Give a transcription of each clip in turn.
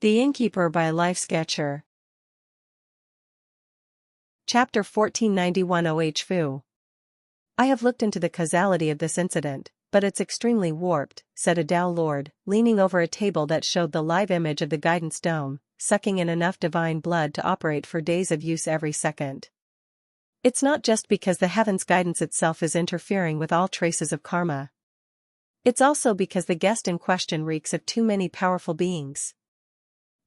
The Innkeeper by Life Sketcher. Chapter 1491 OH I have looked into the causality of this incident, but it's extremely warped, said a Tao Lord, leaning over a table that showed the live image of the guidance dome, sucking in enough divine blood to operate for days of use every second. It's not just because the heavens guidance itself is interfering with all traces of karma. It's also because the guest in question reeks of too many powerful beings.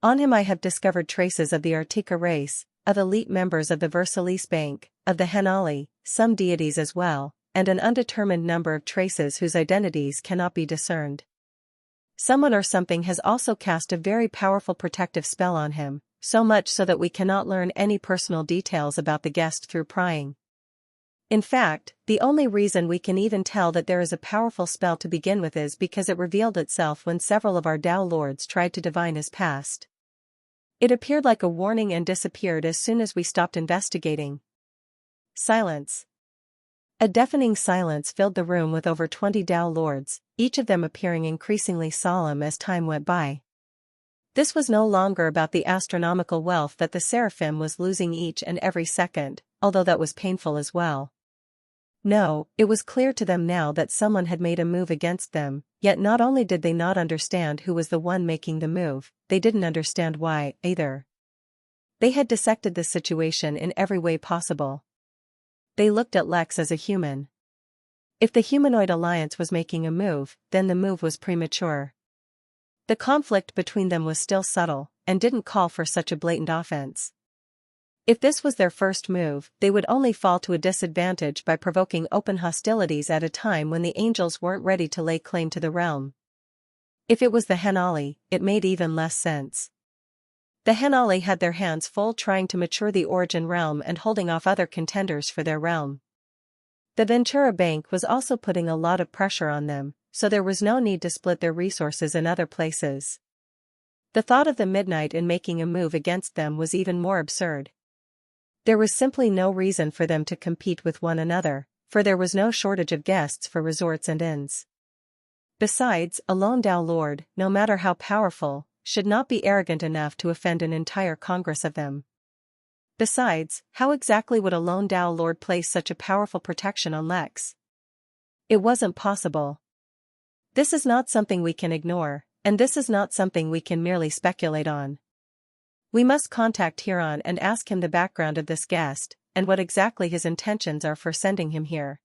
On him I have discovered traces of the Artika race, of elite members of the Versailles Bank, of the Henali, some deities as well, and an undetermined number of traces whose identities cannot be discerned. Someone or something has also cast a very powerful protective spell on him, so much so that we cannot learn any personal details about the guest through prying. In fact, the only reason we can even tell that there is a powerful spell to begin with is because it revealed itself when several of our Tao Lords tried to divine his past. It appeared like a warning and disappeared as soon as we stopped investigating. Silence. A deafening silence filled the room with over 20 Tao Lords, each of them appearing increasingly solemn as time went by. This was no longer about the astronomical wealth that the Seraphim was losing each and every second, although that was painful as well. No, it was clear to them now that someone had made a move against them, yet not only did they not understand who was the one making the move, they didn't understand why, either. They had dissected the situation in every way possible. They looked at Lex as a human. If the humanoid alliance was making a move, then the move was premature. The conflict between them was still subtle, and didn't call for such a blatant offense. If this was their first move, they would only fall to a disadvantage by provoking open hostilities at a time when the angels weren't ready to lay claim to the realm. If it was the Henali, it made even less sense. The Henali had their hands full trying to mature the origin realm and holding off other contenders for their realm. The Ventura Bank was also putting a lot of pressure on them, so there was no need to split their resources in other places. The thought of the Midnight in making a move against them was even more absurd. There was simply no reason for them to compete with one another, for there was no shortage of guests for resorts and inns. Besides, a lone Tao Lord, no matter how powerful, should not be arrogant enough to offend an entire congress of them. Besides, how exactly would a lone Tao Lord place such a powerful protection on Lex? It wasn't possible. This is not something we can ignore, and this is not something we can merely speculate on. We must contact Huron and ask him the background of this guest, and what exactly his intentions are for sending him here.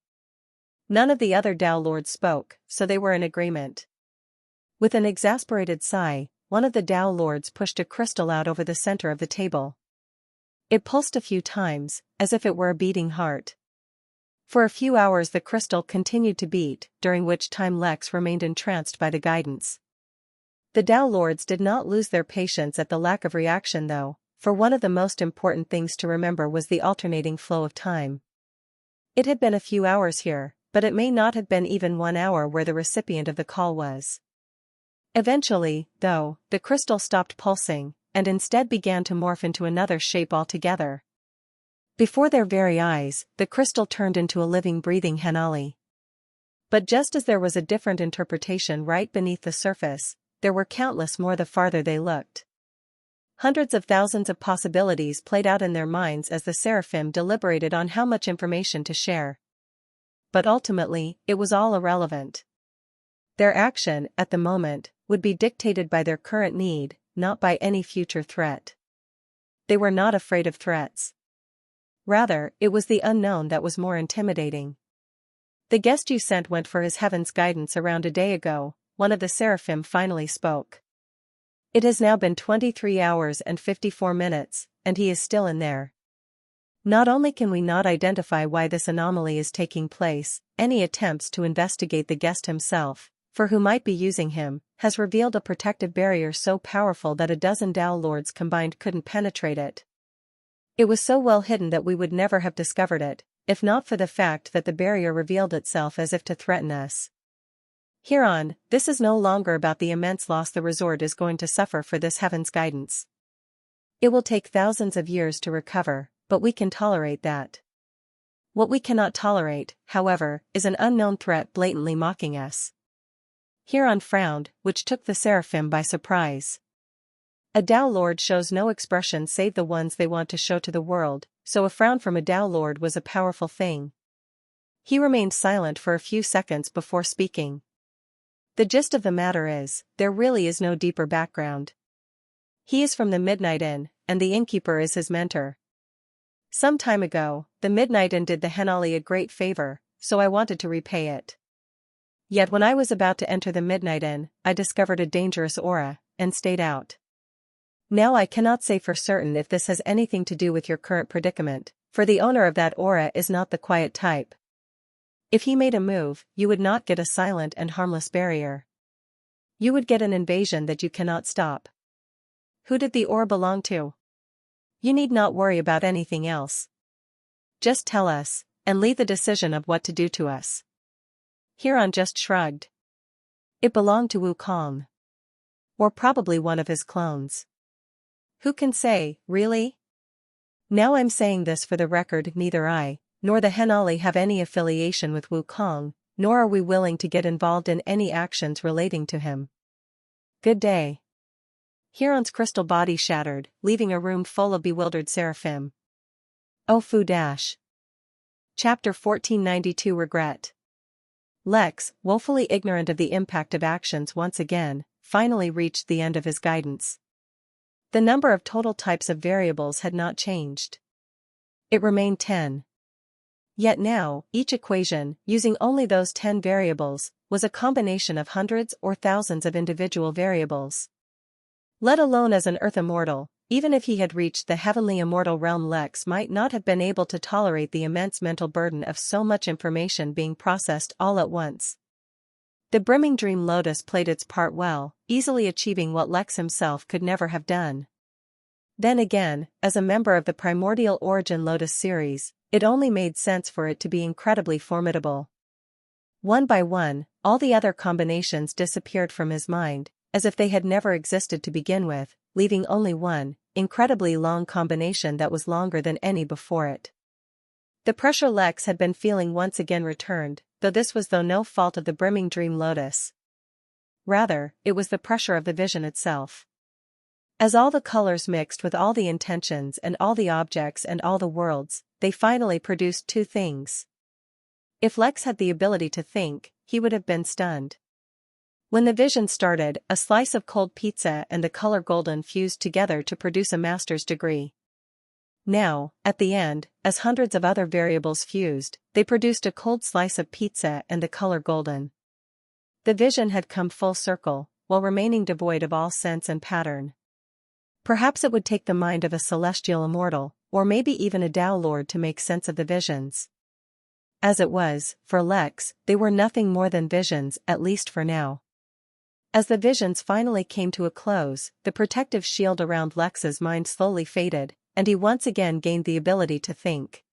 None of the other Tao Lords spoke, so they were in agreement. With an exasperated sigh, one of the Tao Lords pushed a crystal out over the center of the table. It pulsed a few times, as if it were a beating heart. For a few hours the crystal continued to beat, during which time Lex remained entranced by the guidance. The Tao Lords did not lose their patience at the lack of reaction though, for one of the most important things to remember was the alternating flow of time. It had been a few hours here, but it may not have been even 1 hour where the recipient of the call was. Eventually, though, the crystal stopped pulsing, and instead began to morph into another shape altogether. Before their very eyes, the crystal turned into a living breathing Henali. But just as there was a different interpretation right beneath the surface, there were countless more the farther they looked. Hundreds of thousands of possibilities played out in their minds as the Seraphim deliberated on how much information to share. But ultimately, it was all irrelevant. Their action, at the moment, would be dictated by their current need, not by any future threat. They were not afraid of threats. Rather, it was the unknown that was more intimidating. The guest you sent went for his heaven's guidance around a day ago. One of the Seraphim finally spoke. It has now been 23 hours and 54 minutes, and he is still in there. Not only can we not identify why this anomaly is taking place, any attempts to investigate the guest himself, for who might be using him, has revealed a protective barrier so powerful that a dozen Tao Lords combined couldn't penetrate it. It was so well hidden that we would never have discovered it, if not for the fact that the barrier revealed itself as if to threaten us. Huron, this is no longer about the immense loss the resort is going to suffer for this heaven's guidance. It will take thousands of years to recover, but we can tolerate that. What we cannot tolerate, however, is an unknown threat blatantly mocking us. Huron frowned, which took the Seraphim by surprise. A Tao Lord shows no expression save the ones they want to show to the world, so a frown from a Tao Lord was a powerful thing. He remained silent for a few seconds before speaking. The gist of the matter is, there really is no deeper background. He is from the Midnight Inn, and the Innkeeper is his mentor. Some time ago, the Midnight Inn did the Henali a great favor, so I wanted to repay it. Yet when I was about to enter the Midnight Inn, I discovered a dangerous aura, and stayed out. Now I cannot say for certain if this has anything to do with your current predicament, for the owner of that aura is not the quiet type. If he made a move, you would not get a silent and harmless barrier. You would get an invasion that you cannot stop. Who did the aura belong to? You need not worry about anything else. Just tell us, and leave the decision of what to do to us. Huron just shrugged. It belonged to Wukong. Or probably one of his clones. Who can say, really? Now I'm saying this for the record, neither I, nor the Henali have any affiliation with Wukong, nor are we willing to get involved in any actions relating to him. Good day. Huron's crystal body shattered, leaving a room full of bewildered seraphim. Ofu Dash. Chapter 1492 Regret. Lex, woefully ignorant of the impact of actions once again, finally reached the end of his guidance. The number of total types of variables had not changed. It remained 10. Yet now, each equation, using only those 10 variables, was a combination of hundreds or thousands of individual variables. Let alone as an Earth immortal, even if he had reached the heavenly immortal realm, Lex might not have been able to tolerate the immense mental burden of so much information being processed all at once. The brimming dream lotus played its part well, easily achieving what Lex himself could never have done. Then again, as a member of the primordial origin lotus series, it only made sense for it to be incredibly formidable. One by one, all the other combinations disappeared from his mind, as if they had never existed to begin with, leaving only one, incredibly long combination that was longer than any before it. The pressure Lex had been feeling once again returned, though this was through no fault of the brimming dream lotus. Rather, it was the pressure of the vision itself. As all the colors mixed with all the intentions and all the objects and all the worlds, they finally produced two things. If Lex had the ability to think, he would have been stunned. When the vision started, a slice of cold pizza and the color golden fused together to produce a master's degree. Now, at the end, as hundreds of other variables fused, they produced a cold slice of pizza and the color golden. The vision had come full circle, while remaining devoid of all sense and pattern. Perhaps it would take the mind of a celestial immortal, or maybe even a Tao Lord to make sense of the visions. As it was, for Lex, they were nothing more than visions, at least for now. As the visions finally came to a close, the protective shield around Lex's mind slowly faded, and he once again gained the ability to think.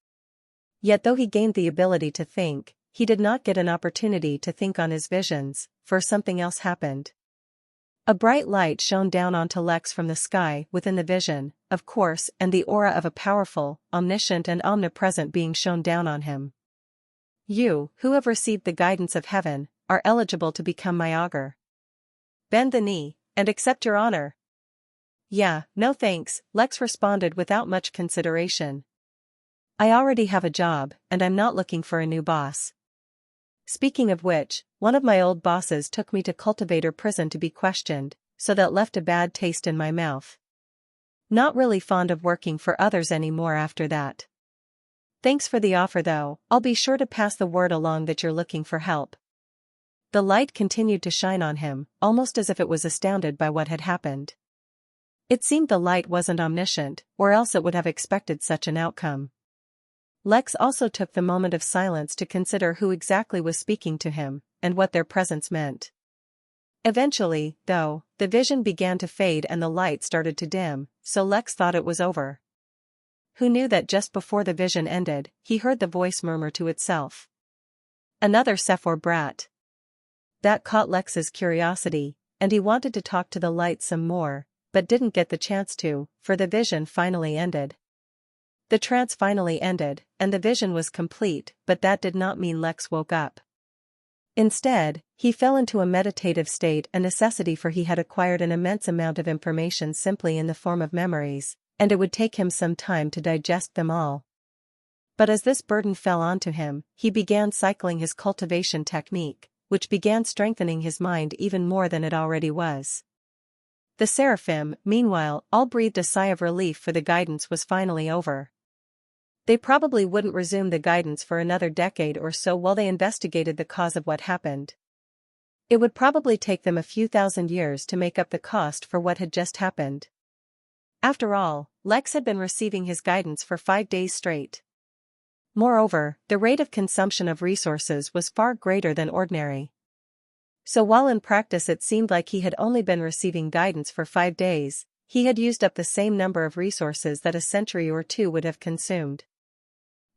Yet though he gained the ability to think, he did not get an opportunity to think on his visions, for something else happened. A bright light shone down onto Lex from the sky within the vision, of course, and the aura of a powerful, omniscient and omnipresent being shone down on him. You, who have received the guidance of heaven, are eligible to become my augur. Bend the knee, and accept your honor. Yeah, no thanks, Lex responded without much consideration. I already have a job, and I'm not looking for a new boss. Speaking of which, one of my old bosses took me to cultivator prison to be questioned, so that left a bad taste in my mouth. Not really fond of working for others anymore after that. Thanks for the offer though, I'll be sure to pass the word along that you're looking for help. The light continued to shine on him, almost as if it was astounded by what had happened. It seemed the light wasn't omniscient, or else it would have expected such an outcome. Lex also took the moment of silence to consider who exactly was speaking to him, and what their presence meant. Eventually, though, the vision began to fade and the light started to dim, so Lex thought it was over. Who knew that just before the vision ended, he heard the voice murmur to itself. Another Sephor brat. That caught Lex's curiosity, and he wanted to talk to the light some more, but didn't get the chance to, for the vision finally ended. The trance finally ended, and the vision was complete, but that did not mean Lex woke up. Instead, he fell into a meditative state, a necessity for he had acquired an immense amount of information simply in the form of memories, and it would take him some time to digest them all. But as this burden fell onto him, he began cycling his cultivation technique, which began strengthening his mind even more than it already was. The seraphim, meanwhile, all breathed a sigh of relief, for the guidance was finally over. They probably wouldn't resume the guidance for another decade or so while they investigated the cause of what happened. It would probably take them a few thousand years to make up the cost for what had just happened. After all, Lex had been receiving his guidance for 5 days straight. Moreover, the rate of consumption of resources was far greater than ordinary. So while in practice it seemed like he had only been receiving guidance for 5 days, he had used up the same number of resources that a century or two would have consumed.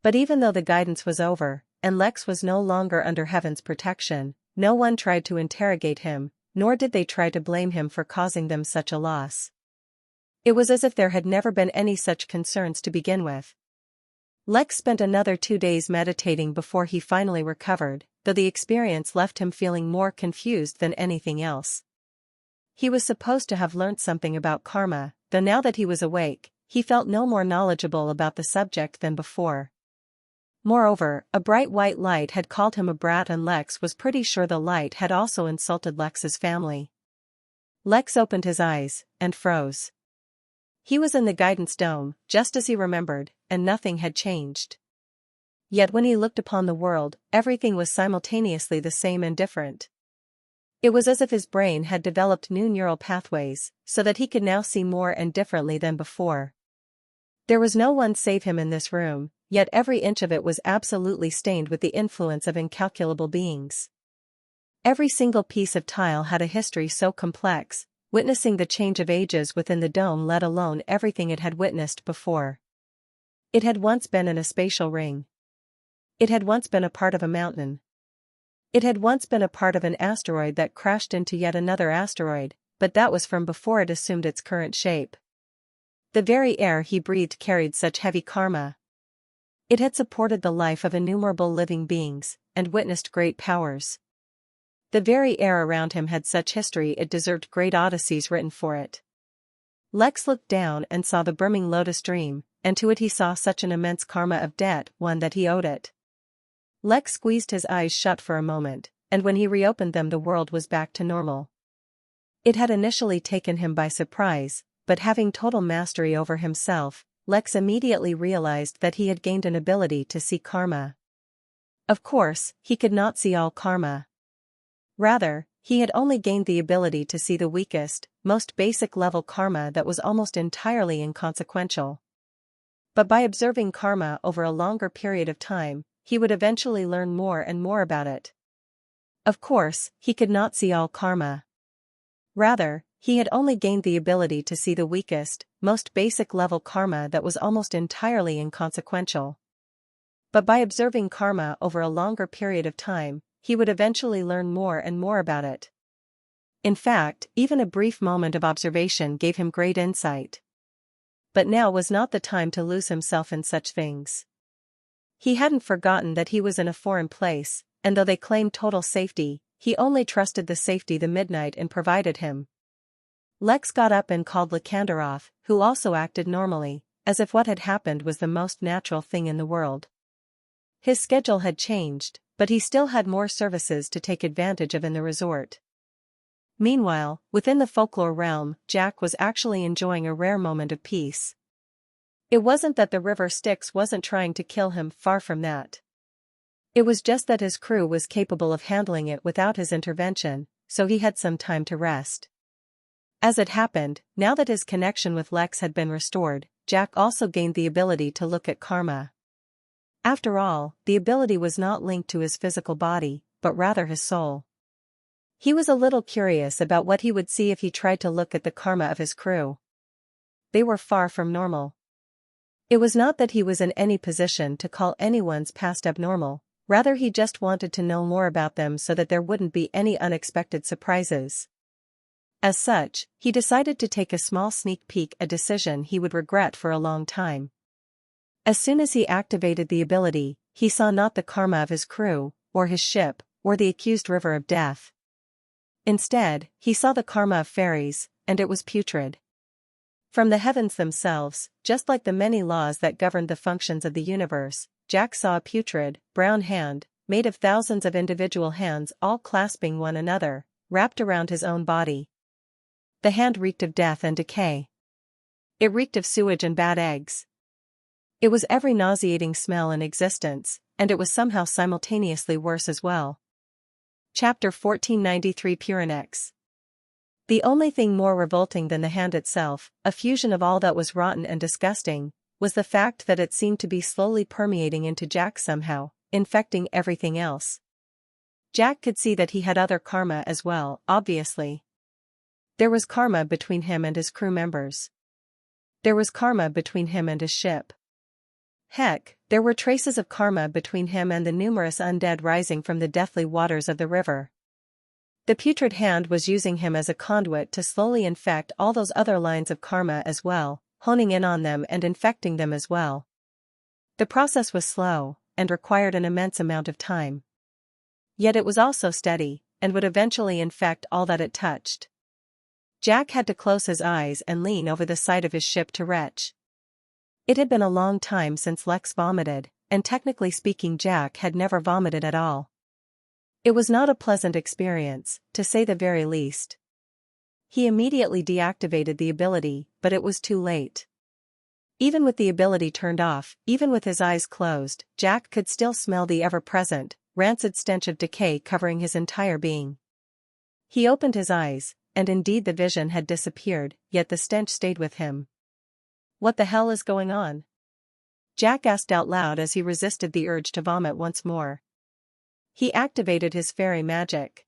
But even though the guidance was over, and Lex was no longer under heaven's protection, no one tried to interrogate him, nor did they try to blame him for causing them such a loss. It was as if there had never been any such concerns to begin with. Lex spent another 2 days meditating before he finally recovered, though the experience left him feeling more confused than anything else. He was supposed to have learnt something about karma, though now that he was awake, he felt no more knowledgeable about the subject than before. Moreover, a bright white light had called him a brat, and Lex was pretty sure the light had also insulted Lex's family. Lex opened his eyes, and froze. He was in the guidance dome, just as he remembered, and nothing had changed. Yet when he looked upon the world, everything was simultaneously the same and different. It was as if his brain had developed new neural pathways, so that he could now see more and differently than before. There was no one save him in this room, yet every inch of it was absolutely stained with the influence of incalculable beings. Every single piece of tile had a history so complex, witnessing the change of ages within the dome, let alone everything it had witnessed before. It had once been in a spatial ring. It had once been a part of a mountain. It had once been a part of an asteroid that crashed into yet another asteroid, but that was from before it assumed its current shape. The very air he breathed carried such heavy karma. It had supported the life of innumerable living beings, and witnessed great powers. The very air around him had such history it deserved great odysseys written for it. Lex looked down and saw the brimming lotus stream, and to it he saw such an immense karma of debt, one that he owed it. Lex squeezed his eyes shut for a moment, and when he reopened them the world was back to normal. It had initially taken him by surprise, but having total mastery over himself, Lex immediately realized that he had gained an ability to see karma. Of course, he could not see all karma. Rather, he had only gained the ability to see the weakest, most basic level karma that was almost entirely inconsequential. But by observing karma over a longer period of time, he would eventually learn more and more about it. Of course, he could not see all karma. Rather, he had only gained the ability to see the weakest, most basic level karma that was almost entirely inconsequential. But by observing karma over a longer period of time, he would eventually learn more and more about it. In fact, even a brief moment of observation gave him great insight. But now was not the time to lose himself in such things. He hadn't forgotten that he was in a foreign place, and though they claimed total safety, he only trusted the safety the midnight inn provided him. Lex got up and called Lakandarov, who also acted normally, as if what had happened was the most natural thing in the world. His schedule had changed, but he still had more services to take advantage of in the resort. Meanwhile, within the folklore realm, Jack was actually enjoying a rare moment of peace. It wasn't that the river Styx wasn't trying to kill him, far from that. It was just that his crew was capable of handling it without his intervention, so he had some time to rest. As it happened, now that his connection with Lex had been restored, Jack also gained the ability to look at karma. After all, the ability was not linked to his physical body, but rather his soul. He was a little curious about what he would see if he tried to look at the karma of his crew. They were far from normal. It was not that he was in any position to call anyone's past abnormal, rather he just wanted to know more about them so that there wouldn't be any unexpected surprises. As such, he decided to take a small sneak peek, a decision he would regret for a long time. As soon as he activated the ability, he saw not the karma of his crew, or his ship, or the accused river of death. Instead, he saw the karma of fairies, and it was putrid. From the heavens themselves, just like the many laws that governed the functions of the universe, Jack saw a putrid, brown hand, made of thousands of individual hands all clasping one another, wrapped around his own body. The hand reeked of death and decay. It reeked of sewage and bad eggs. It was every nauseating smell in existence, and it was somehow simultaneously worse as well. Chapter 1493 Purinex. The only thing more revolting than the hand itself, a fusion of all that was rotten and disgusting, was the fact that it seemed to be slowly permeating into Jack somehow, infecting everything else. Jack could see that he had other karma as well, obviously. There was karma between him and his crew members. There was karma between him and his ship. Heck, there were traces of karma between him and the numerous undead rising from the deathly waters of the river. The putrid hand was using him as a conduit to slowly infect all those other lines of karma as well, honing in on them and infecting them as well. The process was slow, and required an immense amount of time. Yet it was also steady, and would eventually infect all that it touched. Jack had to close his eyes and lean over the side of his ship to retch. It had been a long time since Lex vomited, and technically speaking Jack had never vomited at all. It was not a pleasant experience, to say the very least. He immediately deactivated the ability, but it was too late. Even with the ability turned off, even with his eyes closed, Jack could still smell the ever-present, rancid stench of decay covering his entire being. He opened his eyes, and indeed the vision had disappeared, yet the stench stayed with him. What the hell is going on? Jack asked out loud as he resisted the urge to vomit once more. He activated his fairy magic.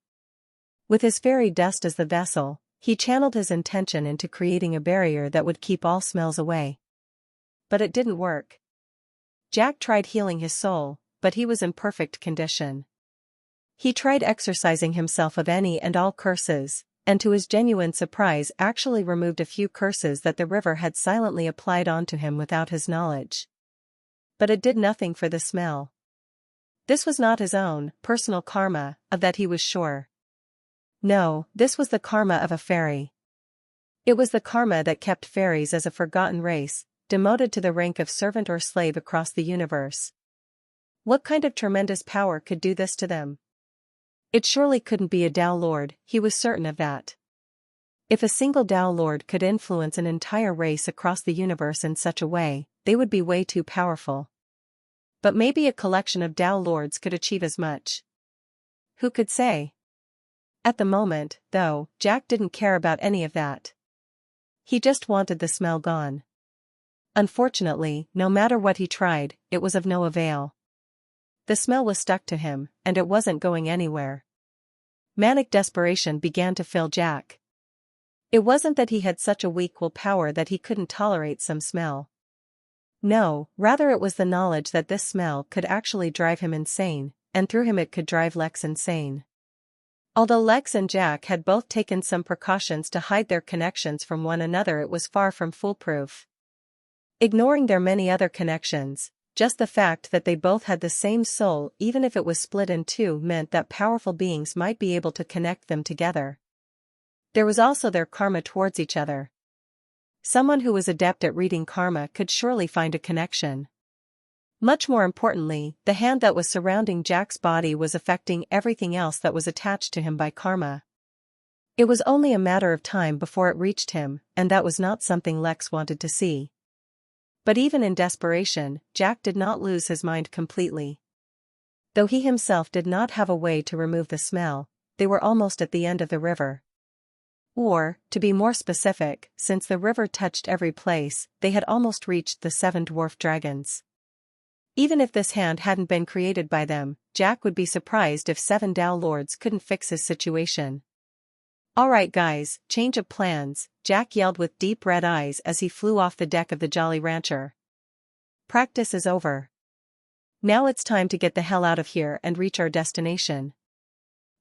With his fairy dust as the vessel, he channeled his intention into creating a barrier that would keep all smells away. But it didn't work. Jack tried healing his soul, but he was in perfect condition. He tried exorcising himself of any and all curses, and to his genuine surprise actually removed a few curses that the river had silently applied onto him without his knowledge. But it did nothing for the smell. This was not his own, personal karma, of that he was sure. No, this was the karma of a fairy. It was the karma that kept fairies as a forgotten race, demoted to the rank of servant or slave across the universe. What kind of tremendous power could do this to them? It surely couldn't be a Tao Lord, he was certain of that. If a single Tao Lord could influence an entire race across the universe in such a way, they would be way too powerful. But maybe a collection of Tao Lords could achieve as much. Who could say? At the moment, though, Jack didn't care about any of that. He just wanted the smell gone. Unfortunately, no matter what he tried, it was of no avail. The smell was stuck to him, and it wasn't going anywhere. Manic desperation began to fill Jack. It wasn't that he had such a weak willpower that he couldn't tolerate some smell. No, rather it was the knowledge that this smell could actually drive him insane, and through him it could drive Lex insane. Although Lex and Jack had both taken some precautions to hide their connections from one another, it was far from foolproof. Ignoring their many other connections, just the fact that they both had the same soul, even if it was split in two, meant that powerful beings might be able to connect them together. There was also their karma towards each other. Someone who was adept at reading karma could surely find a connection. Much more importantly, the hand that was surrounding Jack's body was affecting everything else that was attached to him by karma. It was only a matter of time before it reached him, and that was not something Lex wanted to see. But even in desperation, Jack did not lose his mind completely. Though he himself did not have a way to remove the smell, they were almost at the end of the river. Or, to be more specific, since the river touched every place, they had almost reached the 7 dwarf dragons. Even if this hand hadn't been created by them, Jack would be surprised if 7 Tao Lords couldn't fix his situation. "Alright guys, change of plans," Jack yelled with deep red eyes as he flew off the deck of the Jolly Rancher. "Practice is over. Now it's time to get the hell out of here and reach our destination."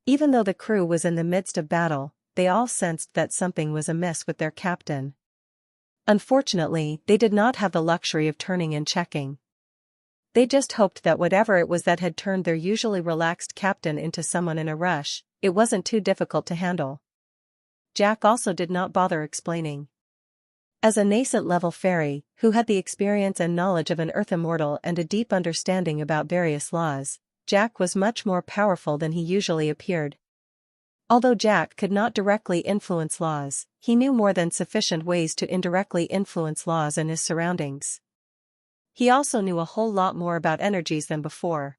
Even though the crew was in the midst of battle, they all sensed that something was amiss with their captain. Unfortunately, they did not have the luxury of turning and checking. They just hoped that whatever it was that had turned their usually relaxed captain into someone in a rush, it wasn't too difficult to handle. Jack also did not bother explaining. As a nascent level fairy, who had the experience and knowledge of an earth immortal and a deep understanding about various laws, Jack was much more powerful than he usually appeared. Although Jack could not directly influence laws, he knew more than sufficient ways to indirectly influence laws and his surroundings. He also knew a whole lot more about energies than before.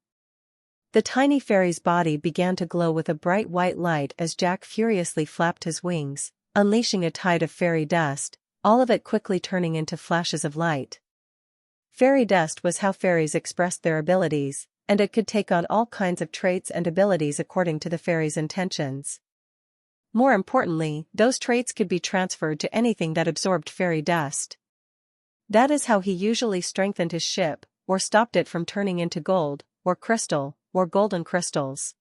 The tiny fairy's body began to glow with a bright white light as Jack furiously flapped his wings, unleashing a tide of fairy dust, all of it quickly turning into flashes of light. Fairy dust was how fairies expressed their abilities, and it could take on all kinds of traits and abilities according to the fairy's intentions. More importantly, those traits could be transferred to anything that absorbed fairy dust. That is how he usually strengthened his ship, or stopped it from turning into gold, or crystal, or golden crystals.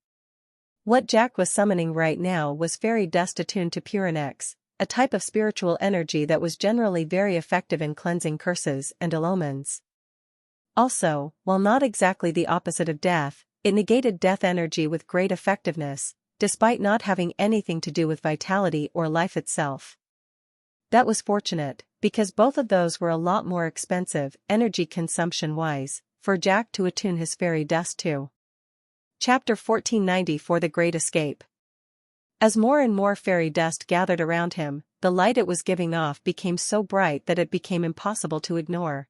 What Jack was summoning right now was fairy dust attuned to Purinex, a type of spiritual energy that was generally very effective in cleansing curses and ill omens. Also, while not exactly the opposite of death, it negated death energy with great effectiveness, despite not having anything to do with vitality or life itself. That was fortunate, because both of those were a lot more expensive, energy consumption-wise, for Jack to attune his fairy dust to. Chapter 1494 The Great Escape. As more and more fairy dust gathered around him, the light it was giving off became so bright that it became impossible to ignore.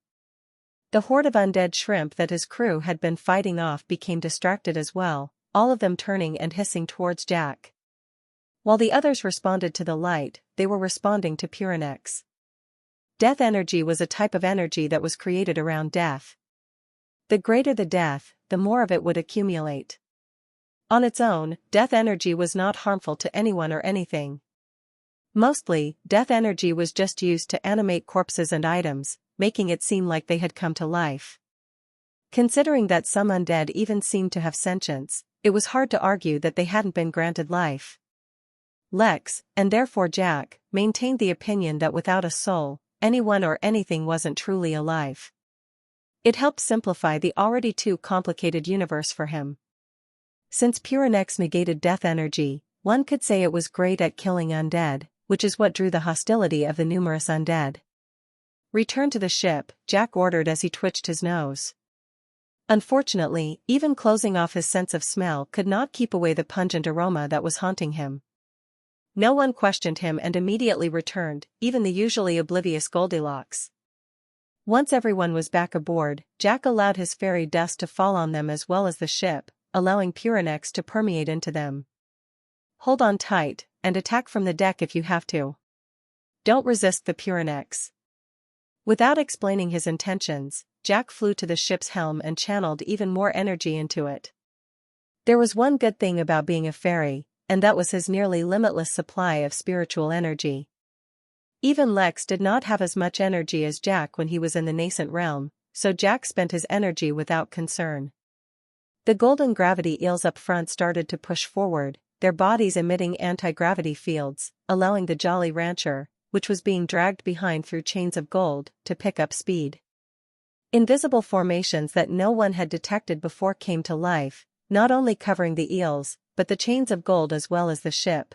The horde of undead shrimp that his crew had been fighting off became distracted as well, all of them turning and hissing towards Jack. While the others responded to the light, they were responding to Purinex. Death energy was a type of energy that was created around death. The greater the death, the more of it would accumulate. On its own, death energy was not harmful to anyone or anything. Mostly, death energy was just used to animate corpses and items, making it seem like they had come to life. Considering that some undead even seemed to have sentience, it was hard to argue that they hadn't been granted life. Lex, and therefore Jack, maintained the opinion that without a soul, anyone or anything wasn't truly alive. It helped simplify the already too complicated universe for him. Since Purinex negated death energy, one could say it was great at killing undead, which is what drew the hostility of the numerous undead. "Return to the ship," Jack ordered as he twitched his nose. Unfortunately, even closing off his sense of smell could not keep away the pungent aroma that was haunting him. No one questioned him and immediately returned, even the usually oblivious Goldilocks. Once everyone was back aboard, Jack allowed his fairy dust to fall on them as well as the ship, allowing Purinex to permeate into them. "Hold on tight, and attack from the deck if you have to. Don't resist the Purinex." Without explaining his intentions, Jack flew to the ship's helm and channeled even more energy into it. There was one good thing about being a fairy, and that was his nearly limitless supply of spiritual energy. Even Lex did not have as much energy as Jack when he was in the nascent realm, so Jack spent his energy without concern. The golden gravity eels up front started to push forward, their bodies emitting anti-gravity fields, allowing the Jolly Rancher, which was being dragged behind through chains of gold, to pick up speed. Invisible formations that no one had detected before came to life, not only covering the eels, but the chains of gold as well as the ship.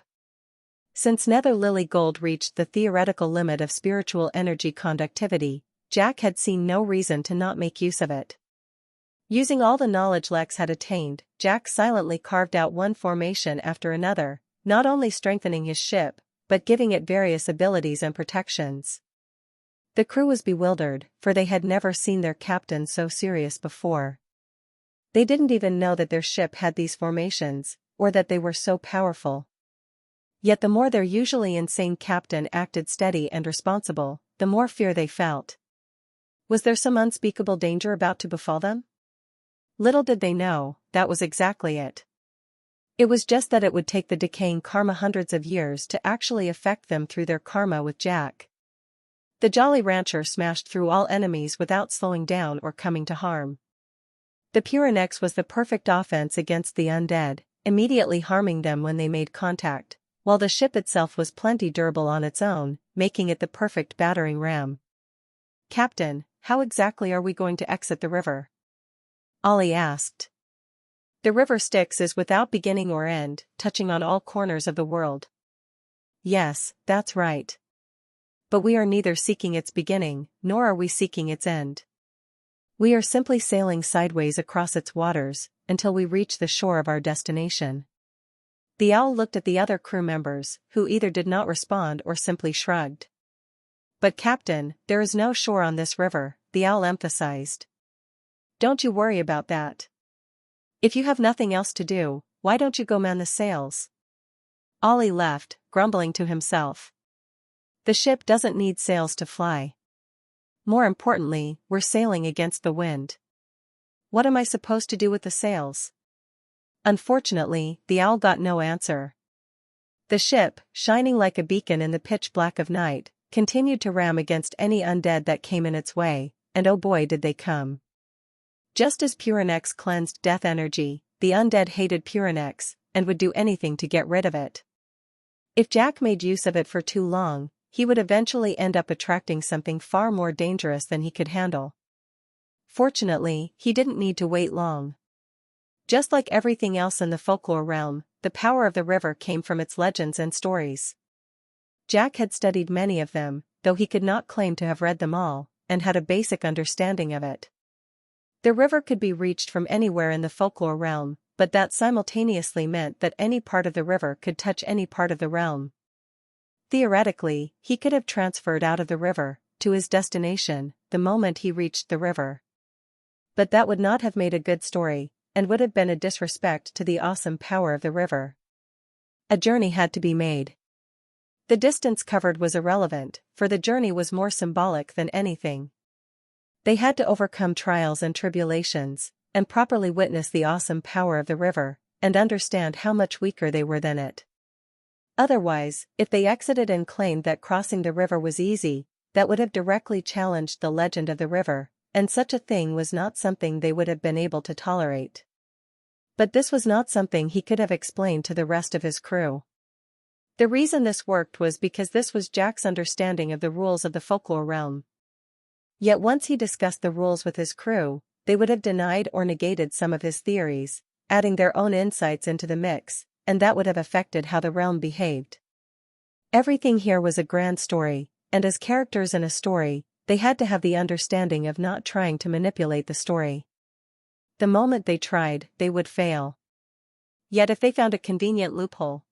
Since Nether Lily Gold reached the theoretical limit of spiritual energy conductivity, Jack had seen no reason to not make use of it. Using all the knowledge Lex had attained, Jack silently carved out one formation after another, not only strengthening his ship, but giving it various abilities and protections. The crew was bewildered, for they had never seen their captain so serious before. They didn't even know that their ship had these formations, or that they were so powerful. Yet the more their usually insane captain acted steady and responsible, the more fear they felt. Was there some unspeakable danger about to befall them? Little did they know, that was exactly it. It was just that it would take the decaying karma hundreds of years to actually affect them through their karma with Jack. The Jolly Rancher smashed through all enemies without slowing down or coming to harm. The Purinex was the perfect offense against the undead, immediately harming them when they made contact, while the ship itself was plenty durable on its own, making it the perfect battering ram. "Captain, how exactly are we going to exit the river?" Ollie asked. The river Styx is without beginning or end, touching on all corners of the world. Yes, that's right. But we are neither seeking its beginning, nor are we seeking its end. We are simply sailing sideways across its waters, until we reach the shore of our destination. The owl looked at the other crew members, who either did not respond or simply shrugged. But Captain, there is no shore on this river, the owl emphasized. Don't you worry about that. If you have nothing else to do, why don't you go man the sails? Ollie left, grumbling to himself. The ship doesn't need sails to fly. More importantly, we're sailing against the wind. What am I supposed to do with the sails? Unfortunately, the owl got no answer. The ship, shining like a beacon in the pitch black of night, continued to ram against any undead that came in its way, and oh boy did they come. Just as Purinex cleansed death energy, the undead hated Purinex, and would do anything to get rid of it. If Jack made use of it for too long, he would eventually end up attracting something far more dangerous than he could handle. Fortunately, he didn't need to wait long. Just like everything else in the folklore realm, the power of the river came from its legends and stories. Jack had studied many of them, though he could not claim to have read them all, and had a basic understanding of it. The river could be reached from anywhere in the folklore realm, but that simultaneously meant that any part of the river could touch any part of the realm. Theoretically, he could have transferred out of the river, to his destination, the moment he reached the river. But that would not have made a good story, and would have been a disrespect to the awesome power of the river. A journey had to be made. The distance covered was irrelevant, for the journey was more symbolic than anything. They had to overcome trials and tribulations, and properly witness the awesome power of the river, and understand how much weaker they were than it. Otherwise, if they exited and claimed that crossing the river was easy, that would have directly challenged the legend of the river, and such a thing was not something they would have been able to tolerate. But this was not something he could have explained to the rest of his crew. The reason this worked was because this was Jack's understanding of the rules of the folklore realm. Yet once he discussed the rules with his crew, they would have denied or negated some of his theories, adding their own insights into the mix, and that would have affected how the realm behaved. Everything here was a grand story, and as characters in a story, they had to have the understanding of not trying to manipulate the story. The moment they tried, they would fail. Yet if they found a convenient loophole.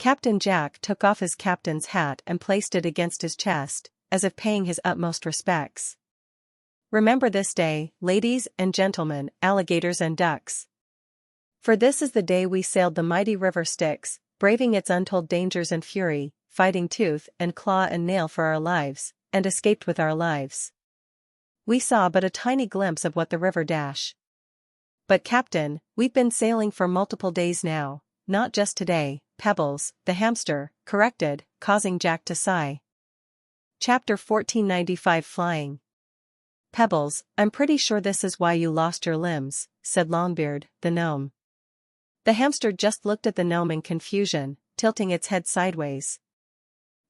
Captain Jack took off his captain's hat and placed it against his chest, as if paying his utmost respects. Remember this day, ladies and gentlemen, alligators and ducks. For this is the day we sailed the mighty river Styx, braving its untold dangers and fury, fighting tooth and claw and nail for our lives, and escaped with our lives. We saw but a tiny glimpse of what the river dash. But Captain, we've been sailing for multiple days now, not just today. Pebbles, the hamster, corrected, causing Jack to sigh. Chapter 1495 Flying. Pebbles, I'm pretty sure this is why you lost your limbs, said Longbeard, the gnome. The hamster just looked at the gnome in confusion, tilting its head sideways.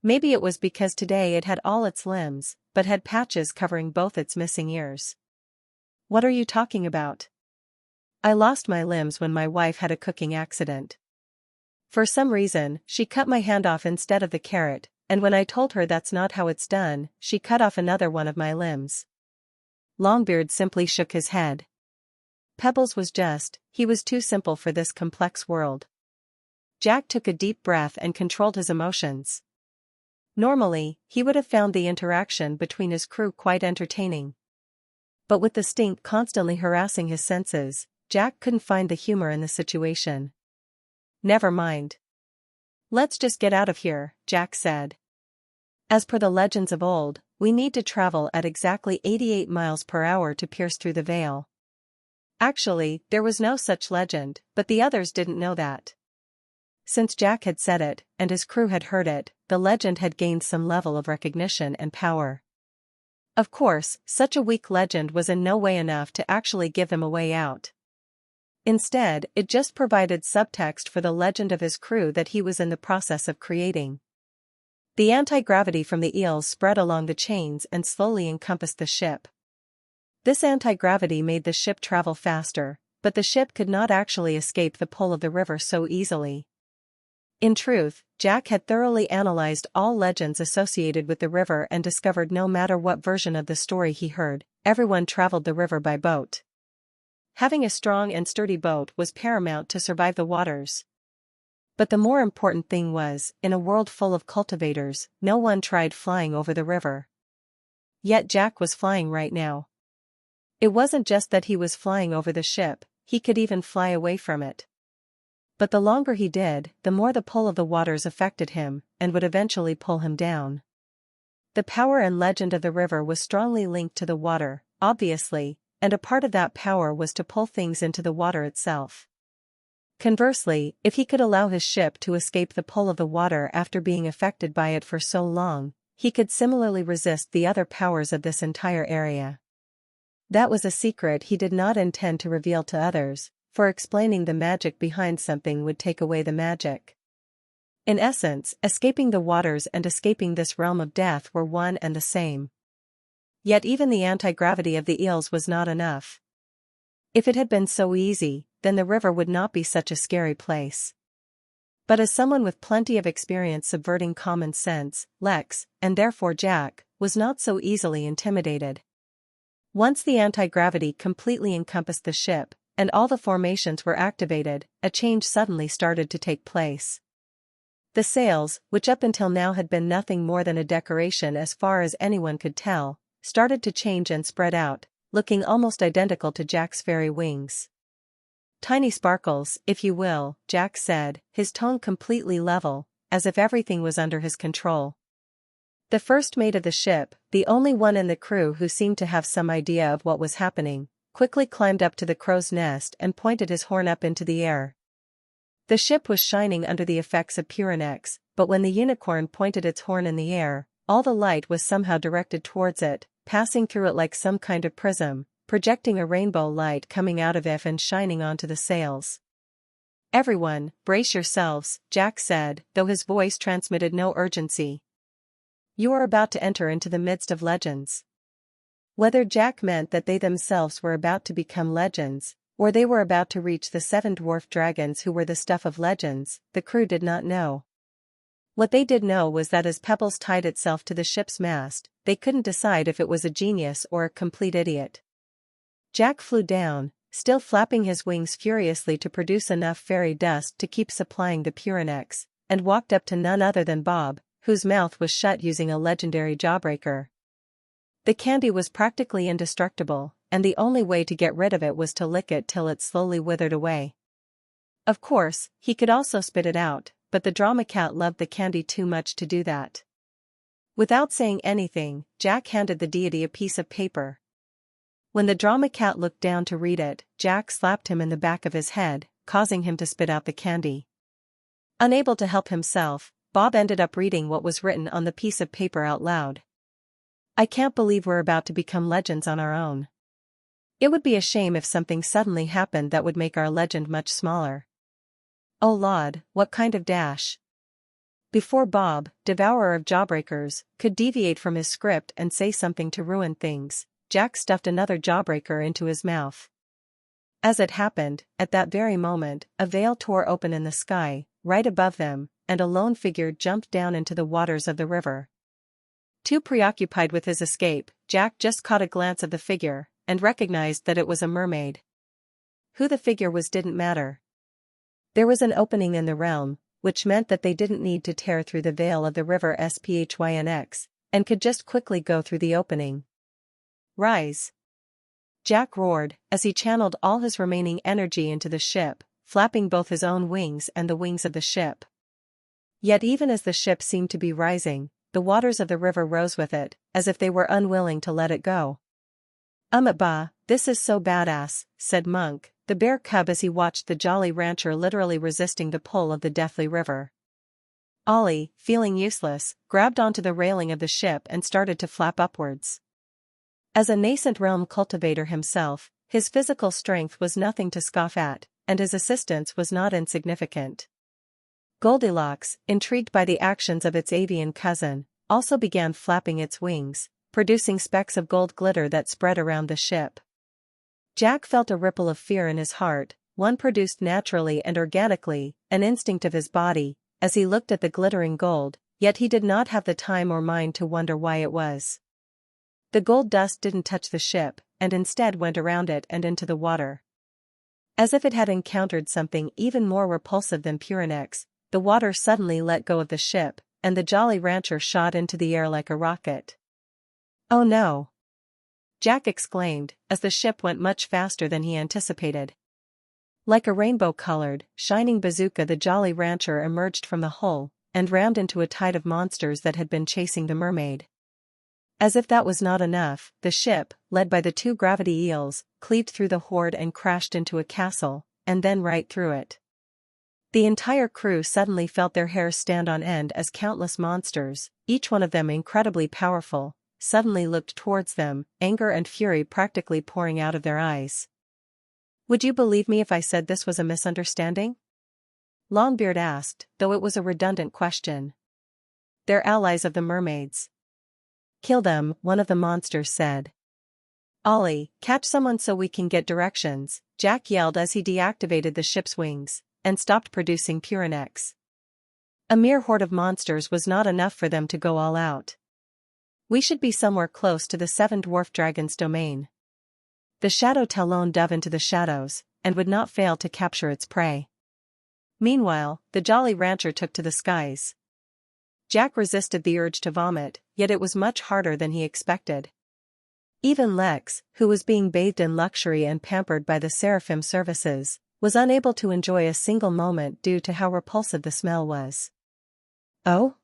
Maybe it was because today it had all its limbs, but had patches covering both its missing ears. What are you talking about? I lost my limbs when my wife had a cooking accident. For some reason, she cut my hand off instead of the carrot, and when I told her that's not how it's done, she cut off another one of my limbs. Longbeard simply shook his head. Pebbles he was too simple for this complex world. Jack took a deep breath and controlled his emotions. Normally, he would have found the interaction between his crew quite entertaining. But with the stink constantly harassing his senses, Jack couldn't find the humor in the situation. Never mind. Let's just get out of here, Jack said. As per the legends of old, we need to travel at exactly 88 miles per hour to pierce through the veil. Actually, there was no such legend, but the others didn't know that. Since Jack had said it, and his crew had heard it, the legend had gained some level of recognition and power. Of course, such a weak legend was in no way enough to actually give them a way out. Instead, it just provided subtext for the legend of his crew that he was in the process of creating. The anti-gravity from the eels spread along the chains and slowly encompassed the ship. This anti-gravity made the ship travel faster, but the ship could not actually escape the pull of the river so easily. In truth, Jack had thoroughly analyzed all legends associated with the river and discovered no matter what version of the story he heard, everyone traveled the river by boat. Having a strong and sturdy boat was paramount to survive the waters. But the more important thing was, in a world full of cultivators, no one tried flying over the river. Yet Jack was flying right now. It wasn't just that he was flying over the ship, he could even fly away from it. But the longer he did, the more the pull of the waters affected him, and would eventually pull him down. The power and legend of the river was strongly linked to the water, obviously, and a part of that power was to pull things into the water itself. Conversely, if he could allow his ship to escape the pull of the water after being affected by it for so long, he could similarly resist the other powers of this entire area. That was a secret he did not intend to reveal to others, for explaining the magic behind something would take away the magic. In essence, escaping the waters and escaping this realm of death were one and the same. Yet even the anti-gravity of the eels was not enough. If it had been so easy, then the river would not be such a scary place. But as someone with plenty of experience subverting common sense, Lex, and therefore Jack, was not so easily intimidated. Once the anti-gravity completely encompassed the ship, and all the formations were activated, a change suddenly started to take place. The sails, which up until now had been nothing more than a decoration as far as anyone could tell, started to change and spread out, looking almost identical to Jack's fairy wings. Tiny sparkles, if you will, Jack said, his tone completely level, as if everything was under his control. The first mate of the ship, the only one in the crew who seemed to have some idea of what was happening, quickly climbed up to the crow's nest and pointed his horn up into the air. The ship was shining under the effects of Purinex, but when the unicorn pointed its horn in the air, all the light was somehow directed towards it, passing through it like some kind of prism, projecting a rainbow light coming out of it and shining onto the sails. "Everyone, brace yourselves," Jack said, though his voice transmitted no urgency. "You are about to enter into the midst of legends." Whether Jack meant that they themselves were about to become legends, or they were about to reach the 7 dwarf dragons who were the stuff of legends, the crew did not know. What they did know was that as Pebbles tied itself to the ship's mast, they couldn't decide if it was a genius or a complete idiot. Jack flew down, still flapping his wings furiously to produce enough fairy dust to keep supplying the Purinex, and walked up to none other than Bob, whose mouth was shut using a legendary jawbreaker. The candy was practically indestructible, and the only way to get rid of it was to lick it till it slowly withered away. Of course, he could also spit it out, but the drama cat loved the candy too much to do that. Without saying anything, Jack handed the deity a piece of paper. When the drama cat looked down to read it, Jack slapped him in the back of his head, causing him to spit out the candy. Unable to help himself, Bob ended up reading what was written on the piece of paper out loud. "I can't believe we're about to become legends on our own. It would be a shame if something suddenly happened that would make our legend much smaller. Oh Lord, what kind of dash?" Before Bob, devourer of jawbreakers, could deviate from his script and say something to ruin things, Jack stuffed another jawbreaker into his mouth. As it happened, at that very moment, a veil tore open in the sky, right above them, and a lone figure jumped down into the waters of the river. Too preoccupied with his escape, Jack just caught a glance of the figure, and recognized that it was a mermaid. Who the figure was didn't matter. There was an opening in the realm, which meant that they didn't need to tear through the veil of the river Sphinx, and could just quickly go through the opening. "Rise!" Jack roared, as he channeled all his remaining energy into the ship, flapping both his own wings and the wings of the ship. Yet even as the ship seemed to be rising, the waters of the river rose with it, as if they were unwilling to let it go. Bah, this is so badass," said Monk, the bear cub as he watched the Jolly Rancher literally resisting the pull of the deathly river. Ollie, feeling useless, grabbed onto the railing of the ship and started to flap upwards. As a nascent realm cultivator himself, his physical strength was nothing to scoff at, and his assistance was not insignificant. Goldilocks, intrigued by the actions of its avian cousin, also began flapping its wings, producing specks of gold glitter that spread around the ship. Jack felt a ripple of fear in his heart, one produced naturally and organically, an instinct of his body, as he looked at the glittering gold, yet he did not have the time or mind to wonder why it was. The gold dust didn't touch the ship, and instead went around it and into the water. As if it had encountered something even more repulsive than Purinex, the water suddenly let go of the ship, and the Jolly Rancher shot into the air like a rocket. "Oh no!" Jack exclaimed, as the ship went much faster than he anticipated. Like a rainbow-colored, shining bazooka, the Jolly Rancher emerged from the hull, and rammed into a tide of monsters that had been chasing the mermaid. As if that was not enough, the ship, led by the two gravity eels, cleaved through the horde and crashed into a castle, and then right through it. The entire crew suddenly felt their hair stand on end as countless monsters, each one of them incredibly powerful, suddenly looked towards them, anger and fury practically pouring out of their eyes. "Would you believe me if I said this was a misunderstanding?" Longbeard asked, though it was a redundant question. "They're allies of the mermaids." "Kill them," one of the monsters said. "Ollie, catch someone so we can get directions," Jack yelled as he deactivated the ship's wings, and stopped producing Purinex. A mere horde of monsters was not enough for them to go all out. "We should be somewhere close to the 7 dwarf dragon's domain." The Shadow Talon dove into the shadows, and would not fail to capture its prey. Meanwhile, the Jolly Rancher took to the skies. Jack resisted the urge to vomit, yet it was much harder than he expected. Even Lex, who was being bathed in luxury and pampered by the Seraphim services, was unable to enjoy a single moment due to how repulsive the smell was. "Oh?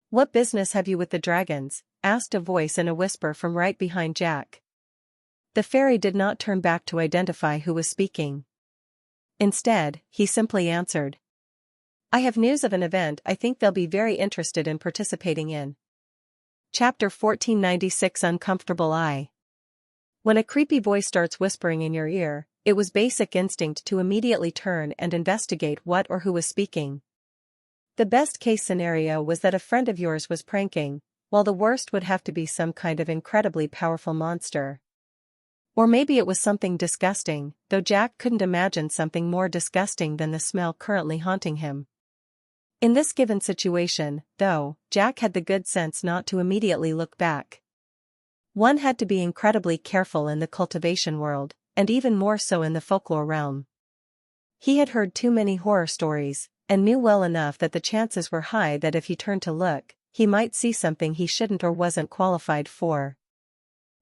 What business have you with the dragons?" asked a voice in a whisper from right behind Jack. The fairy did not turn back to identify who was speaking. Instead, he simply answered, "I have news of an event I think they'll be very interested in participating in." Chapter 1496 Uncomfortable Eye. When a creepy voice starts whispering in your ear, it was basic instinct to immediately turn and investigate what or who was speaking. The best-case scenario was that a friend of yours was pranking, while the worst would have to be some kind of incredibly powerful monster. Or maybe it was something disgusting, though Jack couldn't imagine something more disgusting than the smell currently haunting him. In this given situation, though, Jack had the good sense not to immediately look back. One had to be incredibly careful in the cultivation world, and even more so in the folklore realm. He had heard too many horror stories, and knew well enough that the chances were high that if he turned to look, he might see something he shouldn't or wasn't qualified for.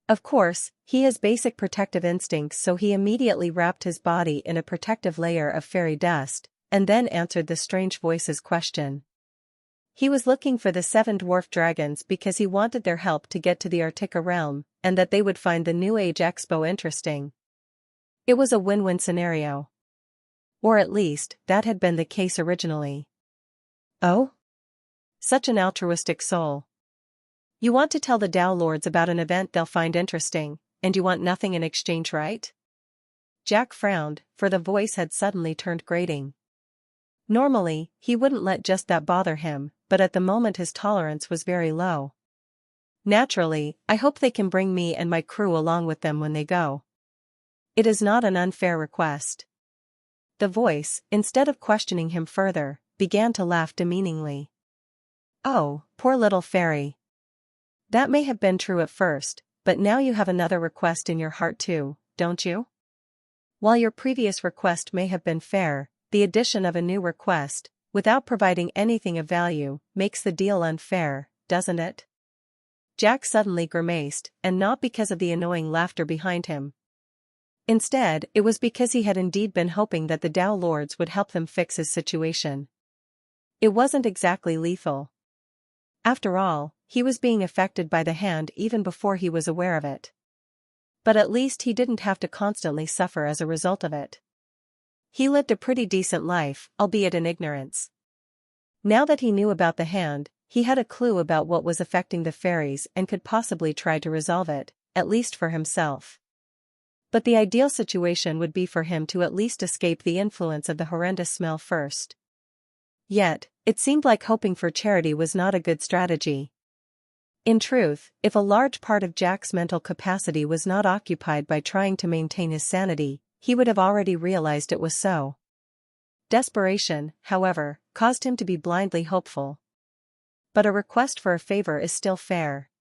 Of course, he has basic protective instincts, so he immediately wrapped his body in a protective layer of fairy dust, and then answered the strange voice's question. He was looking for the 7 dwarf dragons because he wanted their help to get to the Arctica realm, and that they would find the New Age Expo interesting. It was a win-win scenario. Or at least, that had been the case originally. "Oh? Such an altruistic soul. You want to tell the Dow Lords about an event they'll find interesting, and you want nothing in exchange, right?" Jack frowned, for the voice had suddenly turned grating. Normally, he wouldn't let just that bother him, but at the moment his tolerance was very low. "Naturally, I hope they can bring me and my crew along with them when they go. It is not an unfair request." The voice, instead of questioning him further, began to laugh demeaningly. "Oh, poor little fairy. That may have been true at first, but now you have another request in your heart too, don't you? While your previous request may have been fair, the addition of a new request, without providing anything of value, makes the deal unfair, doesn't it?" Jack suddenly grimaced, and not because of the annoying laughter behind him. Instead, it was because he had indeed been hoping that the Dow Lords would help them fix his situation. It wasn't exactly lethal. After all, he was being affected by the hand even before he was aware of it. But at least he didn't have to constantly suffer as a result of it. He lived a pretty decent life, albeit in ignorance. Now that he knew about the hand, he had a clue about what was affecting the fairies and could possibly try to resolve it, at least for himself. But the ideal situation would be for him to at least escape the influence of the horrendous smell first. Yet, it seemed like hoping for charity was not a good strategy. In truth, if a large part of Jack's mental capacity was not occupied by trying to maintain his sanity, he would have already realized it was so. Desperation, however, caused him to be blindly hopeful. But a request for a favor is still fair.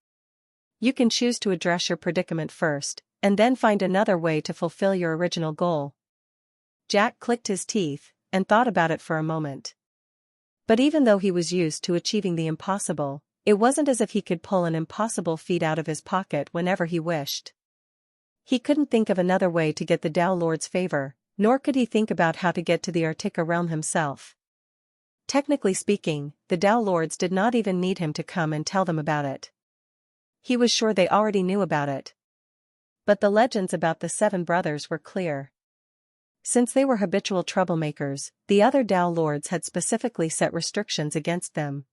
You can choose to address your predicament first, and then find another way to fulfill your original goal. Jack clicked his teeth, and thought about it for a moment. But even though he was used to achieving the impossible, it wasn't as if he could pull an impossible feat out of his pocket whenever he wished. He couldn't think of another way to get the Tao Lord's favor, nor could he think about how to get to the Artica realm himself. Technically speaking, the Tao Lords did not even need him to come and tell them about it. He was sure they already knew about it. But the legends about the 7 brothers were clear. Since they were habitual troublemakers, the other Tao Lords had specifically set restrictions against them.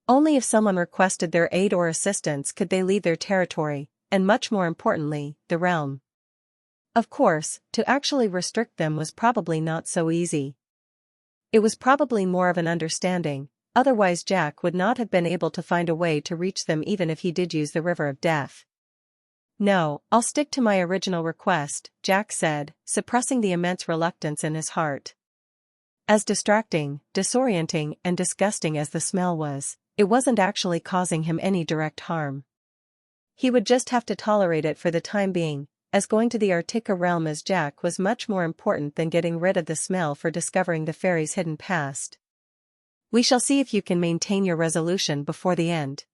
Only if someone requested their aid or assistance could they leave their territory, and much more importantly, the realm. Of course, to actually restrict them was probably not so easy. It was probably more of an understanding, otherwise Jack would not have been able to find a way to reach them even if he did use the River of Death. "No, I'll stick to my original request," Jack said, suppressing the immense reluctance in his heart. As distracting, disorienting, and disgusting as the smell was, it wasn't actually causing him any direct harm. He would just have to tolerate it for the time being, as going to the Artica realm as Jack was much more important than getting rid of the smell for discovering the fairy's hidden past. "We shall see if you can maintain your resolution before the end.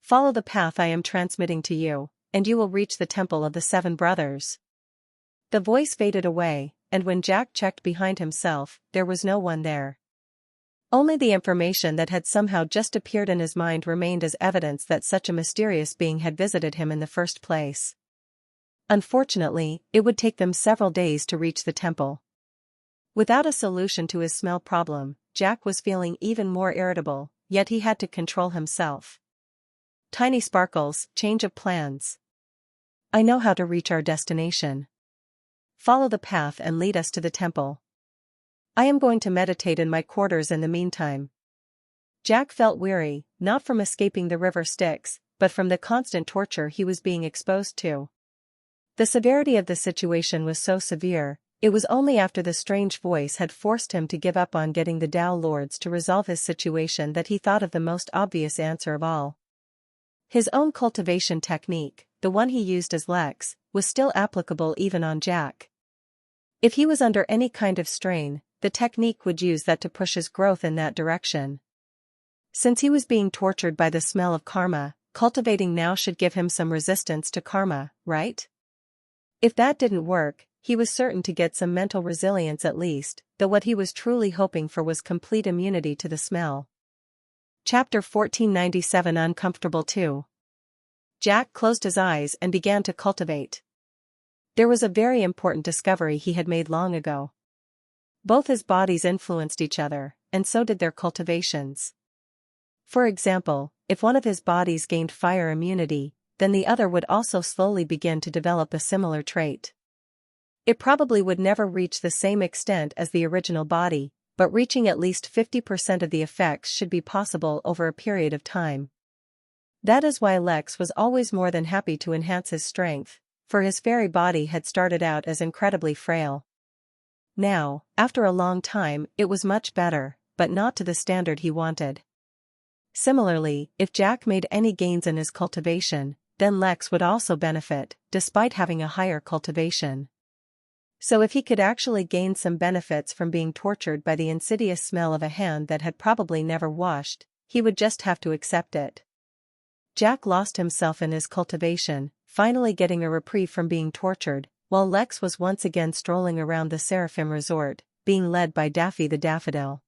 Follow the path I am transmitting to you, and you will reach the Temple of the 7 Brothers." The voice faded away, and when Jack checked behind himself, there was no one there. Only the information that had somehow just appeared in his mind remained as evidence that such a mysterious being had visited him in the first place. Unfortunately, it would take them several days to reach the temple. Without a solution to his smell problem, Jack was feeling even more irritable, yet he had to control himself. Tiny sparkles, change of plans. "I know how to reach our destination. Follow the path and lead us to the temple. I am going to meditate in my quarters in the meantime." Jack felt weary, not from escaping the river Styx, but from the constant torture he was being exposed to. The severity of the situation was so severe, it was only after the strange voice had forced him to give up on getting the Tao Lords to resolve his situation that he thought of the most obvious answer of all. His own cultivation technique, the one he used as Lex, was still applicable even on Jack. If he was under any kind of strain, the technique would use that to push his growth in that direction. Since he was being tortured by the smell of karma, cultivating now should give him some resistance to karma, right? If that didn't work, he was certain to get some mental resilience at least, though what he was truly hoping for was complete immunity to the smell. Chapter 1497 Uncomfortable 2. Jack closed his eyes and began to cultivate. There was a very important discovery he had made long ago. Both his bodies influenced each other, and so did their cultivations. For example, if one of his bodies gained fire immunity, then the other would also slowly begin to develop a similar trait. It probably would never reach the same extent as the original body, but reaching at least 50% of the effects should be possible over a period of time. That is why Lex was always more than happy to enhance his strength, for his fairy body had started out as incredibly frail. Now, after a long time, it was much better, but not to the standard he wanted. Similarly, if Jack made any gains in his cultivation, then Lex would also benefit, despite having a higher cultivation. So if he could actually gain some benefits from being tortured by the insidious smell of a hand that had probably never washed, he would just have to accept it. Jack lost himself in his cultivation, finally getting a reprieve from being tortured, while Lex was once again strolling around the Seraphim Resort, being led by Daffy the Daffodil.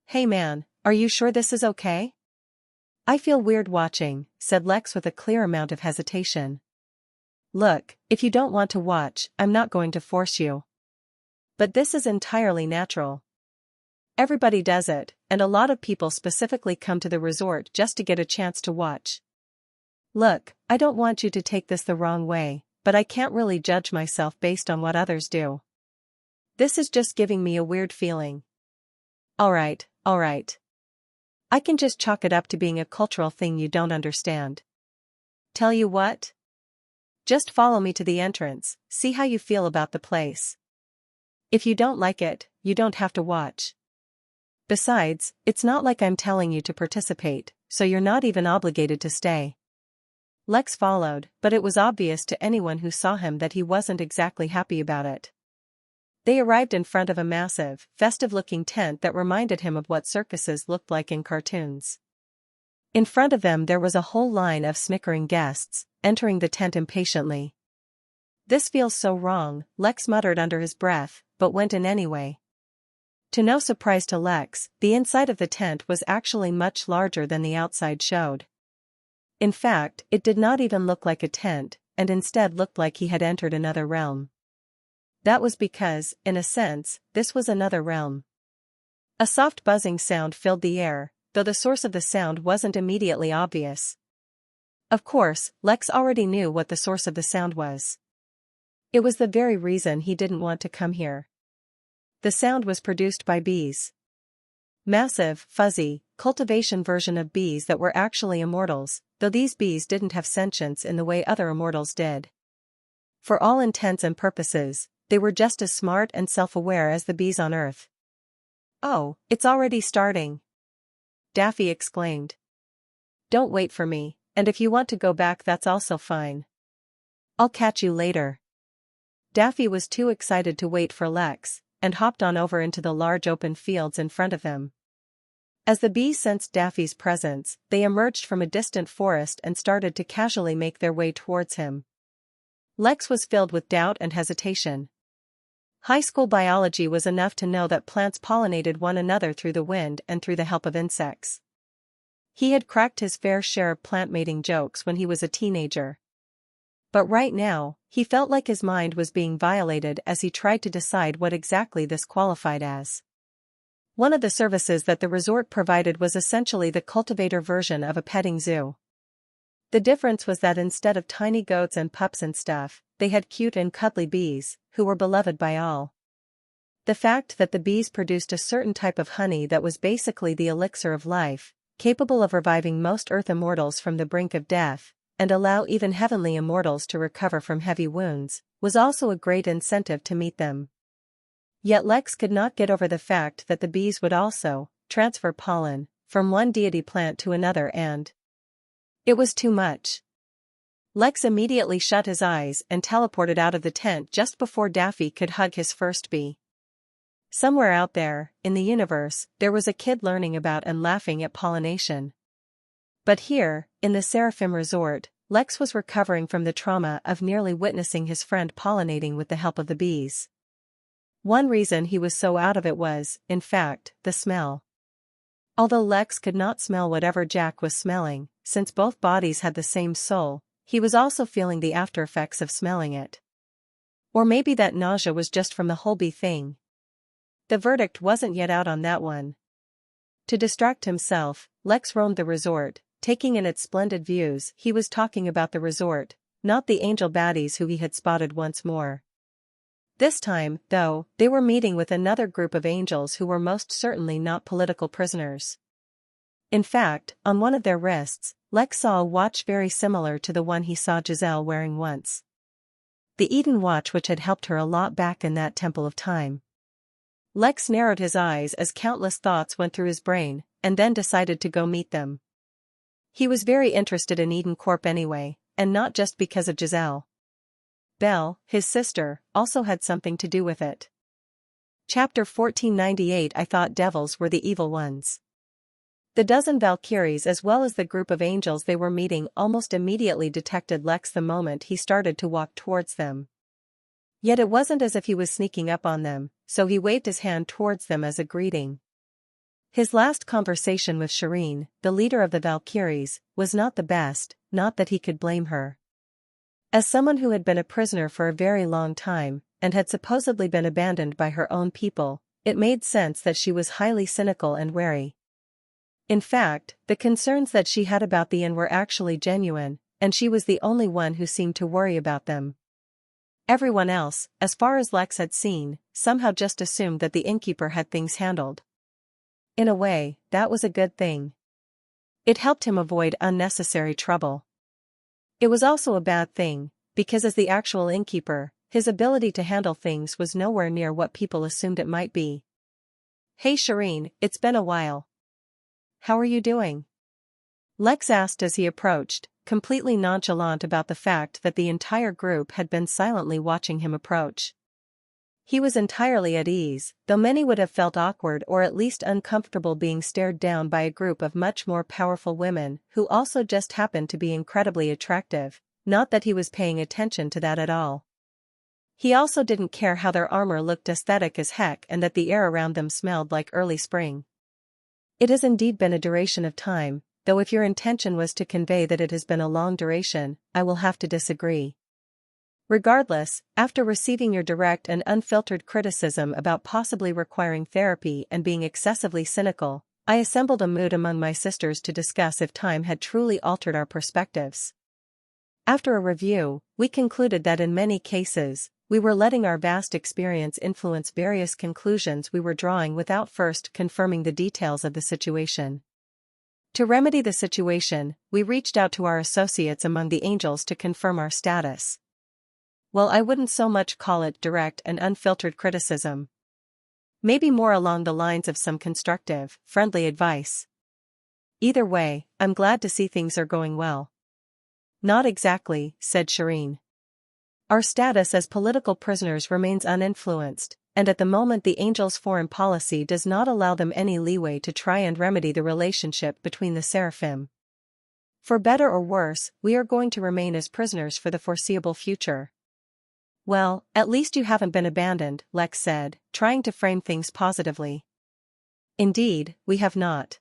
"Hey man, are you sure this is okay?" "I feel weird watching," said Lex with a clear amount of hesitation. "Look, if you don't want to watch, I'm not going to force you. But this is entirely natural. Everybody does it, and a lot of people specifically come to the resort just to get a chance to watch. Look, I don't want you to take this the wrong way, but I can't really judge myself based on what others do. This is just giving me a weird feeling." Alright. I can just chalk it up to being a cultural thing you don't understand. Tell you what? Just follow me to the entrance, see how you feel about the place. If you don't like it, you don't have to watch. Besides, it's not like I'm telling you to participate, so you're not even obligated to stay. Lex followed, but it was obvious to anyone who saw him that he wasn't exactly happy about it. They arrived in front of a massive, festive-looking tent that reminded him of what circuses looked like in cartoons. In front of them there was a whole line of snickering guests, entering the tent impatiently. This feels so wrong, Lex muttered under his breath, but went in anyway. To no surprise to Lex, the inside of the tent was actually much larger than the outside showed. In fact, it did not even look like a tent, and instead looked like he had entered another realm. That was because, in a sense, this was another realm. A soft buzzing sound filled the air, though the source of the sound wasn't immediately obvious. Of course, Lex already knew what the source of the sound was. It was the very reason he didn't want to come here. The sound was produced by bees. Massive, fuzzy, cultivation version of bees that were actually immortals, though these bees didn't have sentience in the way other immortals did. For all intents and purposes, they were just as smart and self-aware as the bees on Earth. "Oh, it's already starting!" Daffy exclaimed. "Don't wait for me, and if you want to go back that's also fine. I'll catch you later." Daffy was too excited to wait for Lex, and hopped on over into the large open fields in front of them. As the bees sensed Daffy's presence, they emerged from a distant forest and started to casually make their way towards him. Lex was filled with doubt and hesitation. High school biology was enough to know that plants pollinated one another through the wind and through the help of insects. He had cracked his fair share of plant mating jokes when he was a teenager. But right now, he felt like his mind was being violated as he tried to decide what exactly this qualified as. One of the services that the resort provided was essentially the cultivator version of a petting zoo. The difference was that instead of tiny goats and pups and stuff, they had cute and cuddly bees, who were beloved by all. The fact that the bees produced a certain type of honey that was basically the elixir of life, capable of reviving most Earth immortals from the brink of death, and allow even heavenly immortals to recover from heavy wounds, was also a great incentive to meet them. Yet Lex could not get over the fact that the bees would also transfer pollen from one deity plant to another, and it was too much. Lex immediately shut his eyes and teleported out of the tent just before Daffy could hug his first bee. Somewhere out there, in the universe, there was a kid learning about and laughing at pollination. But here, in the Seraphim Resort, Lex was recovering from the trauma of nearly witnessing his friend pollinating with the help of the bees. One reason he was so out of it was, in fact, the smell. Although Lex could not smell whatever Jack was smelling, since both bodies had the same soul, he was also feeling the after effects of smelling it. Or maybe that nausea was just from the whole bee thing. The verdict wasn't yet out on that one. To distract himself, Lex roamed the resort, taking in its splendid views. He was talking about the resort, not the angel baddies who he had spotted once more. This time, though, they were meeting with another group of angels who were most certainly not political prisoners. In fact, on one of their wrists, Lex saw a watch very similar to the one he saw Giselle wearing once. The Eden watch which had helped her a lot back in that temple of time. Lex narrowed his eyes as countless thoughts went through his brain, and then decided to go meet them. He was very interested in Eden Corp anyway, and not just because of Giselle. Belle, his sister, also had something to do with it. Chapter 1498. I thought devils were the evil ones. The dozen Valkyries as well as the group of angels they were meeting almost immediately detected Lex the moment he started to walk towards them. Yet it wasn't as if he was sneaking up on them, so he waved his hand towards them as a greeting. His last conversation with Shireen, the leader of the Valkyries, was not the best, not that he could blame her. As someone who had been a prisoner for a very long time, and had supposedly been abandoned by her own people, it made sense that she was highly cynical and wary. In fact, the concerns that she had about the inn were actually genuine, and she was the only one who seemed to worry about them. Everyone else, as far as Lex had seen, somehow just assumed that the innkeeper had things handled. In a way, that was a good thing. It helped him avoid unnecessary trouble. It was also a bad thing, because as the actual innkeeper, his ability to handle things was nowhere near what people assumed it might be. "Hey Shireen, it's been a while. How are you doing?" Lex asked as he approached, completely nonchalant about the fact that the entire group had been silently watching him approach. He was entirely at ease, though many would have felt awkward or at least uncomfortable being stared down by a group of much more powerful women who also just happened to be incredibly attractive, not that he was paying attention to that at all. He also didn't care how their armor looked aesthetic as heck and that the air around them smelled like early spring. It has indeed been a duration of time, though if your intention was to convey that it has been a long duration, I will have to disagree. Regardless, after receiving your direct and unfiltered criticism about possibly requiring therapy and being excessively cynical, I assembled a mood among my sisters to discuss if time had truly altered our perspectives. After a review, we concluded that in many cases, we were letting our vast experience influence various conclusions we were drawing without first confirming the details of the situation. To remedy the situation, we reached out to our associates among the angels to confirm our status. Well, I wouldn't so much call it direct and unfiltered criticism. Maybe more along the lines of some constructive, friendly advice. Either way, I'm glad to see things are going well. Not exactly, said Shireen. Our status as political prisoners remains uninfluenced, and at the moment the Angels' foreign policy does not allow them any leeway to try and remedy the relationship between the seraphim. For better or worse, we are going to remain as prisoners for the foreseeable future. Well, at least you haven't been abandoned, Lex said, trying to frame things positively. Indeed, we have not.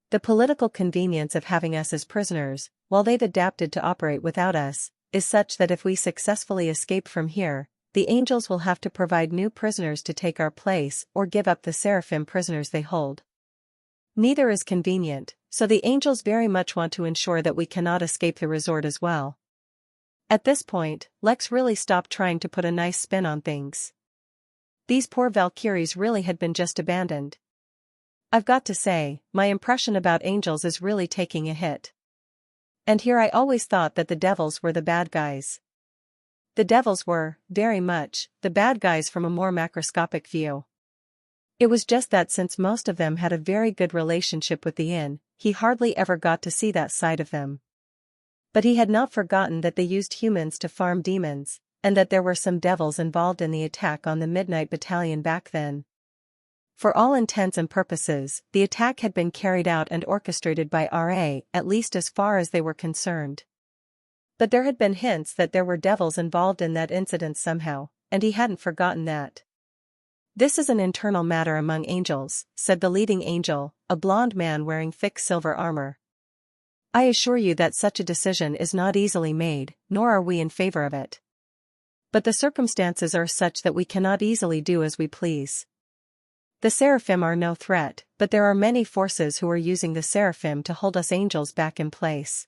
The political convenience of having us as prisoners, while they've adapted to operate without us, is such that if we successfully escape from here, the angels will have to provide new prisoners to take our place or give up the seraphim prisoners they hold. Neither is convenient, so the angels very much want to ensure that we cannot escape the resort as well. At this point, Lex really stopped trying to put a nice spin on things. These poor Valkyries really had been just abandoned. I've got to say, my impression about angels is really taking a hit. And here I always thought that the devils were the bad guys. The devils were, very much, the bad guys from a more macroscopic view. It was just that since most of them had a very good relationship with the inn, he hardly ever got to see that side of them. But he had not forgotten that they used humans to farm demons, and that there were some devils involved in the attack on the Midnight Battalion back then. For all intents and purposes, the attack had been carried out and orchestrated by RA, at least as far as they were concerned. But there had been hints that there were devils involved in that incident somehow, and he hadn't forgotten that. This is an internal matter among angels, said the leading angel, a blond man wearing thick silver armor. I assure you that such a decision is not easily made, nor are we in favor of it. But the circumstances are such that we cannot easily do as we please. The seraphim are no threat, but there are many forces who are using the seraphim to hold us angels back in place.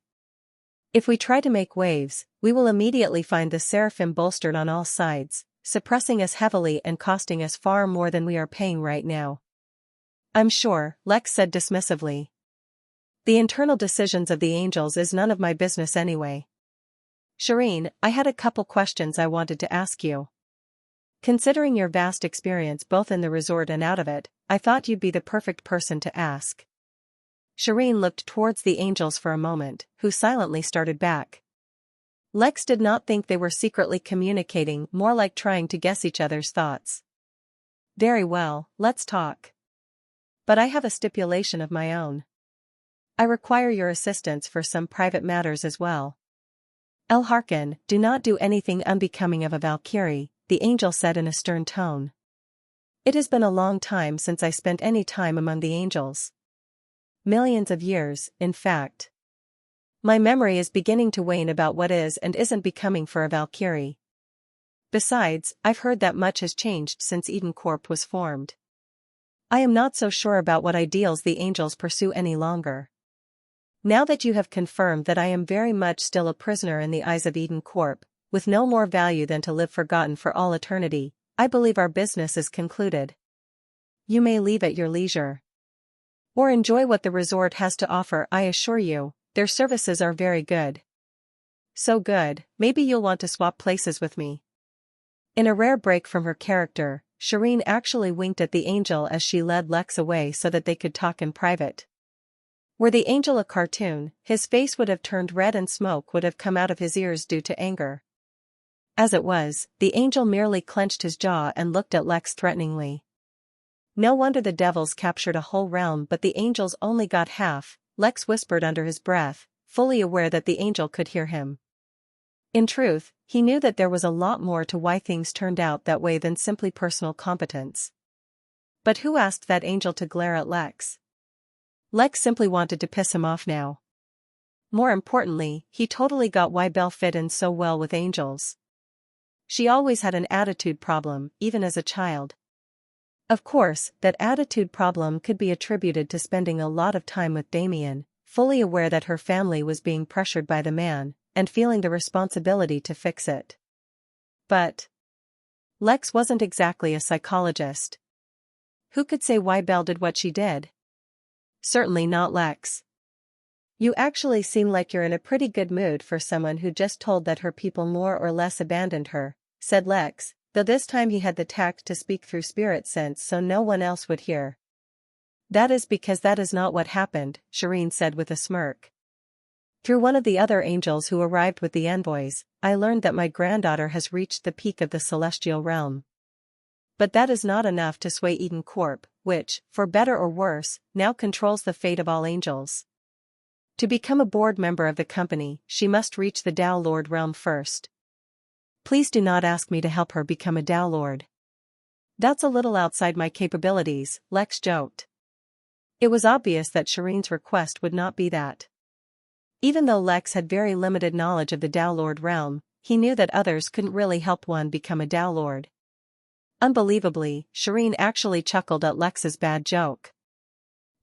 If we try to make waves, we will immediately find the seraphim bolstered on all sides, suppressing us heavily and costing us far more than we are paying right now. I'm sure, Lex said dismissively. The internal decisions of the angels is none of my business anyway. Shireen, I had a couple questions I wanted to ask you. Considering your vast experience both in the resort and out of it, I thought you'd be the perfect person to ask. Shireen looked towards the angels for a moment, who silently started back. Lex did not think they were secretly communicating, more like trying to guess each other's thoughts. Very well, let's talk. But I have a stipulation of my own. I require your assistance for some private matters as well. Hearken, do not do anything unbecoming of a Valkyrie, the angel said in a stern tone. It has been a long time since I spent any time among the angels. Millions of years, in fact. My memory is beginning to wane about what is and isn't becoming for a Valkyrie. Besides, I've heard that much has changed since Corp was formed. I am not so sure about what ideals the angels pursue any longer. Now that you have confirmed that I am very much still a prisoner in the eyes of Corp, with no more value than to live forgotten for all eternity, I believe our business is concluded. You may leave at your leisure. Or enjoy what the resort has to offer. I assure you, their services are very good. So good, maybe you'll want to swap places with me. In a rare break from her character, Shireen actually winked at the angel as she led Lex away so that they could talk in private. Were the angel a cartoon, his face would have turned red and smoke would have come out of his ears due to anger. As it was, the angel merely clenched his jaw and looked at Lex threateningly. No wonder the devils captured a whole realm but the angels only got half, Lex whispered under his breath, fully aware that the angel could hear him. In truth, he knew that there was a lot more to why things turned out that way than simply personal competence. But who asked that angel to glare at Lex? Lex simply wanted to piss him off now. More importantly, he totally got why Belle fit in so well with angels. She always had an attitude problem, even as a child. Of course, that attitude problem could be attributed to spending a lot of time with Damien, fully aware that her family was being pressured by the man, and feeling the responsibility to fix it. But Lex wasn't exactly a psychologist. Who could say why Belle did what she did? Certainly not Lex. You actually seem like you're in a pretty good mood for someone who just told that her people more or less abandoned her, said Lex, though this time he had the tact to speak through spirit sense so no one else would hear. That is because that is not what happened, Shireen said with a smirk. Through one of the other angels who arrived with the envoys, I learned that my granddaughter has reached the peak of the celestial realm. But that is not enough to sway Eden Corp, which, for better or worse, now controls the fate of all angels. To become a board member of the company, she must reach the Tao Lord realm first. Please do not ask me to help her become a Tao Lord. That's a little outside my capabilities, Lex joked. It was obvious that Shireen's request would not be that. Even though Lex had very limited knowledge of the Tao Lord realm, he knew that others couldn't really help one become a Tao Lord. Unbelievably, Shireen actually chuckled at Lex's bad joke.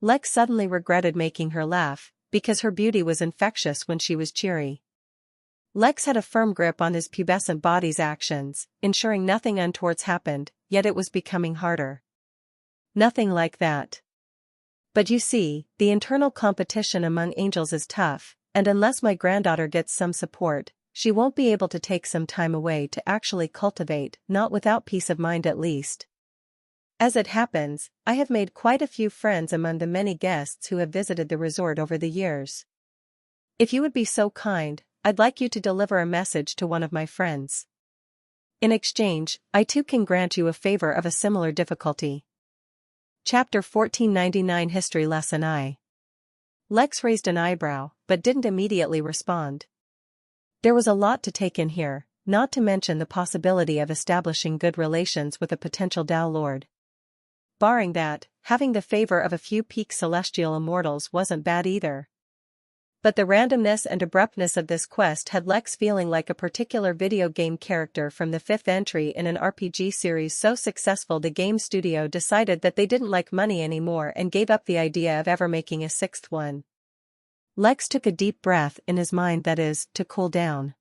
Lex suddenly regretted making her laugh, because her beauty was infectious when she was cheery. Lex had a firm grip on his pubescent body's actions, ensuring nothing untoward happened, yet it was becoming harder. Nothing like that. But you see, the internal competition among angels is tough, and unless my granddaughter gets some support, she won't be able to take some time away to actually cultivate, not without peace of mind at least. As it happens, I have made quite a few friends among the many guests who have visited the resort over the years. If you would be so kind, I'd like you to deliver a message to one of my friends. In exchange, I too can grant you a favor of a similar difficulty. Chapter 1499 History Lesson I. Lex raised an eyebrow, but didn't immediately respond. There was a lot to take in here, not to mention the possibility of establishing good relations with a potential Tao Lord. Barring that, having the favor of a few peak celestial immortals wasn't bad either. But the randomness and abruptness of this quest had Lex feeling like a particular video game character from the fifth entry in an RPG series so successful the game studio decided that they didn't like money anymore and gave up the idea of ever making a sixth one. Lex took a deep breath in his mind, that is, to cool down.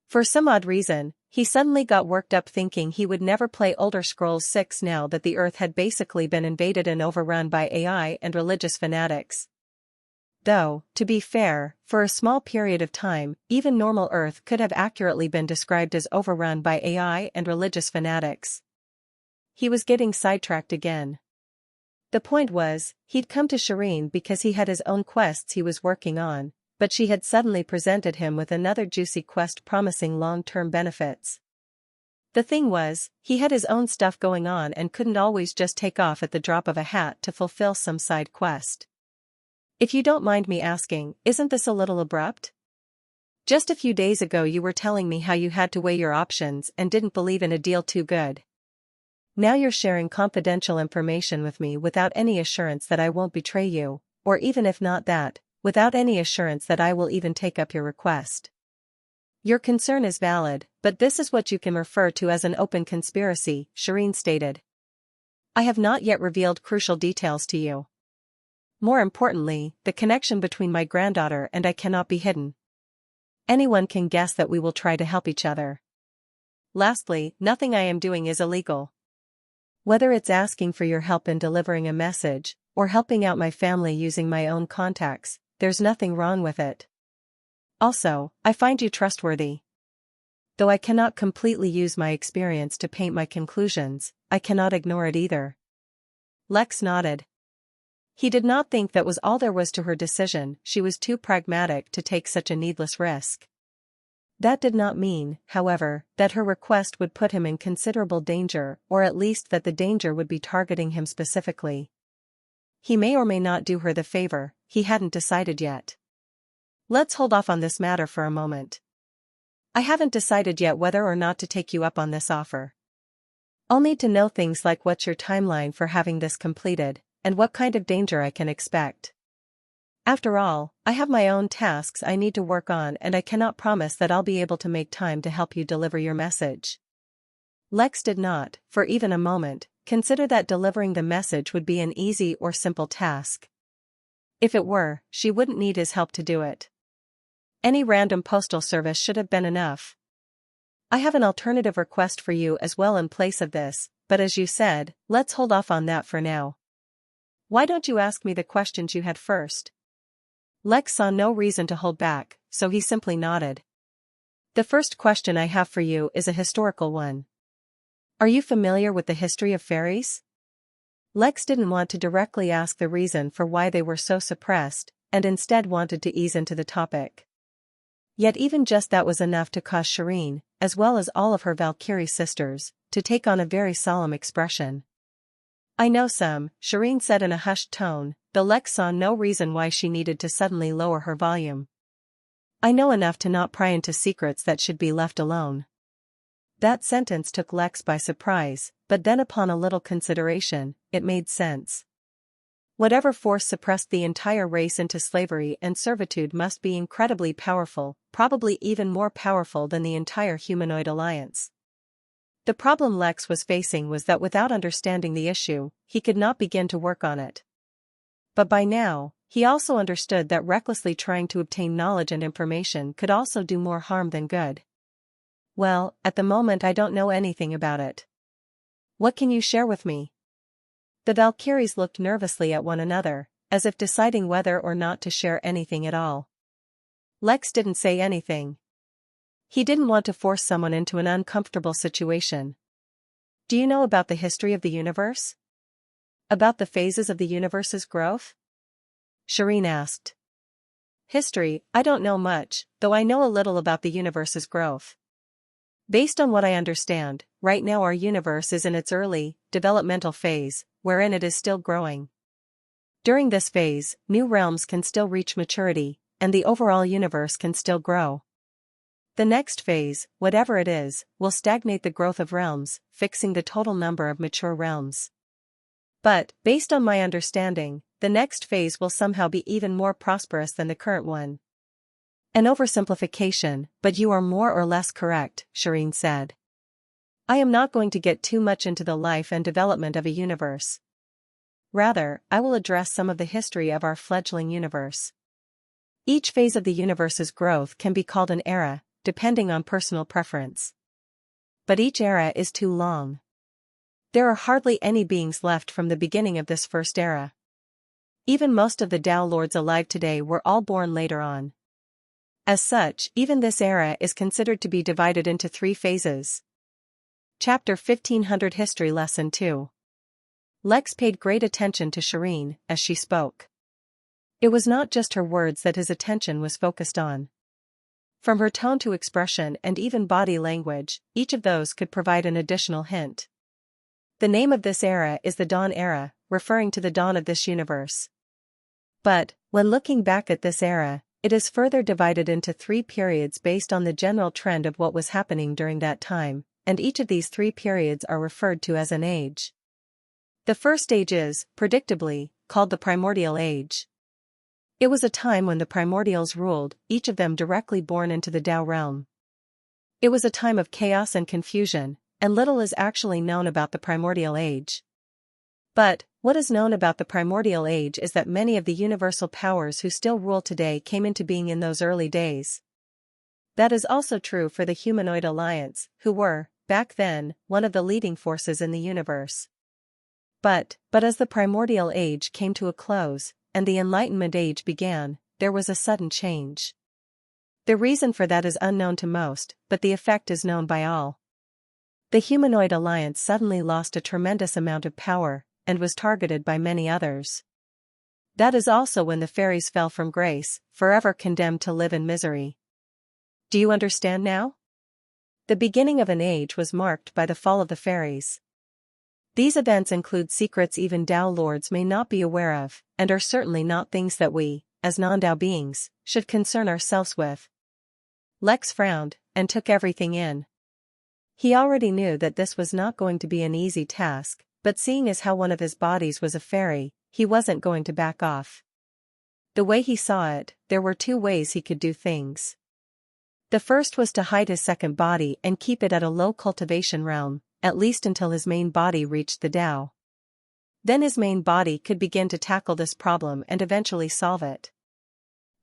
For some odd reason, he suddenly got worked up thinking he would never play Elder Scrolls 6 now that the Earth had basically been invaded and overrun by AI and religious fanatics. Though, to be fair, for a small period of time, even normal Earth could have accurately been described as overrun by AI and religious fanatics. He was getting sidetracked again. The point was, he'd come to Shireen because he had his own quests he was working on, but she had suddenly presented him with another juicy quest promising long-term benefits. The thing was, he had his own stuff going on and couldn't always just take off at the drop of a hat to fulfill some side quest. If you don't mind me asking, isn't this a little abrupt? Just a few days ago you were telling me how you had to weigh your options and didn't believe in a deal too good. Now you're sharing confidential information with me without any assurance that I won't betray you, or even if not that, without any assurance that I will even take up your request. Your concern is valid, but this is what you can refer to as an open conspiracy, Shireen stated. I have not yet revealed crucial details to you. More importantly, the connection between my granddaughter and I cannot be hidden. Anyone can guess that we will try to help each other. Lastly, nothing I am doing is illegal. Whether it's asking for your help in delivering a message, or helping out my family using my own contacts, there's nothing wrong with it. Also, I find you trustworthy. Though I cannot completely use my experience to paint my conclusions, I cannot ignore it either. Lex nodded. He did not think that was all there was to her decision. She was too pragmatic to take such a needless risk. That did not mean, however, that her request would put him in considerable danger, or at least that the danger would be targeting him specifically. He may or may not do her the favor, he hadn't decided yet. Let's hold off on this matter for a moment. I haven't decided yet whether or not to take you up on this offer. I'll need to know things like what's your timeline for having this completed, and what kind of danger I can expect. After all, I have my own tasks I need to work on, and I cannot promise that I'll be able to make time to help you deliver your message. Lex did not, for even a moment, consider that delivering the message would be an easy or simple task. If it were, she wouldn't need his help to do it. Any random postal service should have been enough. I have an alternative request for you as well in place of this, but as you said, let's hold off on that for now. Why don't you ask me the questions you had first? Lex saw no reason to hold back, so he simply nodded. The first question I have for you is a historical one. Are you familiar with the history of fairies? Lex didn't want to directly ask the reason for why they were so suppressed, and instead wanted to ease into the topic. Yet even just that was enough to cause Shireen, as well as all of her Valkyrie sisters, to take on a very solemn expression. I know some, Shireen said in a hushed tone, though Lex saw no reason why she needed to suddenly lower her volume. I know enough to not pry into secrets that should be left alone. That sentence took Lex by surprise, but then upon a little consideration, it made sense. Whatever force suppressed the entire race into slavery and servitude must be incredibly powerful, probably even more powerful than the entire humanoid alliance. The problem Lex was facing was that without understanding the issue, he could not begin to work on it. But by now, he also understood that recklessly trying to obtain knowledge and information could also do more harm than good. Well, at the moment I don't know anything about it. What can you share with me? The Valkyries looked nervously at one another, as if deciding whether or not to share anything at all. Lex didn't say anything. He didn't want to force someone into an uncomfortable situation. Do you know about the history of the universe? About the phases of the universe's growth? Shireen asked. History, I don't know much, though I know a little about the universe's growth. Based on what I understand, right now our universe is in its early, developmental phase, wherein it is still growing. During this phase, new realms can still reach maturity, and the overall universe can still grow. The next phase, whatever it is, will stagnate the growth of realms, fixing the total number of mature realms. But, based on my understanding, the next phase will somehow be even more prosperous than the current one. An oversimplification, but you are more or less correct, Shireen said. I am not going to get too much into the life and development of a universe. Rather, I will address some of the history of our fledgling universe. Each phase of the universe's growth can be called an era, depending on personal preference. But each era is too long. There are hardly any beings left from the beginning of this first era. Even most of the Tao Lords alive today were all born later on. As such, even this era is considered to be divided into 3 phases. Chapter 1500 History Lesson 2. Lex paid great attention to Shireen as she spoke. It was not just her words that his attention was focused on. From her tone to expression and even body language, each of those could provide an additional hint. The name of this era is the Dawn Era, referring to the dawn of this universe. But, when looking back at this era, it is further divided into 3 periods based on the general trend of what was happening during that time, and each of these 3 periods are referred to as an age. The first age is, predictably, called the Primordial Age. It was a time when the primordials ruled, each of them directly born into the Tao realm. It was a time of chaos and confusion, and little is actually known about the Primordial Age. But, what is known about the Primordial Age is that many of the universal powers who still rule today came into being in those early days. That is also true for the Humanoid Alliance, who were, back then, one of the leading forces in the universe. But as the primordial age came to a close, and the Enlightenment age began, there was a sudden change. The reason for that is unknown to most, but the effect is known by all. The humanoid alliance suddenly lost a tremendous amount of power, and was targeted by many others. That is also when the fairies fell from grace, forever condemned to live in misery. Do you understand now? The beginning of an age was marked by the fall of the fairies. These events include secrets even Tao lords may not be aware of, and are certainly not things that we, as non-Tao beings, should concern ourselves with. Lex frowned, and took everything in. He already knew that this was not going to be an easy task, but seeing as how one of his bodies was a fairy, he wasn't going to back off. The way he saw it, there were two ways he could do things. The first was to hide his second body and keep it at a low cultivation realm, at least until his main body reached the Tao. Then his main body could begin to tackle this problem and eventually solve it.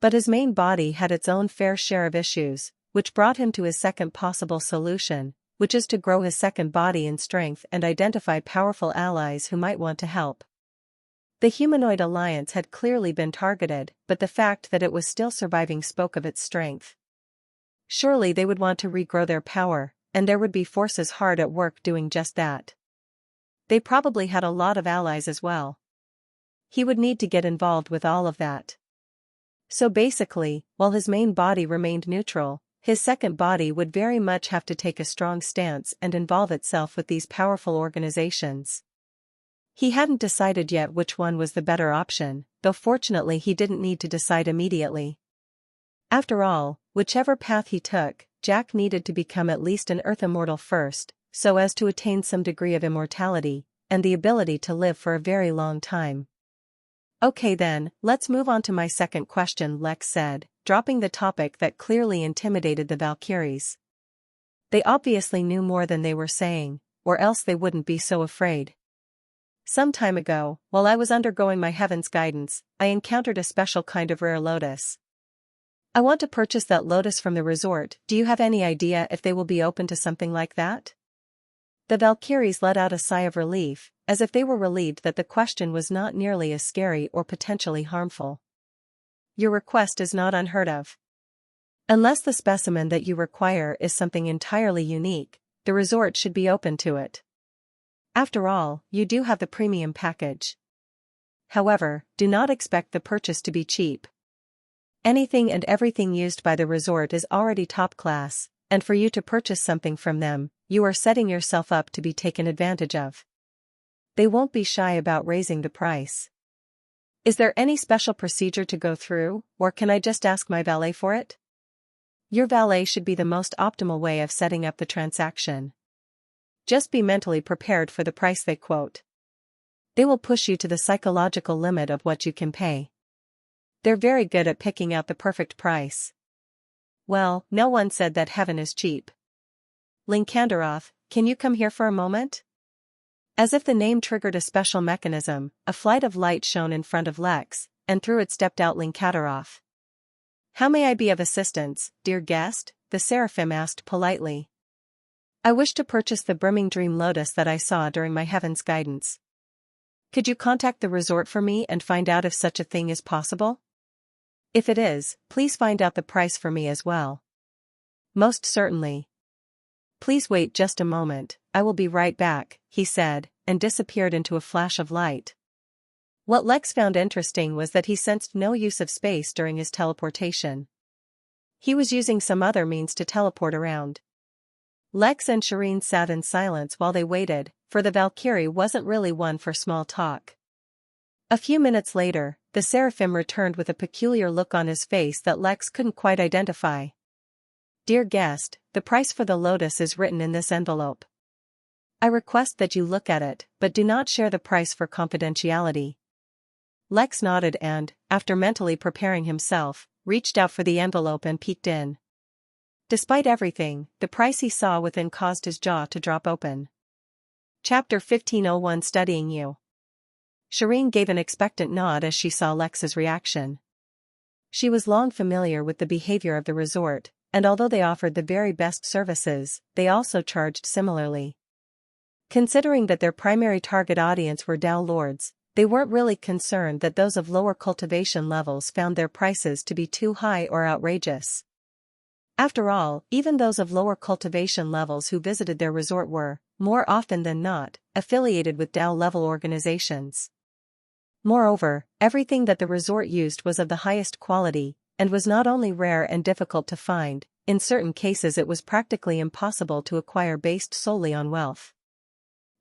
But his main body had its own fair share of issues, which brought him to his second possible solution, which is to grow his second body in strength and identify powerful allies who might want to help. The humanoid alliance had clearly been targeted, but the fact that it was still surviving spoke of its strength. Surely they would want to regrow their power, and there would be forces hard at work doing just that. They probably had a lot of allies as well. He would need to get involved with all of that. So basically, while his main body remained neutral, his second body would very much have to take a strong stance and involve itself with these powerful organizations. He hadn't decided yet which one was the better option, though fortunately he didn't need to decide immediately. After all, whichever path he took, Jack needed to become at least an Earth immortal first, so as to attain some degree of immortality, and the ability to live for a very long time. Okay then, let's move on to my second question, Lex said, dropping the topic that clearly intimidated the Valkyries. They obviously knew more than they were saying, or else they wouldn't be so afraid. Some time ago, while I was undergoing my heaven's guidance, I encountered a special kind of rare lotus. I want to purchase that lotus from the resort. Do you have any idea if they will be open to something like that? The Valkyries let out a sigh of relief, as if they were relieved that the question was not nearly as scary or potentially harmful. Your request is not unheard of. Unless the specimen that you require is something entirely unique, the resort should be open to it. After all, you do have the premium package. However, do not expect the purchase to be cheap. Anything and everything used by the resort is already top class, and for you to purchase something from them, you are setting yourself up to be taken advantage of. They won't be shy about raising the price. Is there any special procedure to go through, or can I just ask my valet for it? Your valet should be the most optimal way of setting up the transaction. Just be mentally prepared for the price they quote. They will push you to the psychological limit of what you can pay. They're very good at picking out the perfect price. Well, no one said that heaven is cheap. Linkandaroth, can you come here for a moment? As if the name triggered a special mechanism, a flight of light shone in front of Lex, and through it stepped out Linkandaroth. How may I be of assistance, dear guest? The seraphim asked politely. I wish to purchase the brimming dream lotus that I saw during my heaven's guidance. Could you contact the resort for me and find out if such a thing is possible? If it is, please find out the price for me as well. Most certainly. Please wait just a moment, I will be right back, he said, and disappeared into a flash of light. What Lex found interesting was that he sensed no use of space during his teleportation. He was using some other means to teleport around. Lex and Shireen sat in silence while they waited, for the Valkyrie wasn't really one for small talk. A few minutes later, the seraphim returned with a peculiar look on his face that Lex couldn't quite identify. Dear guest, the price for the lotus is written in this envelope. I request that you look at it, but do not share the price for confidentiality. Lex nodded and, after mentally preparing himself, reached out for the envelope and peeked in. Despite everything, the price he saw within caused his jaw to drop open. Chapter 1501 Studying You. Shireen gave an expectant nod as she saw Lex's reaction. She was long familiar with the behavior of the resort, and although they offered the very best services, they also charged similarly. Considering that their primary target audience were Dao lords, they weren't really concerned that those of lower cultivation levels found their prices to be too high or outrageous. After all, even those of lower cultivation levels who visited their resort were, more often than not, affiliated with Dao-level organizations. Moreover, everything that the resort used was of the highest quality, and was not only rare and difficult to find, in certain cases it was practically impossible to acquire based solely on wealth.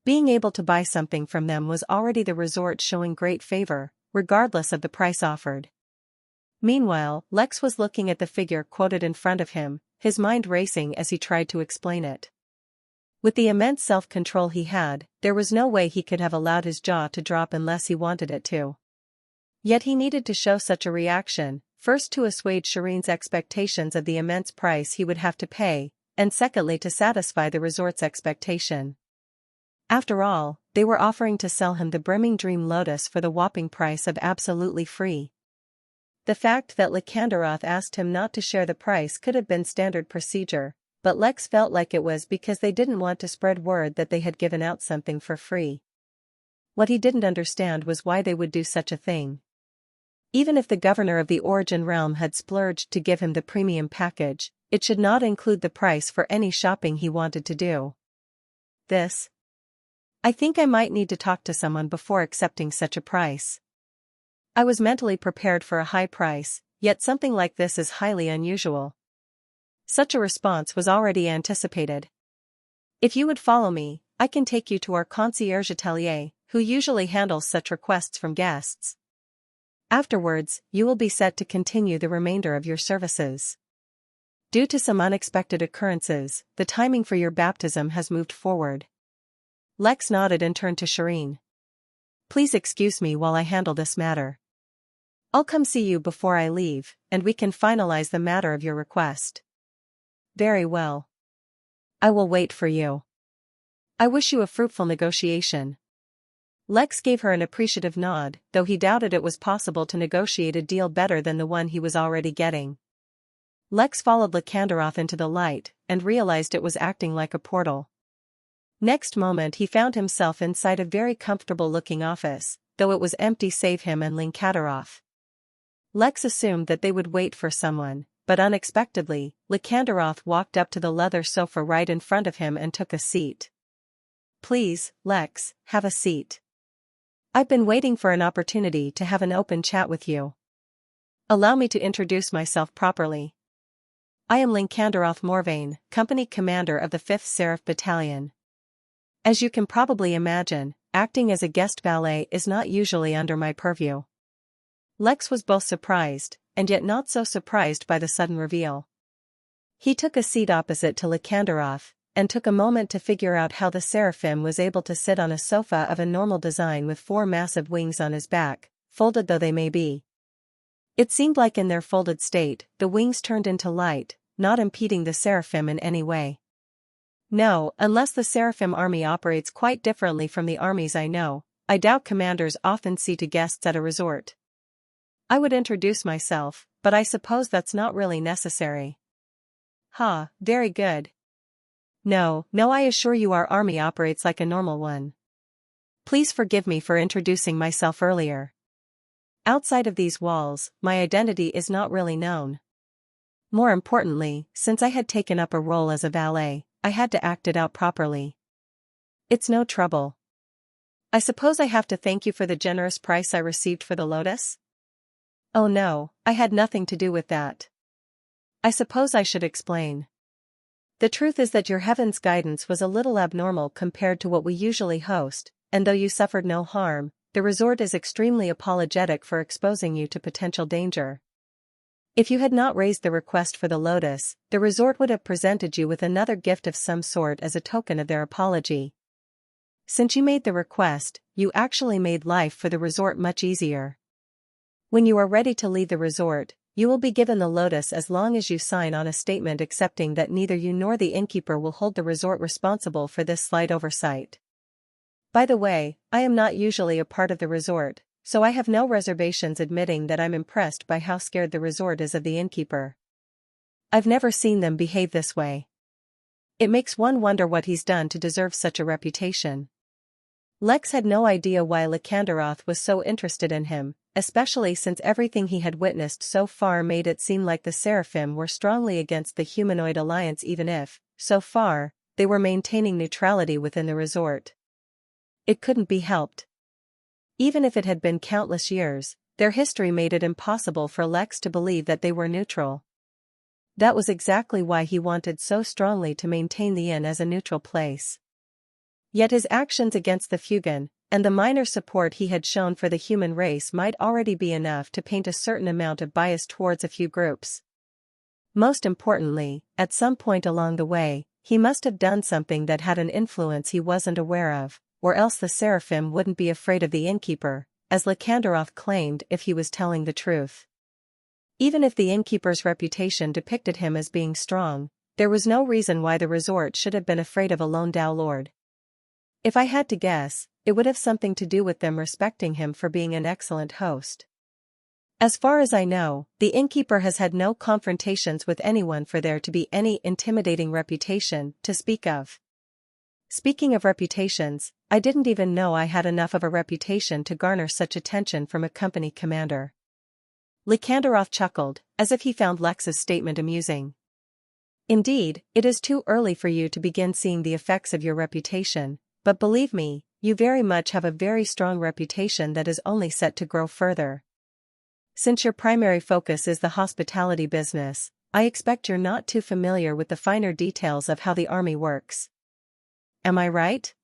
Being able to buy something from them was already the resort showing great favor, regardless of the price offered. Meanwhile, Lex was looking at the figure quoted in front of him, his mind racing as he tried to explain it. With the immense self-control he had, there was no way he could have allowed his jaw to drop unless he wanted it to. Yet he needed to show such a reaction, first to assuage Shireen's expectations of the immense price he would have to pay, and secondly to satisfy the resort's expectation. After all, they were offering to sell him the brimming dream lotus for the whopping price of absolutely free. The fact that Lycanderoth asked him not to share the price could have been standard procedure, but Lex felt like it was because they didn't want to spread word that they had given out something for free. What he didn't understand was why they would do such a thing. Even if the governor of the Origin Realm had splurged to give him the premium package, it should not include the price for any shopping he wanted to do. I think I might need to talk to someone before accepting such a price. I was mentally prepared for a high price, yet something like this is highly unusual. Such a response was already anticipated. If you would follow me, I can take you to our concierge atelier, who usually handles such requests from guests. Afterwards, you will be set to continue the remainder of your services. Due to some unexpected occurrences, the timing for your baptism has moved forward. Lex nodded and turned to Shireen. Please excuse me while I handle this matter. I'll come see you before I leave, and we can finalize the matter of your request. Very well. I will wait for you. I wish you a fruitful negotiation. Lex gave her an appreciative nod, though he doubted it was possible to negotiate a deal better than the one he was already getting. Lex followed Lycanderoth into the light, and realized it was acting like a portal. Next moment he found himself inside a very comfortable-looking office, though it was empty save him and Lycanderoth. Lex assumed that they would wait for someone, but unexpectedly, Lycanderoth walked up to the leather sofa right in front of him and took a seat. Please, Lex, have a seat. I've been waiting for an opportunity to have an open chat with you. Allow me to introduce myself properly. I am Lycanderoth Morvain, company commander of the 5th Seraph Battalion. As you can probably imagine, acting as a guest valet is not usually under my purview. Lex was both surprised, and yet not so surprised by the sudden reveal. He took a seat opposite to Lycanderoth, and took a moment to figure out how the seraphim was able to sit on a sofa of a normal design with 4 massive wings on his back, folded though they may be. It seemed like in their folded state, the wings turned into light, not impeding the seraphim in any way. No, unless the seraphim army operates quite differently from the armies I know, I doubt commanders often see to guests at a resort. I would introduce myself, but I suppose that's not really necessary. Very good. No, I assure you our army operates like a normal one. Please forgive me for introducing myself earlier. Outside of these walls, my identity is not really known. More importantly, since I had taken up a role as a valet, I had to act it out properly. It's no trouble. I suppose I have to thank you for the generous price I received for the lotus? Oh no, I had nothing to do with that. I suppose I should explain. The truth is that your heaven's guidance was a little abnormal compared to what we usually host, and though you suffered no harm, the resort is extremely apologetic for exposing you to potential danger. If you had not raised the request for the lotus, the resort would have presented you with another gift of some sort as a token of their apology. Since you made the request, you actually made life for the resort much easier. When you are ready to leave the resort, you will be given the lotus as long as you sign on a statement accepting that neither you nor the innkeeper will hold the resort responsible for this slight oversight. By the way, I am not usually a part of the resort, so I have no reservations admitting that I'm impressed by how scared the resort is of the innkeeper. I've never seen them behave this way. It makes one wonder what he's done to deserve such a reputation. Lex had no idea why Lycanderoth was so interested in him, especially since everything he had witnessed so far made it seem like the Seraphim were strongly against the humanoid alliance even if, so far, they were maintaining neutrality within the resort. It couldn't be helped. Even if it had been countless years, their history made it impossible for Lex to believe that they were neutral. That was exactly why he wanted so strongly to maintain the inn as a neutral place. Yet his actions against the Fugan, and the minor support he had shown for the human race might already be enough to paint a certain amount of bias towards a few groups. Most importantly, at some point along the way, he must have done something that had an influence he wasn't aware of, or else the Seraphim wouldn't be afraid of the Innkeeper, as Lycanderoth claimed if he was telling the truth. Even if the Innkeeper's reputation depicted him as being strong, there was no reason why the resort should have been afraid of a lone Dow Lord. If I had to guess, it would have something to do with them respecting him for being an excellent host. As far as I know, the Innkeeper has had no confrontations with anyone for there to be any intimidating reputation to speak of. Speaking of reputations, I didn't even know I had enough of a reputation to garner such attention from a company commander. Lycanderoth chuckled, as if he found Lex's statement amusing. Indeed, it is too early for you to begin seeing the effects of your reputation, but believe me, you very much have a very strong reputation that is only set to grow further. Since your primary focus is the hospitality business, I expect you're not too familiar with the finer details of how the army works. Am I right?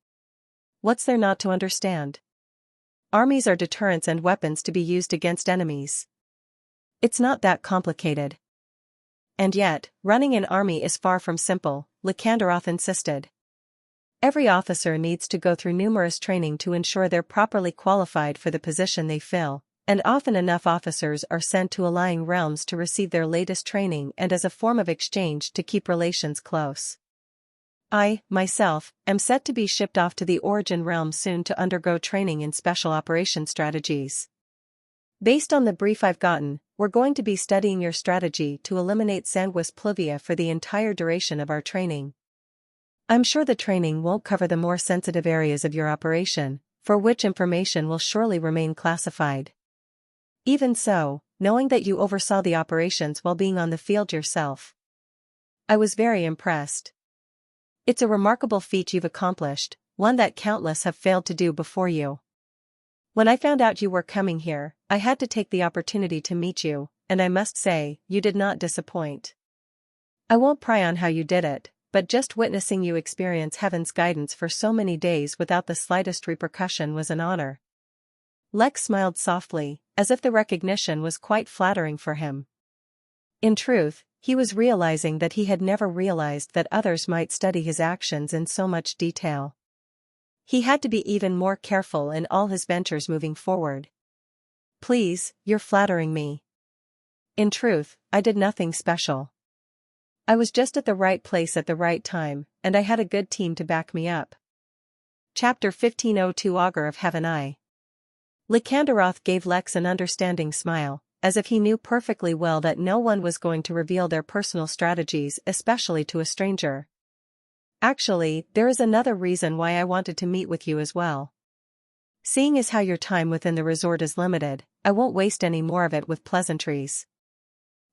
What's there not to understand? Armies are deterrents and weapons to be used against enemies. It's not that complicated. And yet, running an army is far from simple, Lycanderoth insisted. Every officer needs to go through numerous training to ensure they're properly qualified for the position they fill, and often enough officers are sent to allying realms to receive their latest training and as a form of exchange to keep relations close. I, myself, am set to be shipped off to the Origin realm soon to undergo training in special operation strategies. Based on the brief I've gotten, we're going to be studying your strategy to eliminate sanguis pluvia for the entire duration of our training. I'm sure the training won't cover the more sensitive areas of your operation, for which information will surely remain classified. Even so, knowing that you oversaw the operations while being on the field yourself, I was very impressed. It's a remarkable feat you've accomplished, one that countless have failed to do before you. When I found out you were coming here, I had to take the opportunity to meet you, and I must say, you did not disappoint. I won't pry on how you did it, but just witnessing you experience heaven's guidance for so many days without the slightest repercussion was an honor. Lex smiled softly, as if the recognition was quite flattering for him. In truth, he was realizing that he had never realized that others might study his actions in so much detail. He had to be even more careful in all his ventures moving forward. Please, you're flattering me. In truth, I did nothing special. I was just at the right place at the right time, and I had a good team to back me up. Chapter 1502 Augur of Heaven I. Lycanderoth gave Lex an understanding smile, as if he knew perfectly well that no one was going to reveal their personal strategies, especially to a stranger. Actually, there is another reason why I wanted to meet with you as well. Seeing as how your time within the resort is limited, I won't waste any more of it with pleasantries.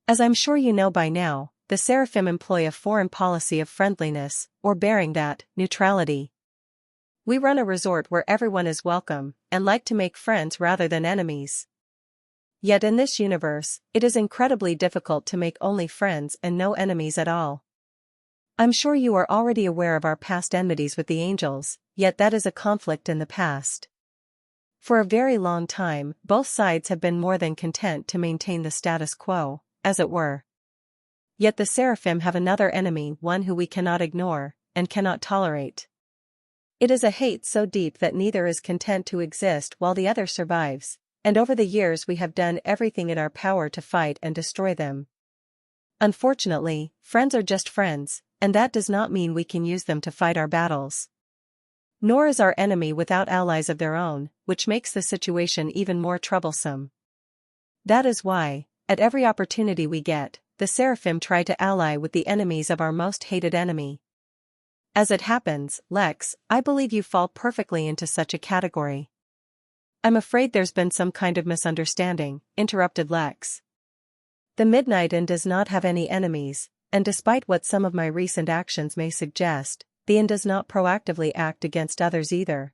As I'm sure you know by now, the Seraphim employ a foreign policy of friendliness, or bearing that, neutrality. We run a resort where everyone is welcome, and like to make friends rather than enemies. Yet in this universe, it is incredibly difficult to make only friends and no enemies at all. I'm sure you are already aware of our past enmities with the angels, yet that is a conflict in the past. For a very long time, both sides have been more than content to maintain the status quo, as it were. Yet the Seraphim have another enemy, one who we cannot ignore, and cannot tolerate. It is a hate so deep that neither is content to exist while the other survives, and over the years we have done everything in our power to fight and destroy them. Unfortunately, friends are just friends, and that does not mean we can use them to fight our battles. Nor is our enemy without allies of their own, which makes the situation even more troublesome. That is why, at every opportunity we get, the Seraphim try to ally with the enemies of our most hated enemy. As it happens, Lex, I believe you fall perfectly into such a category. I'm afraid there's been some kind of misunderstanding, interrupted Lex. The Midnight Inn does not have any enemies, and despite what some of my recent actions may suggest, the Inn does not proactively act against others either.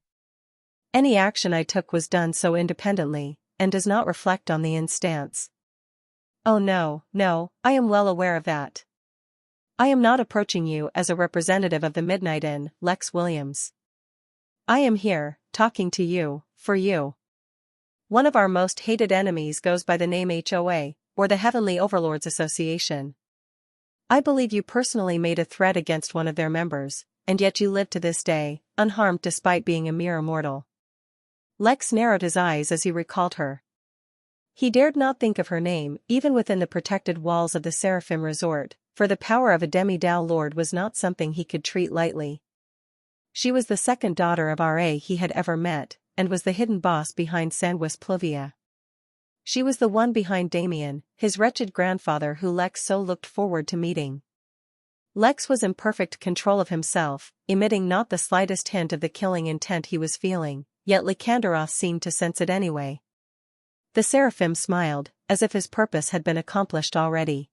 Any action I took was done so independently, and does not reflect on the Inn's stance. Oh no, I am well aware of that. I am not approaching you as a representative of the Midnight Inn, Lex Williams. I am here, talking to you, for you. One of our most hated enemies goes by the name HOA, or the Heavenly Overlords Association. I believe you personally made a threat against one of their members, and yet you live to this day, unharmed despite being a mere mortal. Lex narrowed his eyes as he recalled her. He dared not think of her name, even within the protected walls of the Seraphim Resort, for the power of a demi-Dao lord was not something he could treat lightly. She was the second daughter of R.A. he had ever met, and was the hidden boss behind Sanguis Pluvia. She was the one behind Damien, his wretched grandfather who Lex so looked forward to meeting. Lex was in perfect control of himself, emitting not the slightest hint of the killing intent he was feeling, yet Lycanderos seemed to sense it anyway. The Seraphim smiled, as if his purpose had been accomplished already.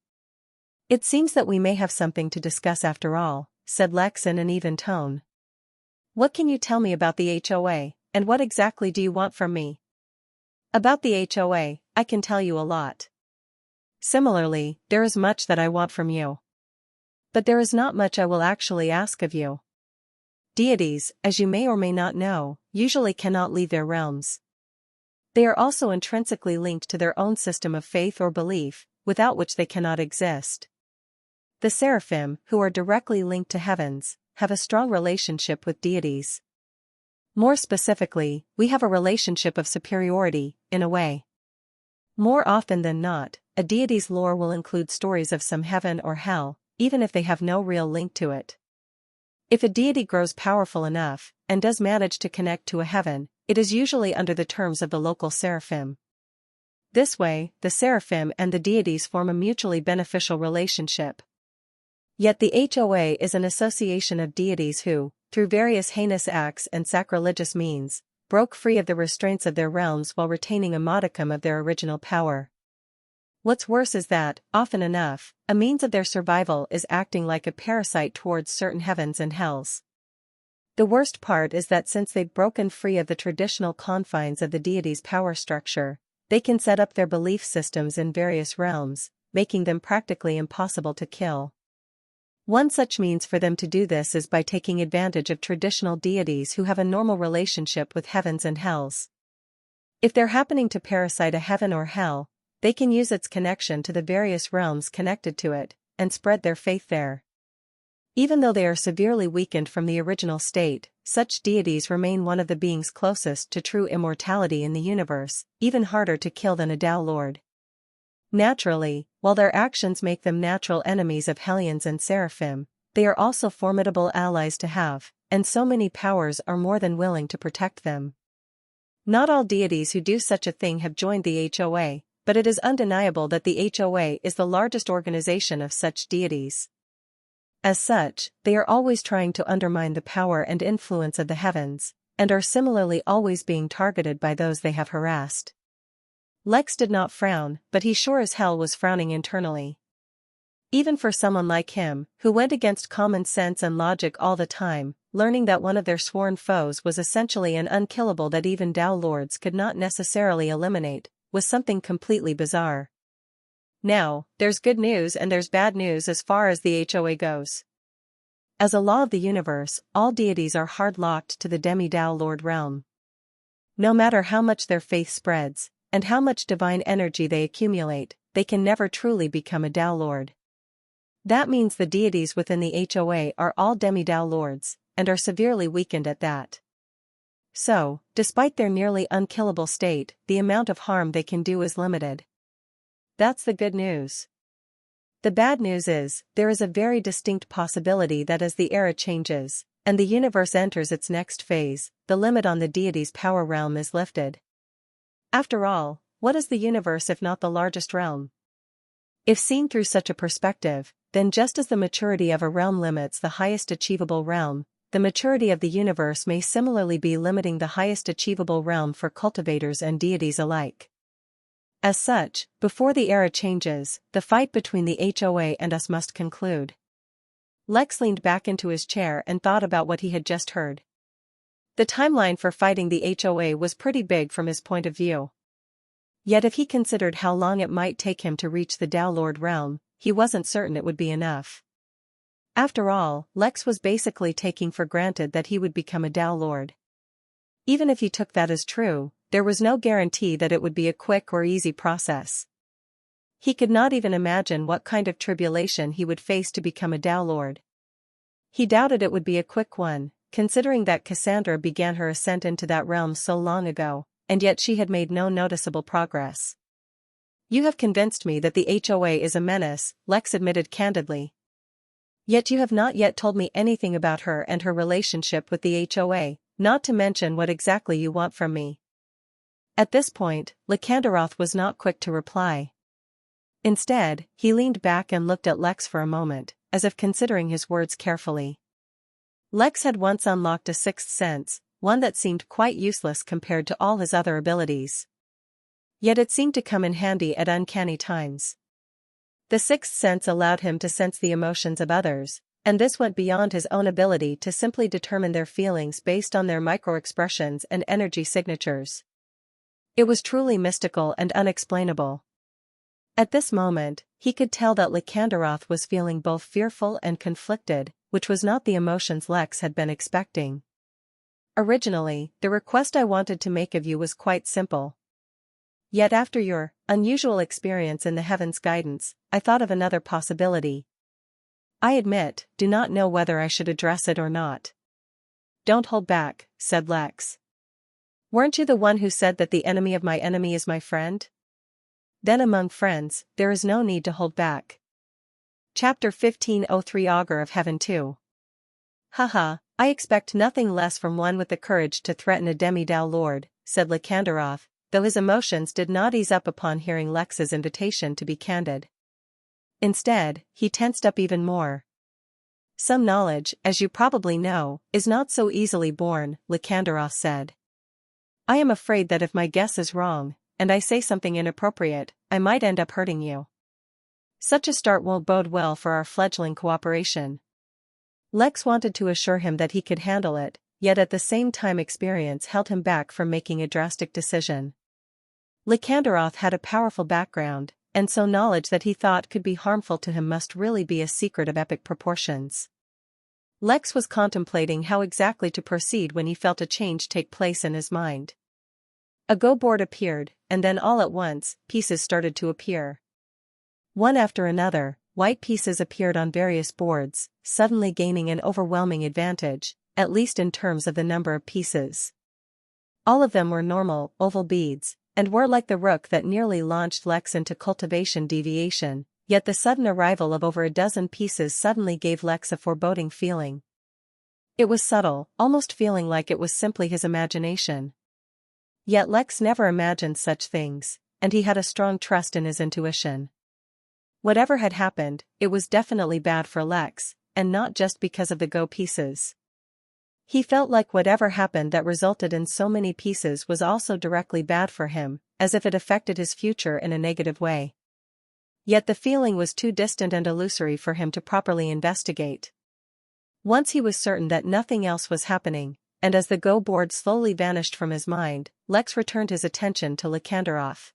It seems that we may have something to discuss after all, said Lex in an even tone. What can you tell me about the HOA, and what exactly do you want from me? About the HOA, I can tell you a lot. Similarly, there is much that I want from you. But there is not much I will actually ask of you. Deities, as you may or may not know, usually cannot leave their realms. They are also intrinsically linked to their own system of faith or belief, without which they cannot exist. The Seraphim, who are directly linked to heavens, have a strong relationship with deities. More specifically, we have a relationship of superiority, in a way. More often than not, a deity's lore will include stories of some heaven or hell, even if they have no real link to it. If a deity grows powerful enough, and does manage to connect to a heaven, it is usually under the terms of the local seraphim. This way, the seraphim and the deities form a mutually beneficial relationship. Yet the HOA is an association of deities who, through various heinous acts and sacrilegious means, broke free of the restraints of their realms while retaining a modicum of their original power. What's worse is that, often enough, a means of their survival is acting like a parasite towards certain heavens and hells. The worst part is that since they've broken free of the traditional confines of the deity's power structure, they can set up their belief systems in various realms, making them practically impossible to kill. One such means for them to do this is by taking advantage of traditional deities who have a normal relationship with heavens and hells. If they're happening to parasite a heaven or hell, they can use its connection to the various realms connected to it, and spread their faith there. Even though they are severely weakened from the original state, such deities remain one of the beings closest to true immortality in the universe, even harder to kill than a Tao Lord. Naturally, while their actions make them natural enemies of Hellions and Seraphim, they are also formidable allies to have, and so many powers are more than willing to protect them. Not all deities who do such a thing have joined the HOA, but it is undeniable that the HOA is the largest organization of such deities. As such, they are always trying to undermine the power and influence of the heavens, and are similarly always being targeted by those they have harassed. Lex did not frown, but he sure as hell was frowning internally. Even for someone like him, who went against common sense and logic all the time, learning that one of their sworn foes was essentially an unkillable that even Tao Lords could not necessarily eliminate, was something completely bizarre. Now, there's good news and there's bad news as far as the HOA goes. As a law of the universe, all deities are hard-locked to the demi-Dao Lord realm. No matter how much their faith spreads, and how much divine energy they accumulate, they can never truly become a Tao Lord. That means the deities within the HOA are all demi-Dao Lords, and are severely weakened at that. So, despite their nearly unkillable state, the amount of harm they can do is limited. That's the good news. The bad news is, there is a very distinct possibility that as the era changes, and the universe enters its next phase, the limit on the deity's power realm is lifted. After all, what is the universe if not the largest realm? If seen through such a perspective, then just as the maturity of a realm limits the highest achievable realm, the maturity of the universe may similarly be limiting the highest achievable realm for cultivators and deities alike. As such, before the era changes, the fight between the HOA and us must conclude. Lex leaned back into his chair and thought about what he had just heard. The timeline for fighting the HOA was pretty big from his point of view. Yet if he considered how long it might take him to reach the Tao Lord realm, he wasn't certain it would be enough. After all, Lex was basically taking for granted that he would become a Tao Lord. Even if he took that as true, there was no guarantee that it would be a quick or easy process. He could not even imagine what kind of tribulation he would face to become a Tao Lord. He doubted it would be a quick one, considering that Cassandra began her ascent into that realm so long ago, and yet she had made no noticeable progress. You have convinced me that the HOA is a menace, Lex admitted candidly. Yet you have not yet told me anything about her and her relationship with the HOA, not to mention what exactly you want from me. At this point, Lycanderoth was not quick to reply. Instead, he leaned back and looked at Lex for a moment, as if considering his words carefully. Lex had once unlocked a sixth sense, one that seemed quite useless compared to all his other abilities. Yet it seemed to come in handy at uncanny times. The sixth sense allowed him to sense the emotions of others, and this went beyond his own ability to simply determine their feelings based on their microexpressions and energy signatures. It was truly mystical and unexplainable. At this moment, he could tell that Lycanderoth was feeling both fearful and conflicted, which was not the emotions Lex had been expecting. Originally, the request I wanted to make of you was quite simple. Yet after your unusual experience in the heavens' guidance, I thought of another possibility. I admit, do not know whether I should address it or not. Don't hold back, said Lex. Weren't you the one who said that the enemy of my enemy is my friend? Then among friends, there is no need to hold back. Chapter 1503 Augur of Heaven 2. Haha, I expect nothing less from one with the courage to threaten a demi-Tao Lord, said Lycanderoth, though his emotions did not ease up upon hearing Lex's invitation to be candid. Instead, he tensed up even more. Some knowledge, as you probably know, is not so easily born, Lycanderoth said. I am afraid that if my guess is wrong, and I say something inappropriate, I might end up hurting you. Such a start won't bode well for our fledgling cooperation. Lex wanted to assure him that he could handle it, yet at the same time experience held him back from making a drastic decision. Lycanderoth had a powerful background, and so knowledge that he thought could be harmful to him must really be a secret of epic proportions. Lex was contemplating how exactly to proceed when he felt a change take place in his mind. A go board appeared, and then all at once, pieces started to appear. One after another, white pieces appeared on various boards, suddenly gaining an overwhelming advantage, at least in terms of the number of pieces. All of them were normal, oval beads, and were like the rook that nearly launched Lex into cultivation deviation, yet the sudden arrival of over a dozen pieces suddenly gave Lex a foreboding feeling. It was subtle, almost feeling like it was simply his imagination. Yet Lex never imagined such things, and he had a strong trust in his intuition. Whatever had happened, it was definitely bad for Lex, and not just because of the go pieces. He felt like whatever happened that resulted in so many pieces was also directly bad for him, as if it affected his future in a negative way. Yet the feeling was too distant and illusory for him to properly investigate. Once he was certain that nothing else was happening, and as the go board slowly vanished from his mind, Lex returned his attention to Lycanderoth.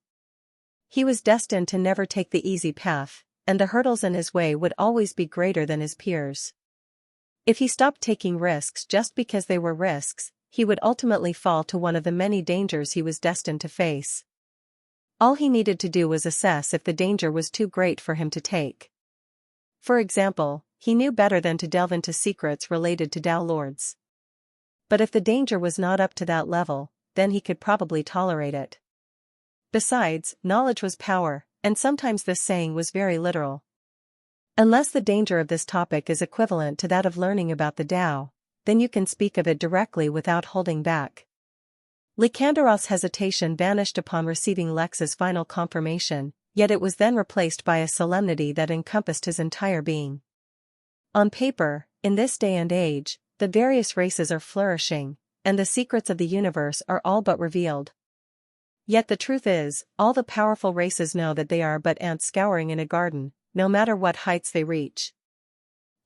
He was destined to never take the easy path, and the hurdles in his way would always be greater than his peers. If he stopped taking risks just because they were risks, he would ultimately fall to one of the many dangers he was destined to face. All he needed to do was assess if the danger was too great for him to take. For example, he knew better than to delve into secrets related to Tao Lords. But if the danger was not up to that level, then he could probably tolerate it. Besides, knowledge was power, and sometimes this saying was very literal. Unless the danger of this topic is equivalent to that of learning about the Tao, then you can speak of it directly without holding back. Lycanderoth's hesitation vanished upon receiving Lex's final confirmation, Yet it was then replaced by a solemnity that encompassed his entire being. On paper, in this day and age, the various races are flourishing, and the secrets of the universe are all but revealed. Yet the truth is, all the powerful races know that they are but ants scouring in a garden, no matter what heights they reach.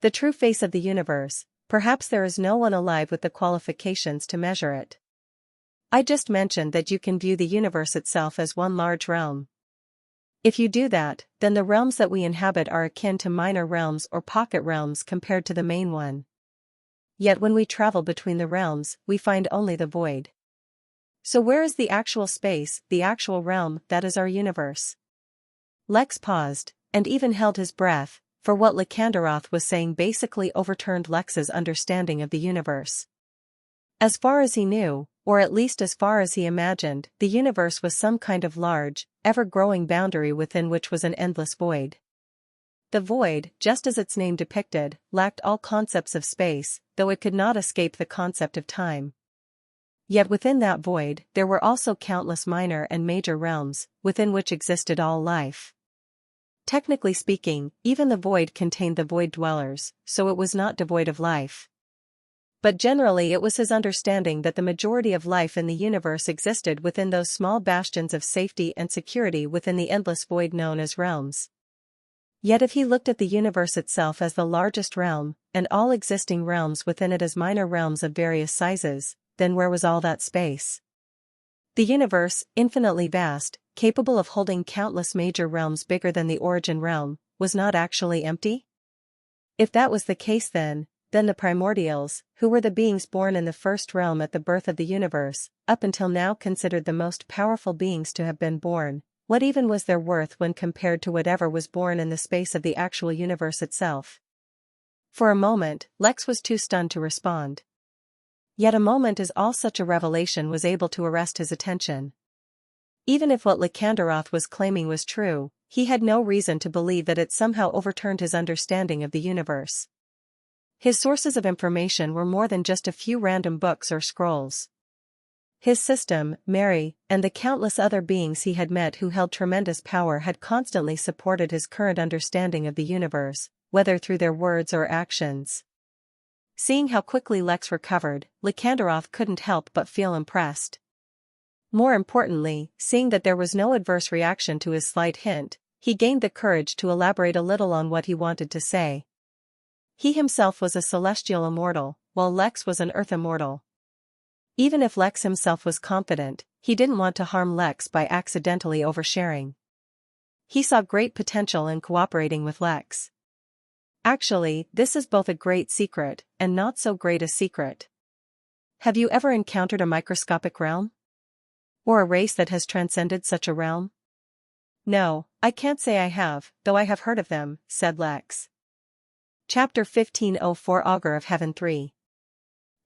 The true face of the universe, perhaps there is no one alive with the qualifications to measure it. I just mentioned that you can view the universe itself as one large realm. If you do that, then the realms that we inhabit are akin to minor realms or pocket realms compared to the main one. Yet when we travel between the realms, we find only the void. So where is the actual space, the actual realm, that is our universe? Lex paused, and even held his breath, for what Lycanderoth was saying basically overturned Lex's understanding of the universe. As far as he knew, or at least as far as he imagined, the universe was some kind of large, ever-growing boundary within which was an endless void. The void, just as its name depicted, lacked all concepts of space, though it could not escape the concept of time. Yet within that void, there were also countless minor and major realms, within which existed all life. Technically speaking, even the void contained the void dwellers, so it was not devoid of life. But generally it was his understanding that the majority of life in the universe existed within those small bastions of safety and security within the endless void known as realms. Yet if he looked at the universe itself as the largest realm, and all existing realms within it as minor realms of various sizes, then where was all that space? The universe, infinitely vast, capable of holding countless major realms bigger than the origin realm, was not actually empty? If that was the case then the primordials, who were the beings born in the first realm at the birth of the universe, up until now considered the most powerful beings to have been born, what even was their worth when compared to whatever was born in the space of the actual universe itself? For a moment, Lex was too stunned to respond. Yet a moment is all such a revelation was able to arrest his attention. Even if what Lycanderoth was claiming was true, he had no reason to believe that it somehow overturned his understanding of the universe. His sources of information were more than just a few random books or scrolls. His system, Mary, and the countless other beings he had met who held tremendous power had constantly supported his current understanding of the universe, whether through their words or actions. Seeing how quickly Lex recovered, Lycanderoth couldn't help but feel impressed. More importantly, seeing that there was no adverse reaction to his slight hint, he gained the courage to elaborate a little on what he wanted to say. He himself was a celestial immortal, while Lex was an earth immortal. Even if Lex himself was confident, he didn't want to harm Lex by accidentally oversharing. He saw great potential in cooperating with Lex. Actually, this is both a great secret, and not so great a secret. Have you ever encountered a microscopic realm? Or a race that has transcended such a realm? No, I can't say I have, though I have heard of them, said Lex. Chapter 1504 Augur of Heaven 3.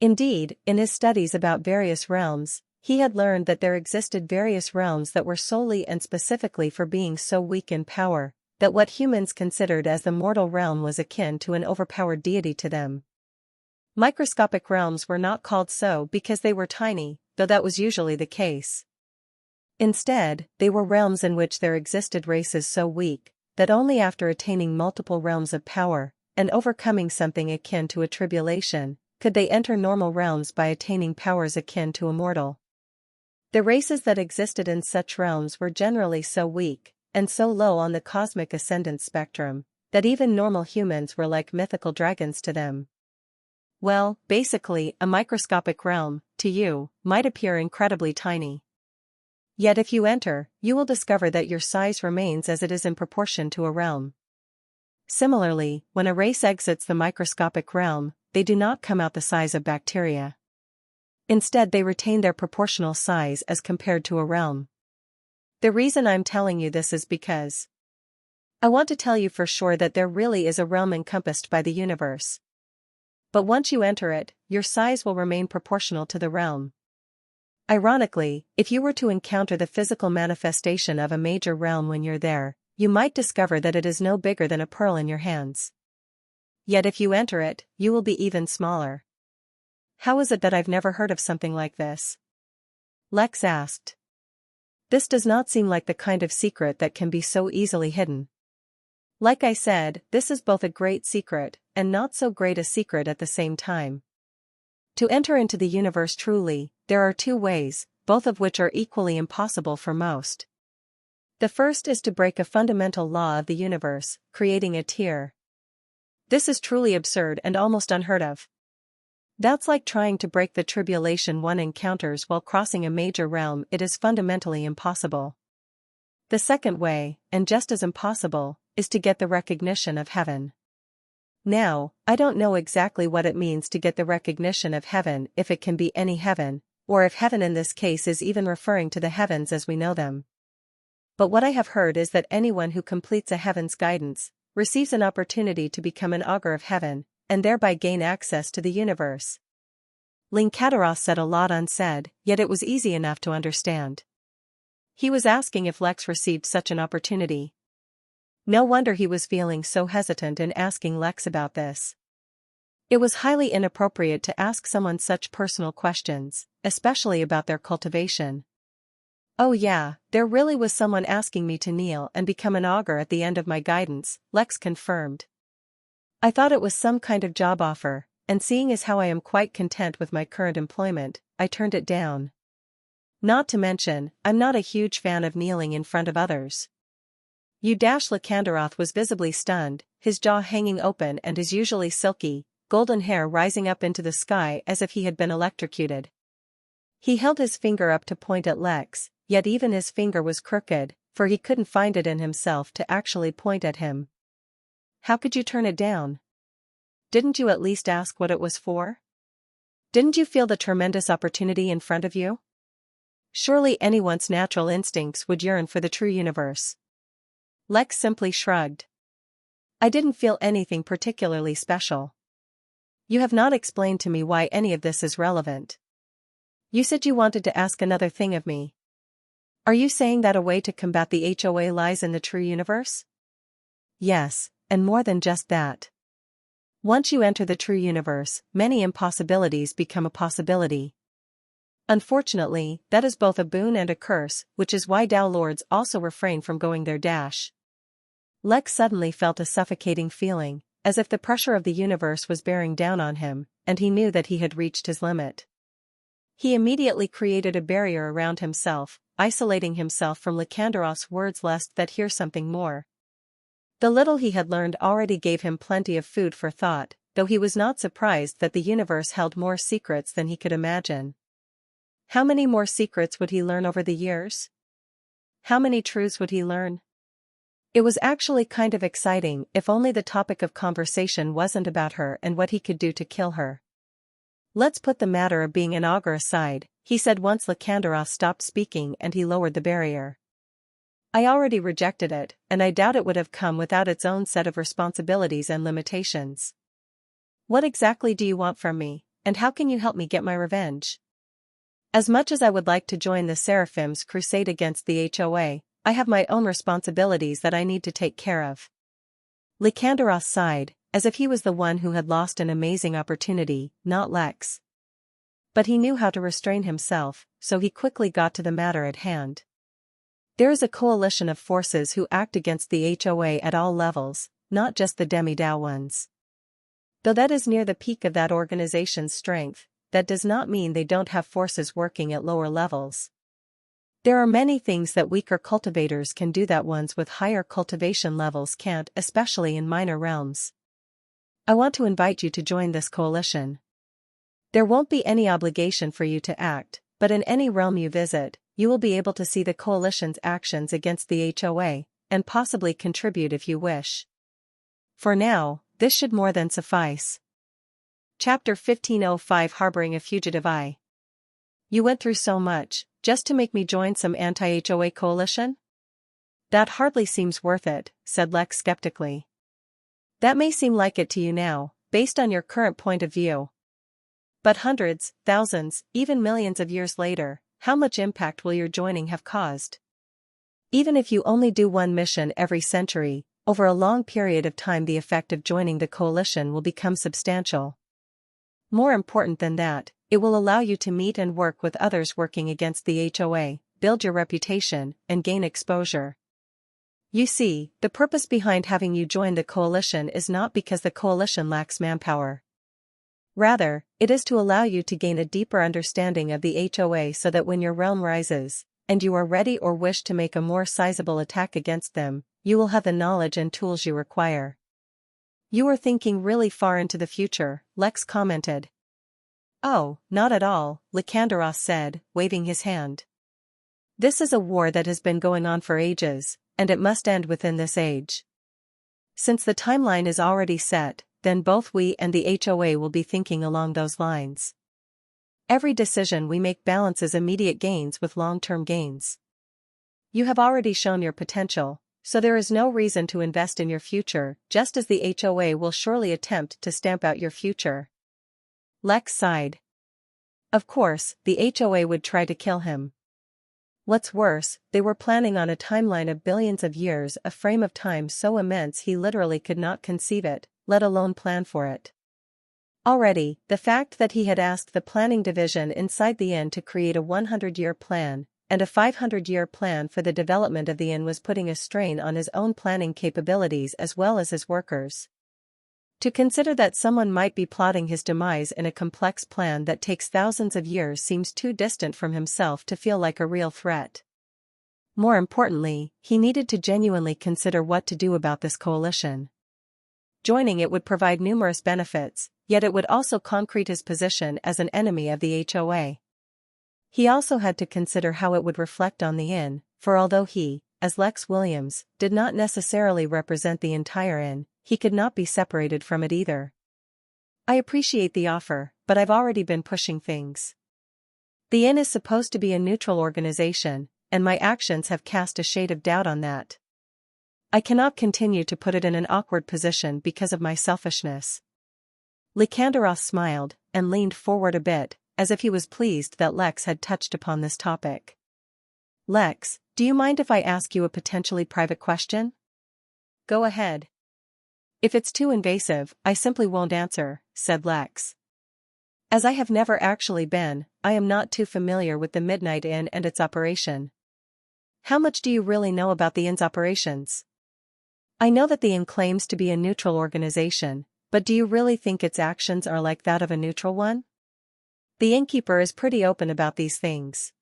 Indeed, in his studies about various realms, he had learned that there existed various realms that were solely and specifically for beings so weak in power, that what humans considered as the mortal realm was akin to an overpowered deity to them. Microscopic realms were not called so because they were tiny, though that was usually the case. Instead, they were realms in which there existed races so weak, that only after attaining multiple realms of power, and overcoming something akin to a tribulation, could they enter normal realms by attaining powers akin to a mortal. The races that existed in such realms were generally so weak, and so low on the cosmic ascendance spectrum, that even normal humans were like mythical dragons to them. Well, basically, a microscopic realm, to you, might appear incredibly tiny. Yet if you enter, you will discover that your size remains as it is in proportion to a realm. Similarly, when a race exits the microscopic realm, they do not come out the size of bacteria. Instead they retain their proportional size as compared to a realm. The reason I'm telling you this is because I want to tell you for sure that there really is a realm encompassed by the universe. But once you enter it, your size will remain proportional to the realm. Ironically, if you were to encounter the physical manifestation of a major realm when you're there, you might discover that it is no bigger than a pearl in your hands. Yet if you enter it, you will be even smaller. How is it that I've never heard of something like this? Lex asked. This does not seem like the kind of secret that can be so easily hidden. Like I said, this is both a great secret, and not so great a secret at the same time. To enter into the universe truly, there are two ways, both of which are equally impossible for most. The first is to break a fundamental law of the universe, creating a tier. This is truly absurd and almost unheard of. That's like trying to break the tribulation one encounters while crossing a major realm. It is fundamentally impossible. The second way, and just as impossible, is to get the recognition of heaven. Now, I don't know exactly what it means to get the recognition of heaven, if it can be any heaven, or if heaven in this case is even referring to the heavens as we know them. But what I have heard is that anyone who completes a heaven's guidance receives an opportunity to become an augur of heaven, and thereby gain access to the universe. Linkadaros said a lot unsaid, yet it was easy enough to understand. He was asking if Lex received such an opportunity. No wonder he was feeling so hesitant in asking Lex about this. It was highly inappropriate to ask someone such personal questions, especially about their cultivation. Oh yeah, there really was someone asking me to kneel and become an augur at the end of my guidance, Lex confirmed. I thought it was some kind of job offer, and seeing as how I am quite content with my current employment, I turned it down. Not to mention, I'm not a huge fan of kneeling in front of others. Likandaroth was visibly stunned, his jaw hanging open and his usually silky, golden hair rising up into the sky as if he had been electrocuted. He held his finger up to point at Lex, yet even his finger was crooked, for he couldn't find it in himself to actually point at him. How could you turn it down? Didn't you at least ask what it was for? Didn't you feel the tremendous opportunity in front of you? Surely anyone's natural instincts would yearn for the true universe. Lex simply shrugged. I didn't feel anything particularly special. You have not explained to me why any of this is relevant. You said you wanted to ask another thing of me. Are you saying that a way to combat the HOA lies in the true universe? Yes, and more than just that. Once you enter the true universe, many impossibilities become a possibility. Unfortunately, that is both a boon and a curse, which is why Dao Lords also refrain from going there. Lex suddenly felt a suffocating feeling, as if the pressure of the universe was bearing down on him, and he knew that he had reached his limit. He immediately created a barrier around himself, isolating himself from Likandaroth's words lest that hear something more. The little he had learned already gave him plenty of food for thought, though he was not surprised that the universe held more secrets than he could imagine. How many more secrets would he learn over the years? How many truths would he learn? It was actually kind of exciting, if only the topic of conversation wasn't about her and what he could do to kill her. Let's put the matter of being an augur aside, he said once Likandaroth stopped speaking and he lowered the barrier. I already rejected it, and I doubt it would have come without its own set of responsibilities and limitations. What exactly do you want from me, and how can you help me get my revenge? As much as I would like to join the Seraphim's crusade against the HOA, I have my own responsibilities that I need to take care of. Likandaroth sighed, as if he was the one who had lost an amazing opportunity, not Lex. But he knew how to restrain himself, so he quickly got to the matter at hand. There is a coalition of forces who act against the HOA at all levels, not just the demi-Dao ones. Though that is near the peak of that organization's strength, that does not mean they don't have forces working at lower levels. There are many things that weaker cultivators can do that ones with higher cultivation levels can't, especially in minor realms. I want to invite you to join this coalition. There won't be any obligation for you to act, but in any realm you visit, you will be able to see the coalition's actions against the HOA, and possibly contribute if you wish. For now, this should more than suffice. Chapter 1505 Harboring a Fugitive Eye. You went through so much, just to make me join some anti-HOA coalition? That hardly seems worth it, said Lex skeptically. That may seem like it to you now, based on your current point of view. But hundreds, thousands, even millions of years later, how much impact will your joining have caused? Even if you only do one mission every century, over a long period of time the effect of joining the coalition will become substantial. More important than that, it will allow you to meet and work with others working against the HOA, build your reputation, and gain exposure. You see, the purpose behind having you join the coalition is not because the coalition lacks manpower. Rather, it is to allow you to gain a deeper understanding of the HOA so that when your realm rises, and you are ready or wish to make a more sizable attack against them, you will have the knowledge and tools you require. You are thinking really far into the future, Lex commented. Oh, not at all, Lycanderos said, waving his hand. This is a war that has been going on for ages, and it must end within this age. Since the timeline is already set, then both we and the HOA will be thinking along those lines. Every decision we make balances immediate gains with long-term gains. You have already shown your potential, so there is no reason to invest in your future, just as the HOA will surely attempt to stamp out your future. Lex sighed. Of course, the HOA would try to kill him. What's worse, they were planning on a timeline of billions of years, a frame of time so immense he literally could not conceive it, let alone plan for it. Already, the fact that he had asked the planning division inside the inn to create a 100-year plan, and a 500-year plan for the development of the inn was putting a strain on his own planning capabilities as well as his workers. To consider that someone might be plotting his demise in a complex plan that takes thousands of years seems too distant from himself to feel like a real threat. More importantly, he needed to genuinely consider what to do about this coalition. Joining it would provide numerous benefits, yet it would also concrete his position as an enemy of the HOA. He also had to consider how it would reflect on the inn, for although he, as Lex Williams, did not necessarily represent the entire inn, he could not be separated from it either. I appreciate the offer, but I've already been pushing things. The inn is supposed to be a neutral organization, and my actions have cast a shade of doubt on that. I cannot continue to put it in an awkward position because of my selfishness. Lycanderos smiled, and leaned forward a bit, as if he was pleased that Lex had touched upon this topic. Lex, do you mind if I ask you a potentially private question? Go ahead. If it's too invasive, I simply won't answer, said Lex. As I have never actually been, I am not too familiar with the Midnight Inn and its operation. How much do you really know about the inn's operations? I know that the inn claims to be a neutral organization, but do you really think its actions are like that of a neutral one? The Innkeeper is pretty open about these things.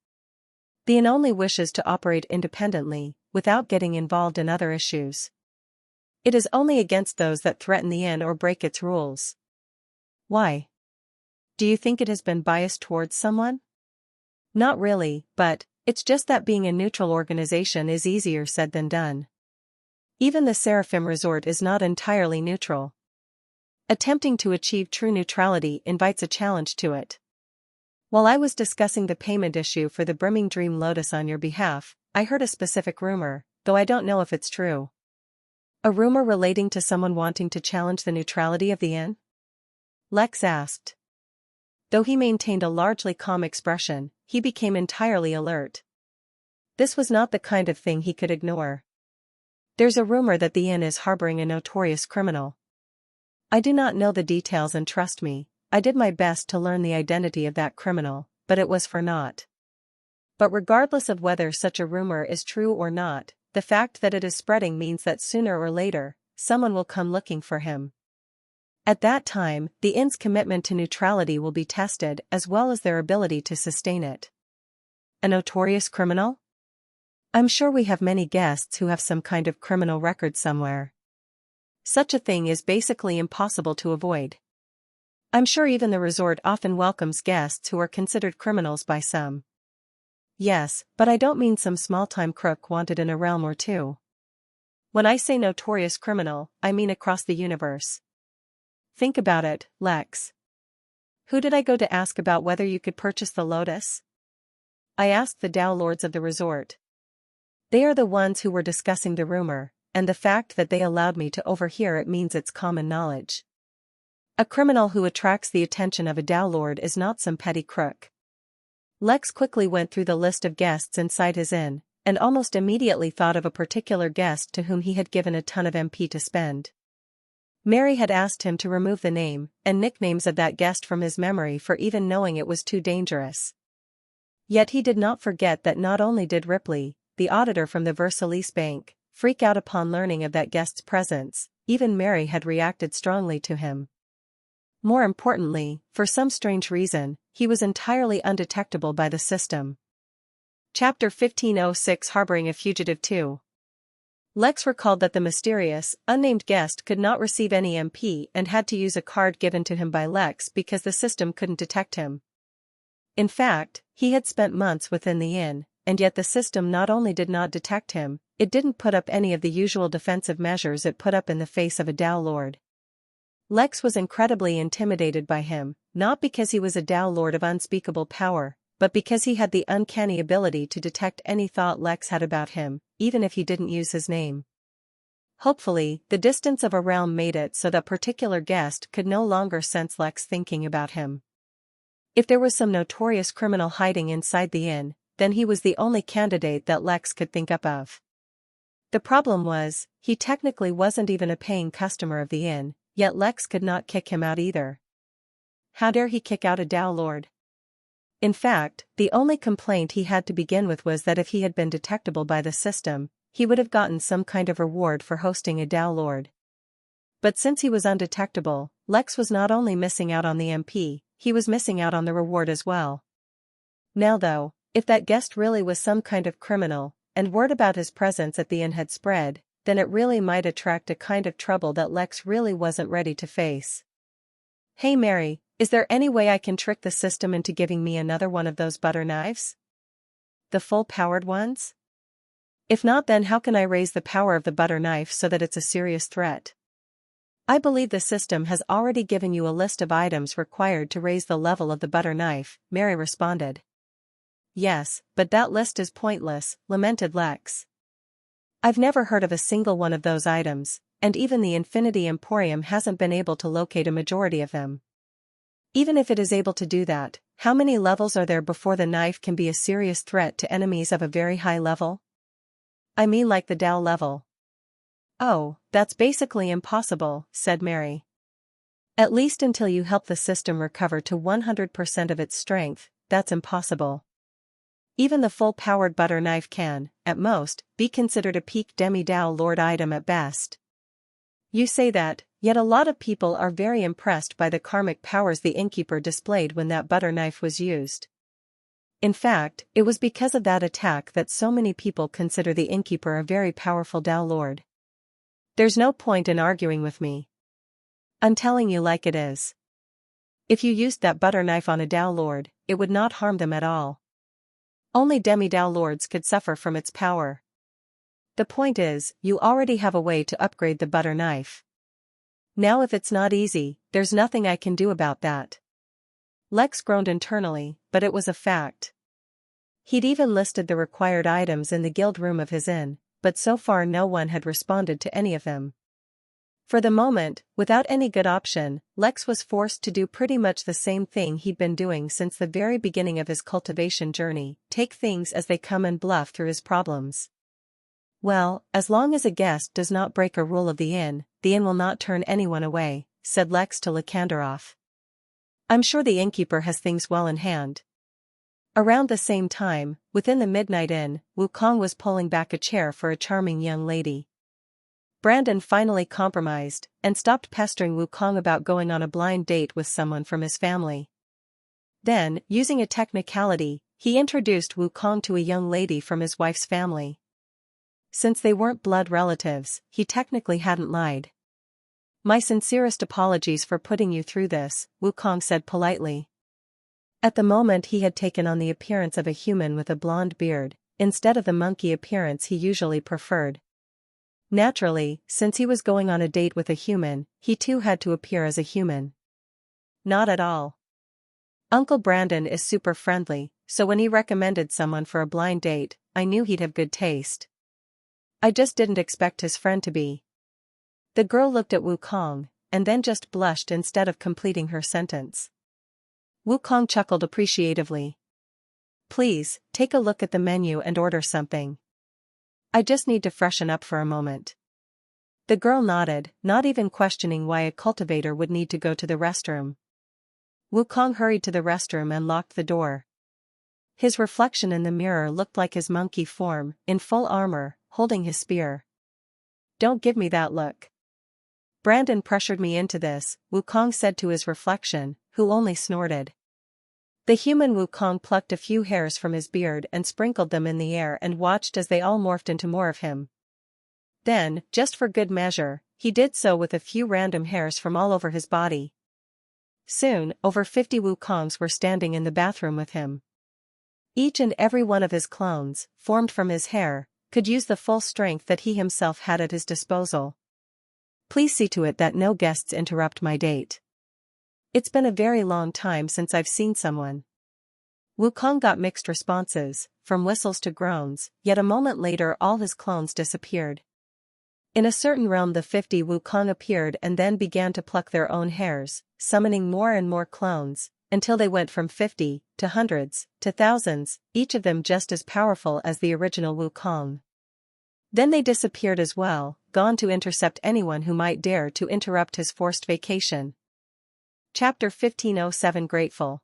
The inn only wishes to operate independently, without getting involved in other issues. It is only against those that threaten the inn or break its rules. Why? Do you think it has been biased towards someone? Not really, but it's just that being a neutral organization is easier said than done. Even the Seraphim Resort is not entirely neutral. Attempting to achieve true neutrality invites a challenge to it. While I was discussing the payment issue for the Brimming Dream Lotus on your behalf, I heard a specific rumor, though I don't know if it's true. A rumor relating to someone wanting to challenge the neutrality of the inn? Lex asked. Though he maintained a largely calm expression, he became entirely alert. This was not the kind of thing he could ignore. There's a rumor that the inn is harboring a notorious criminal. I do not know the details and trust me, I did my best to learn the identity of that criminal, but it was for naught. But regardless of whether such a rumor is true or not, the fact that it is spreading means that sooner or later, someone will come looking for him. At that time, the inn's commitment to neutrality will be tested as well as their ability to sustain it. A notorious criminal? I'm sure we have many guests who have some kind of criminal record somewhere. Such a thing is basically impossible to avoid. I'm sure even the resort often welcomes guests who are considered criminals by some. Yes, but I don't mean some small-time crook wanted in a realm or two. When I say notorious criminal, I mean across the universe. Think about it, Lex. Who did I go to ask about whether you could purchase the Lotus? I asked the Tao Lords of the resort. They are the ones who were discussing the rumor, and the fact that they allowed me to overhear it means it's common knowledge. A criminal who attracts the attention of a Tao Lord is not some petty crook. Lex quickly went through the list of guests inside his inn, and almost immediately thought of a particular guest to whom he had given a ton of MP to spend. Mary had asked him to remove the name and nicknames of that guest from his memory for even knowing it was too dangerous. Yet he did not forget that not only did Ripley, the auditor from the Versailles Bank, freak out upon learning of that guest's presence, even Mary had reacted strongly to him. More importantly, for some strange reason, he was entirely undetectable by the system. Chapter 1506 Harboring a Fugitive 2. Lex recalled that the mysterious, unnamed guest could not receive any MP and had to use a card given to him by Lex because the system couldn't detect him. In fact, he had spent months within the inn, and yet the system not only did not detect him, it didn't put up any of the usual defensive measures it put up in the face of a Dow Lord. Lex was incredibly intimidated by him, not because he was a Dow Lord of unspeakable power, but because he had the uncanny ability to detect any thought Lex had about him, even if he didn't use his name. Hopefully, the distance of a realm made it so that particular guest could no longer sense Lex thinking about him. If there was some notorious criminal hiding inside the inn, then he was the only candidate that Lex could think up of. The problem was, he technically wasn't even a paying customer of the inn, yet Lex could not kick him out either. How dare he kick out a Dow Lord? In fact, the only complaint he had to begin with was that if he had been detectable by the system, he would have gotten some kind of reward for hosting a Dow Lord. But since he was undetectable, Lex was not only missing out on the MP, he was missing out on the reward as well. Now though, if that guest really was some kind of criminal, and word about his presence at the inn had spread, then it really might attract a kind of trouble that Lex really wasn't ready to face. "Hey Mary, is there any way I can trick the system into giving me another one of those butter knives? The full-powered ones? If not, then how can I raise the power of the butter knife so that it's a serious threat?" "I believe the system has already given you a list of items required to raise the level of the butter knife," Mary responded. "Yes, but that list is pointless," lamented Lex. "I've never heard of a single one of those items, and even the Infinity Emporium hasn't been able to locate a majority of them. Even if it is able to do that, how many levels are there before the knife can be a serious threat to enemies of a very high level? I mean like the Dow level." "Oh, that's basically impossible," said Mary. "At least until you help the system recover to 100% of its strength, that's impossible. Even the full-powered butter knife can, at most, be considered a peak demi-Dow Lord item at best." "You say that, yet a lot of people are very impressed by the karmic powers the Innkeeper displayed when that butter knife was used. In fact, it was because of that attack that so many people consider the Innkeeper a very powerful Dow Lord. There's no point in arguing with me. I'm telling you like it is. If you used that butter knife on a Dow Lord, it would not harm them at all. Only demi-Dow Lords could suffer from its power. The point is, you already have a way to upgrade the butter knife. Now if it's not easy, there's nothing I can do about that." Lex groaned internally, but it was a fact. He'd even listed the required items in the guild room of his inn, but so far no one had responded to any of them. For the moment, without any good option, Lex was forced to do pretty much the same thing he'd been doing since the very beginning of his cultivation journey: take things as they come and bluff through his problems. "Well, as long as a guest does not break a rule of the inn will not turn anyone away," said Lex to Lekandarov. "I'm sure the Innkeeper has things well in hand." Around the same time, within the Midnight Inn, Wukong was pulling back a chair for a charming young lady. Brandon finally compromised, and stopped pestering Wukong about going on a blind date with someone from his family. Then, using a technicality, he introduced Wukong to a young lady from his wife's family. Since they weren't blood relatives, he technically hadn't lied. "My sincerest apologies for putting you through this," Wukong said politely. At the moment he had taken on the appearance of a human with a blonde beard, instead of the monkey appearance he usually preferred. Naturally, since he was going on a date with a human, he too had to appear as a human. Not at all. Uncle Brandon is super friendly, so when he recommended someone for a blind date, I knew he'd have good taste. I just didn't expect his friend to be. The girl looked at Wukong, and then just blushed instead of completing her sentence. Wukong chuckled appreciatively. "Please, take a look at the menu and order something. I just need to freshen up for a moment." The girl nodded, not even questioning why a cultivator would need to go to the restroom. Wukong hurried to the restroom and locked the door. His reflection in the mirror looked like his monkey form, in full armor, holding his spear. "Don't give me that look." "Brandon pressured me into this," Wukong said to his reflection, who only snorted. The human Wukong plucked a few hairs from his beard and sprinkled them in the air and watched as they all morphed into more of him. Then, just for good measure, he did so with a few random hairs from all over his body. Soon, over 50 Wukongs were standing in the bathroom with him. Each and every one of his clones, formed from his hair, could use the full strength that he himself had at his disposal. "Please see to it that no guests interrupt my date. It's been a very long time since I've seen someone." Wukong got mixed responses, from whistles to groans, yet a moment later all his clones disappeared. In a certain realm the 50 Wukong appeared and then began to pluck their own hairs, summoning more and more clones, until they went from 50, to hundreds, to thousands, each of them just as powerful as the original Wukong. Then they disappeared as well, gone to intercept anyone who might dare to interrupt his forced vacation. Chapter 1507 Grateful.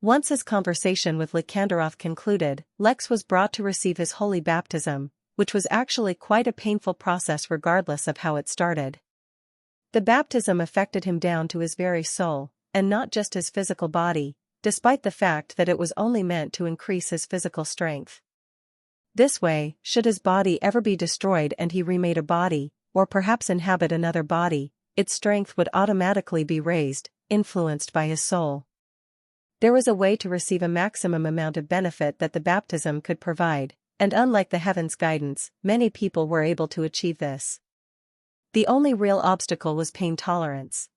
Once his conversation with Lycanderoth concluded, Lex was brought to receive his holy baptism, which was actually quite a painful process regardless of how it started. The baptism affected him down to his very soul, and not just his physical body, despite the fact that it was only meant to increase his physical strength. This way, should his body ever be destroyed and he remade a body, or perhaps inhabit another body, its strength would automatically be raised, influenced by his soul. There was a way to receive a maximum amount of benefit that the baptism could provide, and unlike the heavens' guidance, many people were able to achieve this. The only real obstacle was pain tolerance.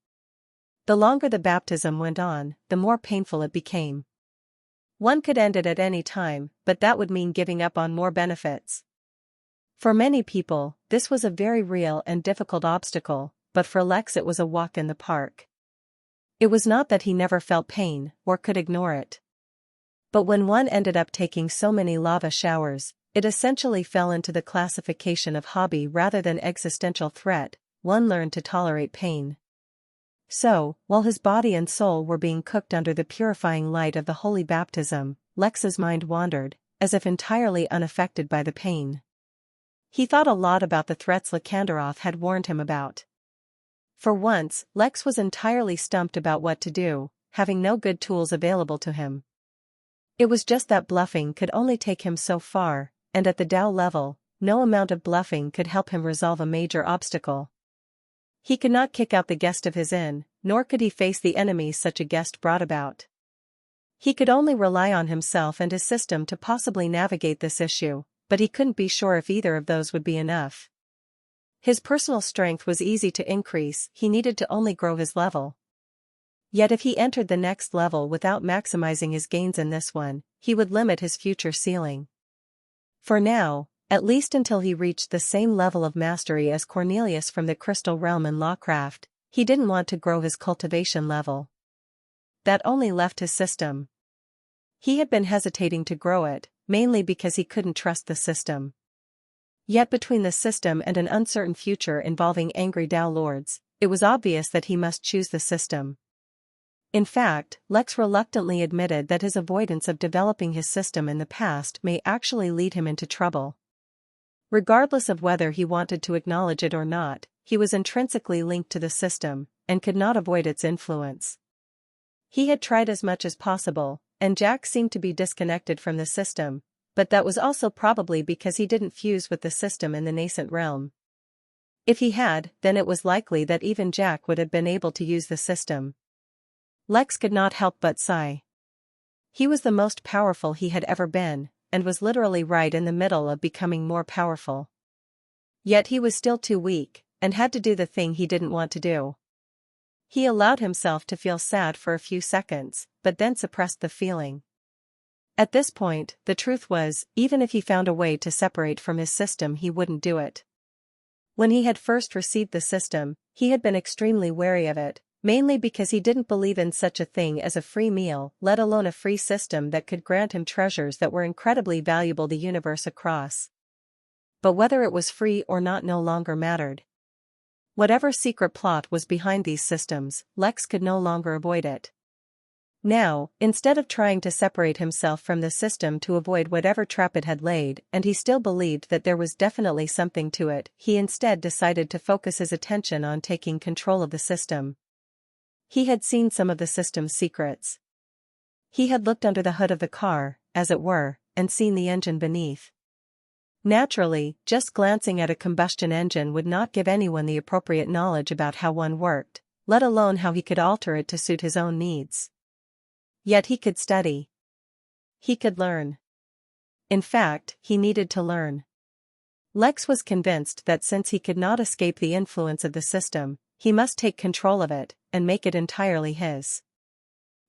The longer the baptism went on, the more painful it became. One could end it at any time, but that would mean giving up on more benefits. For many people, this was a very real and difficult obstacle, but for Lex it was a walk in the park. It was not that he never felt pain, or could ignore it. But when one ended up taking so many lava showers, it essentially fell into the classification of hobby rather than existential threat. One learned to tolerate pain. So, while his body and soul were being cooked under the purifying light of the holy baptism, Lex's mind wandered, as if entirely unaffected by the pain. He thought a lot about the threats Lycanderoth had warned him about. For once, Lex was entirely stumped about what to do, having no good tools available to him. It was just that bluffing could only take him so far, and at the Tao level, no amount of bluffing could help him resolve a major obstacle. He could not kick out the guest of his inn, nor could he face the enemies such a guest brought about. He could only rely on himself and his system to possibly navigate this issue, but he couldn't be sure if either of those would be enough. His personal strength was easy to increase, he needed to only grow his level. Yet if he entered the next level without maximizing his gains in this one, he would limit his future ceiling. For now, at least until he reached the same level of mastery as Cornelius from the Crystal Realm in Lawcraft, he didn't want to grow his cultivation level. That only left his system. He had been hesitating to grow it, mainly because he couldn't trust the system. Yet between the system and an uncertain future involving angry Tao lords, it was obvious that he must choose the system. In fact, Lex reluctantly admitted that his avoidance of developing his system in the past may actually lead him into trouble. Regardless of whether he wanted to acknowledge it or not, he was intrinsically linked to the system, and could not avoid its influence. He had tried as much as possible, and Jack seemed to be disconnected from the system, but that was also probably because he didn't fuse with the system in the nascent realm. If he had, then it was likely that even Jack would have been able to use the system. Lex could not help but sigh. He was the most powerful he had ever been, and was literally right in the middle of becoming more powerful. Yet he was still too weak, and had to do the thing he didn't want to do. He allowed himself to feel sad for a few seconds, but then suppressed the feeling. At this point, the truth was, even if he found a way to separate from his system he wouldn't do it. When he had first received the system, he had been extremely wary of it, mainly because he didn't believe in such a thing as a free meal, let alone a free system that could grant him treasures that were incredibly valuable the universe across. But whether it was free or not no longer mattered. Whatever secret plot was behind these systems, Lex could no longer avoid it. Now, instead of trying to separate himself from the system to avoid whatever trap it had laid, and he still believed that there was definitely something to it, he instead decided to focus his attention on taking control of the system. He had seen some of the system's secrets. He had looked under the hood of the car, as it were, and seen the engine beneath. Naturally, just glancing at a combustion engine would not give anyone the appropriate knowledge about how one worked, let alone how he could alter it to suit his own needs. Yet he could study. He could learn. In fact, he needed to learn. Lex was convinced that since he could not escape the influence of the system, he must take control of it, and make it entirely his.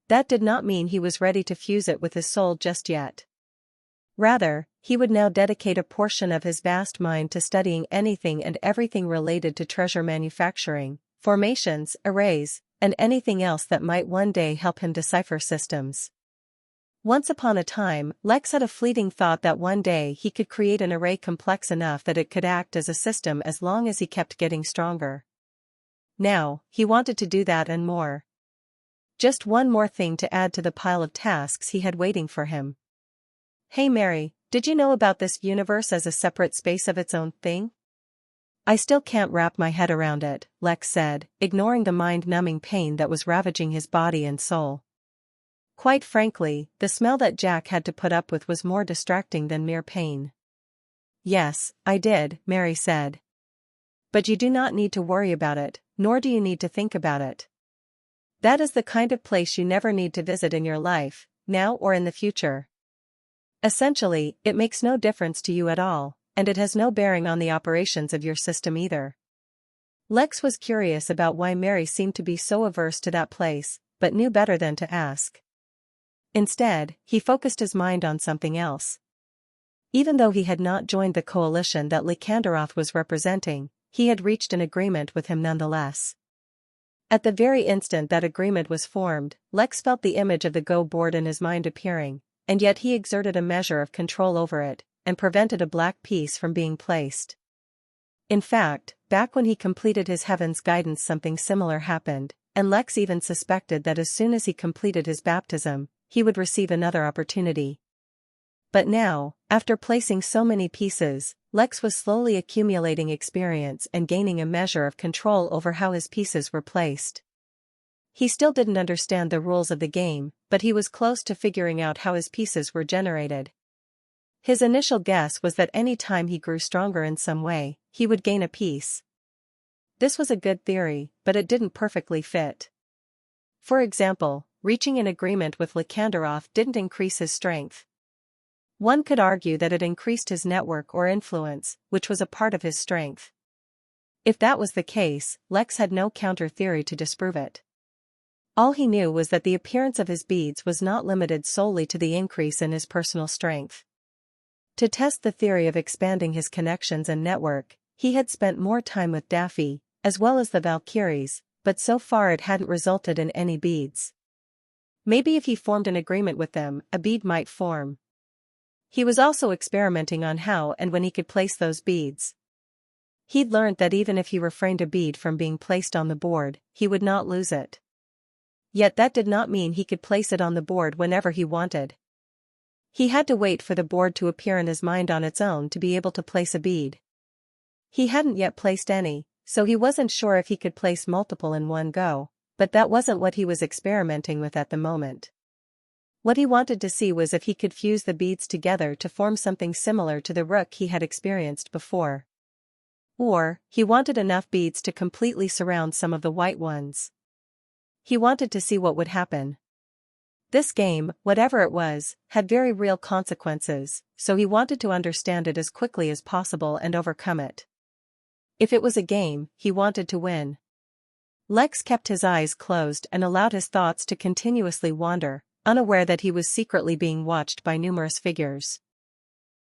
That did not mean he was ready to fuse it with his soul just yet. Rather, he would now dedicate a portion of his vast mind to studying anything and everything related to treasure manufacturing, formations, arrays, and anything else that might one day help him decipher systems. Once upon a time, Lex had a fleeting thought that one day he could create an array complex enough that it could act as a system as long as he kept getting stronger. Now, he wanted to do that and more. Just one more thing to add to the pile of tasks he had waiting for him. "Hey Mary, did you know about this universe as a separate space of its own thing?" "I still can't wrap my head around it," Lex said, ignoring the mind-numbing pain that was ravaging his body and soul. Quite frankly, the smell that Jack had to put up with was more distracting than mere pain. "Yes, I did," Mary said. "But you do not need to worry about it, nor do you need to think about it. That is the kind of place you never need to visit in your life, now or in the future. Essentially, it makes no difference to you at all, and it has no bearing on the operations of your system either." Lex was curious about why Mary seemed to be so averse to that place, but knew better than to ask. Instead, he focused his mind on something else. Even though he had not joined the coalition that Lycanderoth was representing, he had reached an agreement with him nonetheless. At the very instant that agreement was formed, Lex felt the image of the Go board in his mind appearing, and yet he exerted a measure of control over it, and prevented a black piece from being placed. In fact, back when he completed his Heaven's Guidance something similar happened, and Lex even suspected that as soon as he completed his baptism, he would receive another opportunity. But now, after placing so many pieces, Lex was slowly accumulating experience and gaining a measure of control over how his pieces were placed. He still didn't understand the rules of the game, but he was close to figuring out how his pieces were generated. His initial guess was that any time he grew stronger in some way, he would gain a piece. This was a good theory, but it didn't perfectly fit. For example, reaching an agreement with Lycanderoth didn't increase his strength. One could argue that it increased his network or influence, which was a part of his strength. If that was the case, Lex had no counter-theory to disprove it. All he knew was that the appearance of his beads was not limited solely to the increase in his personal strength. To test the theory of expanding his connections and network, he had spent more time with Daffy, as well as the Valkyries, but so far it hadn't resulted in any beads. Maybe if he formed an agreement with them, a bead might form. He was also experimenting on how and when he could place those beads. He'd learned that even if he refrained a bead from being placed on the board, he would not lose it. Yet that did not mean he could place it on the board whenever he wanted. He had to wait for the board to appear in his mind on its own to be able to place a bead. He hadn't yet placed any, so he wasn't sure if he could place multiple in one go, but that wasn't what he was experimenting with at the moment. What he wanted to see was if he could fuse the beads together to form something similar to the rook he had experienced before. Or, he wanted enough beads to completely surround some of the white ones. He wanted to see what would happen. This game, whatever it was, had very real consequences, so he wanted to understand it as quickly as possible and overcome it. If it was a game, he wanted to win. Lex kept his eyes closed and allowed his thoughts to continuously wander, unaware that he was secretly being watched by numerous figures.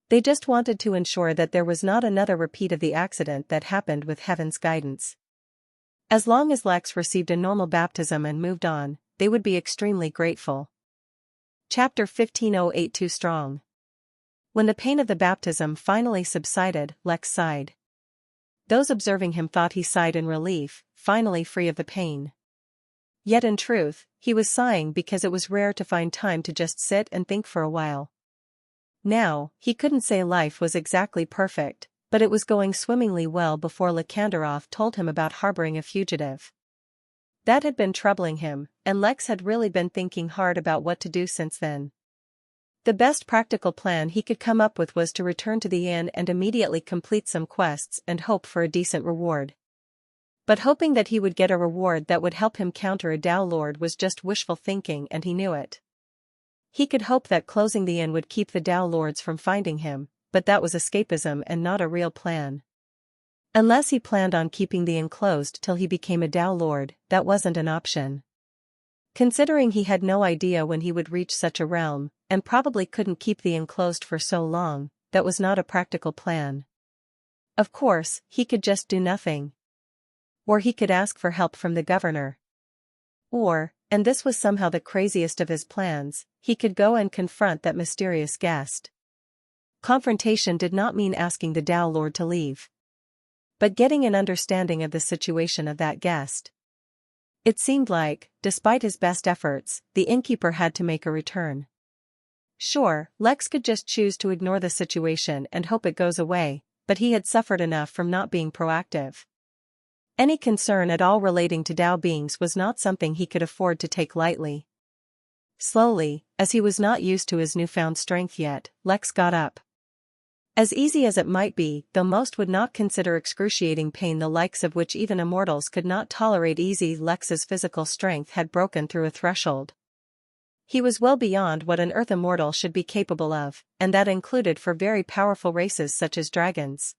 They just wanted to ensure that there was not another repeat of the accident that happened with Heaven's Guidance. As long as Lex received a normal baptism and moved on, they would be extremely grateful. Chapter 1508 Too Strong. When the pain of the baptism finally subsided, Lex sighed. Those observing him thought he sighed in relief, finally free of the pain. Yet in truth, he was sighing because it was rare to find time to just sit and think for a while. Now, he couldn't say life was exactly perfect, but it was going swimmingly well before Lekanderov told him about harboring a fugitive. That had been troubling him, and Lex had really been thinking hard about what to do since then. The best practical plan he could come up with was to return to the inn and immediately complete some quests and hope for a decent reward. But hoping that he would get a reward that would help him counter a Tao Lord was just wishful thinking, and he knew it. He could hope that closing the inn would keep the Tao Lords from finding him, but that was escapism and not a real plan. Unless he planned on keeping the inn closed till he became a Tao Lord, that wasn't an option. Considering he had no idea when he would reach such a realm, and probably couldn't keep the inn closed for so long, that was not a practical plan. Of course, he could just do nothing. Or he could ask for help from the governor. Or, and this was somehow the craziest of his plans, he could go and confront that mysterious guest. Confrontation did not mean asking the Tao Lord to leave, but getting an understanding of the situation of that guest. It seemed like, despite his best efforts, the innkeeper had to make a return. Sure, Lex could just choose to ignore the situation and hope it goes away, but he had suffered enough from not being proactive. Any concern at all relating to Tao beings was not something he could afford to take lightly. Slowly, as he was not used to his newfound strength yet, Lex got up. As easy as it might be, though most would not consider excruciating pain the likes of which even immortals could not tolerate easy, Lex's physical strength had broken through a threshold. He was well beyond what an earth immortal should be capable of, and that included for very powerful races such as dragons.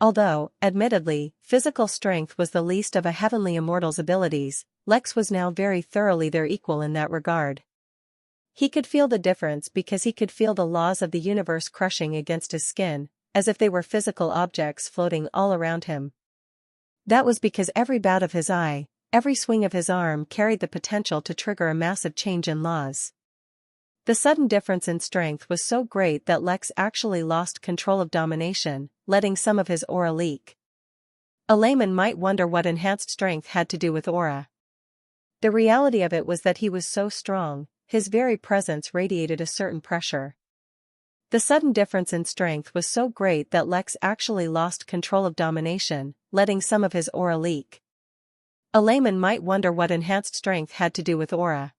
Although, admittedly, physical strength was the least of a heavenly immortal's abilities, Lex was now very thoroughly their equal in that regard. He could feel the difference because he could feel the laws of the universe crushing against his skin, as if they were physical objects floating all around him. That was because every bat of his eye, every swing of his arm carried the potential to trigger a massive change in laws. The sudden difference in strength was so great that Lex actually lost control of domination, letting some of his aura leak. A layman might wonder what enhanced strength had to do with aura. The reality of it was that he was so strong, his very presence radiated a certain pressure. The sudden difference in strength was so great that Lex actually lost control of domination, letting some of his aura leak. A layman might wonder what enhanced strength had to do with aura.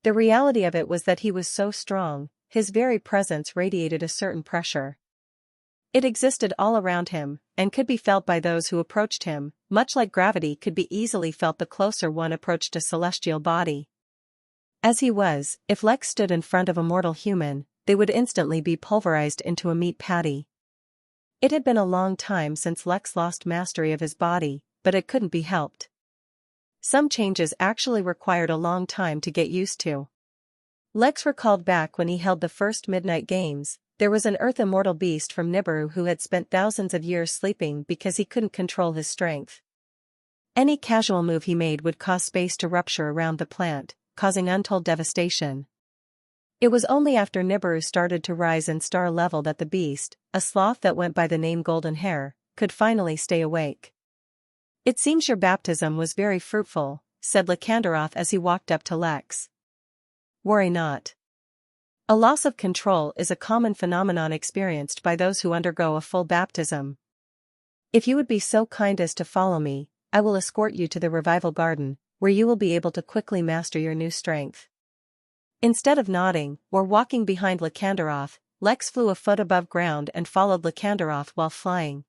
The reality of it was that he was so strong, his very presence radiated a certain pressure. It existed all around him, and could be felt by those who approached him, much like gravity could be easily felt the closer one approached a celestial body. As he was, if Lex stood in front of a mortal human, they would instantly be pulverized into a meat patty. It had been a long time since Lex lost mastery of his body, but it couldn't be helped. Some changes actually required a long time to get used to. Lex recalled back when he held the first Midnight Games, there was an earth immortal beast from Nibiru who had spent thousands of years sleeping because he couldn't control his strength. Any casual move he made would cause space to rupture around the plant, causing untold devastation. It was only after Nibiru started to rise in star level that the beast, a sloth that went by the name Golden Hair, could finally stay awake. "It seems your baptism was very fruitful," said Lekanderov as he walked up to Lex. "Worry not. A loss of control is a common phenomenon experienced by those who undergo a full baptism. If you would be so kind as to follow me, I will escort you to the revival garden, where you will be able to quickly master your new strength." Instead of nodding, or walking behind Lekanderov, Lex flew a foot above ground and followed Lekanderov while flying.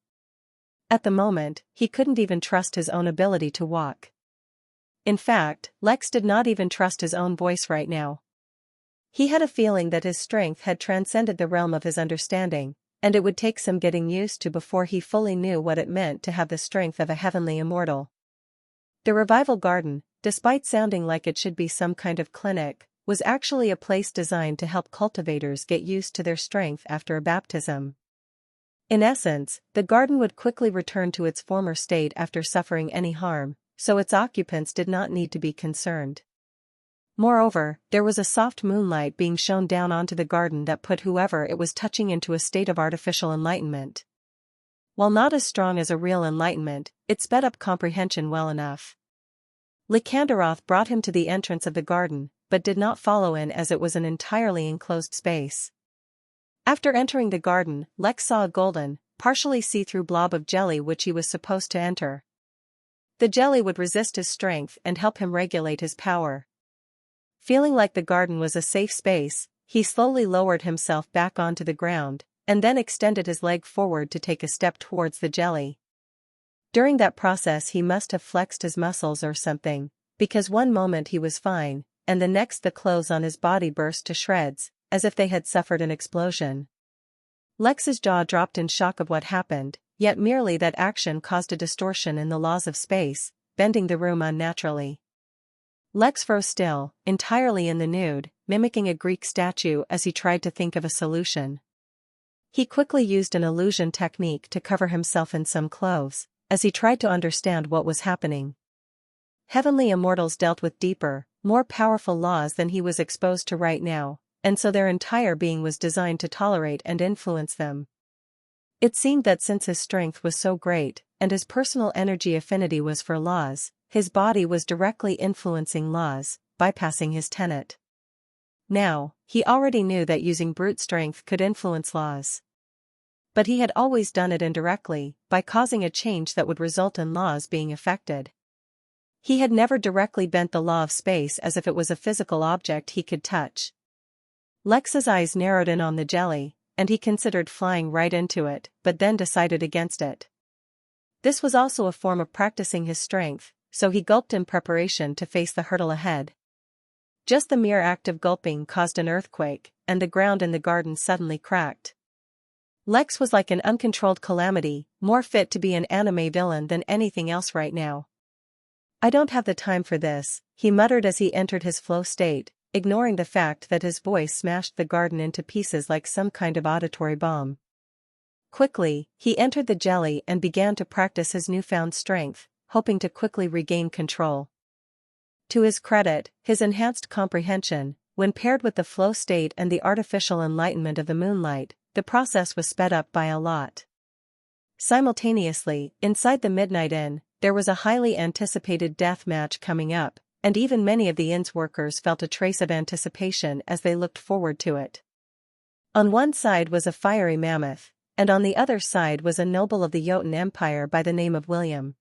At the moment, he couldn't even trust his own ability to walk. In fact, Lex did not even trust his own voice right now. He had a feeling that his strength had transcended the realm of his understanding, and it would take some getting used to before he fully knew what it meant to have the strength of a heavenly immortal. The revival garden, despite sounding like it should be some kind of clinic, was actually a place designed to help cultivators get used to their strength after a baptism. In essence, the garden would quickly return to its former state after suffering any harm, so its occupants did not need to be concerned. Moreover, there was a soft moonlight being shone down onto the garden that put whoever it was touching into a state of artificial enlightenment. While not as strong as a real enlightenment, it sped up comprehension well enough. Lycanderoth brought him to the entrance of the garden, but did not follow in as it was an entirely enclosed space. After entering the garden, Lex saw a golden, partially see-through blob of jelly which he was supposed to enter. The jelly would resist his strength and help him regulate his power. Feeling like the garden was a safe space, he slowly lowered himself back onto the ground, and then extended his leg forward to take a step towards the jelly. During that process he must have flexed his muscles or something, because one moment he was fine, and the next the clothes on his body burst to shreds, as if they had suffered an explosion. Lex's jaw dropped in shock of what happened, yet merely that action caused a distortion in the laws of space, bending the room unnaturally. Lex froze still, entirely in the nude, mimicking a Greek statue as he tried to think of a solution. He quickly used an illusion technique to cover himself in some clothes, as he tried to understand what was happening. Heavenly immortals dealt with deeper, more powerful laws than he was exposed to right now, and so their entire being was designed to tolerate and influence them. It seemed that since his strength was so great, and his personal energy affinity was for laws, his body was directly influencing laws, bypassing his tenet. Now, he already knew that using brute strength could influence laws. But he had always done it indirectly, by causing a change that would result in laws being affected. He had never directly bent the law of space as if it was a physical object he could touch. Lex's eyes narrowed in on the jelly, and he considered flying right into it, but then decided against it. This was also a form of practicing his strength, so he gulped in preparation to face the hurdle ahead. Just the mere act of gulping caused an earthquake, and the ground in the garden suddenly cracked. Lex was like an uncontrolled calamity, more fit to be an anime villain than anything else right now. "I don't have the time for this," he muttered as he entered his flow state, ignoring the fact that his voice smashed the garden into pieces like some kind of auditory bomb. Quickly, he entered the jelly and began to practice his newfound strength, hoping to quickly regain control. To his credit, his enhanced comprehension, when paired with the flow state and the artificial enlightenment of the moonlight, the process was sped up by a lot. Simultaneously, inside the Midnight Inn, there was a highly anticipated death match coming up, and even many of the inn's workers felt a trace of anticipation as they looked forward to it. On one side was a fiery mammoth, and on the other side was a noble of the Jotun Empire by the name of William.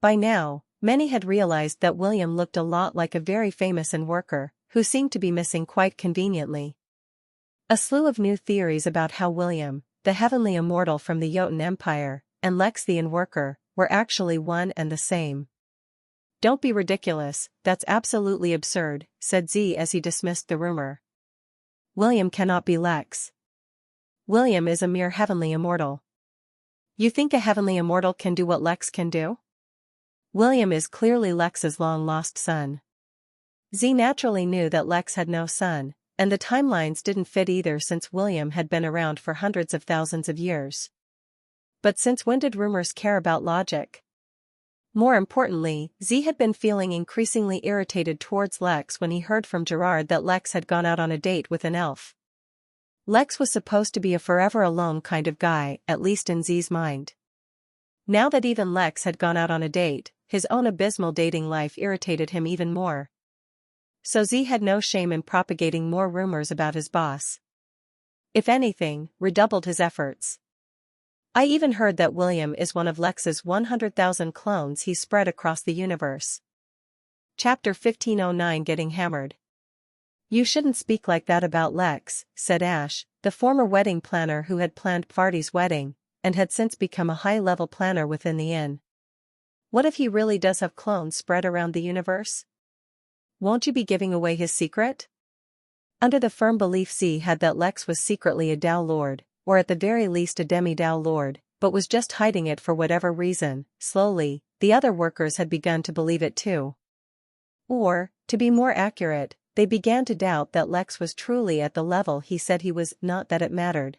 By now, many had realized that William looked a lot like a very famous inn worker, who seemed to be missing quite conveniently. A slew of new theories about how William, the heavenly immortal from the Jotun Empire, and Lex the inn worker, were actually one and the same. "Don't be ridiculous, that's absolutely absurd," said Z as he dismissed the rumor. "William cannot be Lex. William is a mere heavenly immortal." "You think a heavenly immortal can do what Lex can do?" "William is clearly Lex's long-lost son." Z naturally knew that Lex had no son, and the timelines didn't fit either since William had been around for hundreds of thousands of years. But since when did rumors care about logic? More importantly, Z had been feeling increasingly irritated towards Lex when he heard from Gerard that Lex had gone out on a date with an elf. Lex was supposed to be a forever alone kind of guy, at least in Z's mind. Now that even Lex had gone out on a date, his own abysmal dating life irritated him even more. So Z had no shame in propagating more rumors about his boss. If anything, redoubled his efforts. "I even heard that William is one of Lex's 100,000 clones he spread across the universe." Chapter 1509 Getting Hammered. "You shouldn't speak like that about Lex," said Ash, the former wedding planner who had planned Party's wedding, and had since become a high-level planner within the inn. "What if he really does have clones spread around the universe? Won't you be giving away his secret?" Under the firm belief Z had that Lex was secretly a Dao Lord, or at the very least a demi-Dao Lord, but was just hiding it for whatever reason, slowly, the other workers had begun to believe it too. Or, to be more accurate, they began to doubt that Lex was truly at the level he said he was, not that it mattered.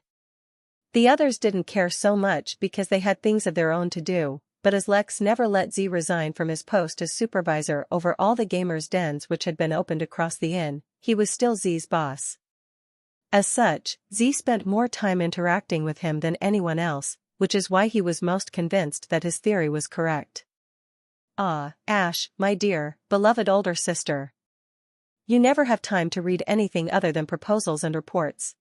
The others didn't care so much because they had things of their own to do, but as Lex never let Z resign from his post as supervisor over all the gamers' dens which had been opened across the inn, he was still Z's boss. As such, Z spent more time interacting with him than anyone else, which is why he was most convinced that his theory was correct. "Ah, Ash, my dear, beloved older sister. You never have time to read anything other than proposals and reports.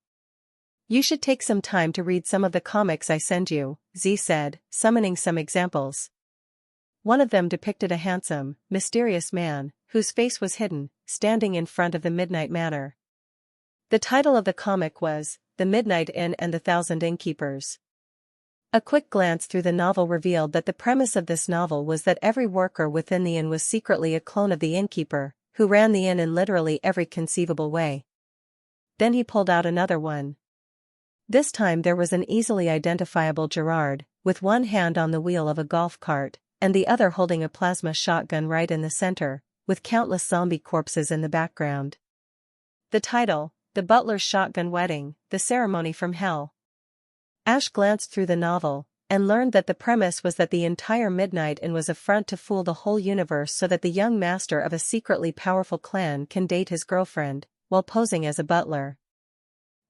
You should take some time to read some of the comics I send you," Z said, summoning some examples. One of them depicted a handsome, mysterious man, whose face was hidden, standing in front of the Midnight Manor. The title of the comic was, "The Midnight Inn and the Thousand Innkeepers." A quick glance through the novel revealed that the premise of this novel was that every worker within the inn was secretly a clone of the innkeeper, who ran the inn in literally every conceivable way. Then he pulled out another one. This time there was an easily identifiable Gerard, with one hand on the wheel of a golf cart, and the other holding a plasma shotgun right in the center, with countless zombie corpses in the background. The title, "The Butler's Shotgun Wedding, The Ceremony from Hell." Ash glanced through the novel, and learned that the premise was that the entire Midnight Inn was a front to fool the whole universe so that the young master of a secretly powerful clan can date his girlfriend, while posing as a butler.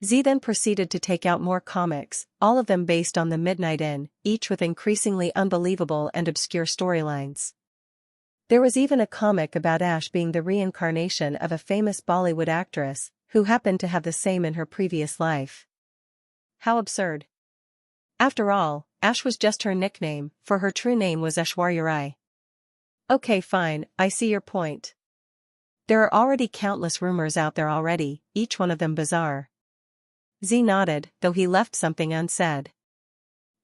Z then proceeded to take out more comics, all of them based on the Midnight Inn, each with increasingly unbelievable and obscure storylines. There was even a comic about Ash being the reincarnation of a famous Bollywood actress, who happened to have the same in her previous life. How absurd. After all, Ash was just her nickname, for her true name was Aishwarya Rai. Okay, fine, I see your point. There are already countless rumors out there already, each one of them bizarre. Z nodded, though he left something unsaid.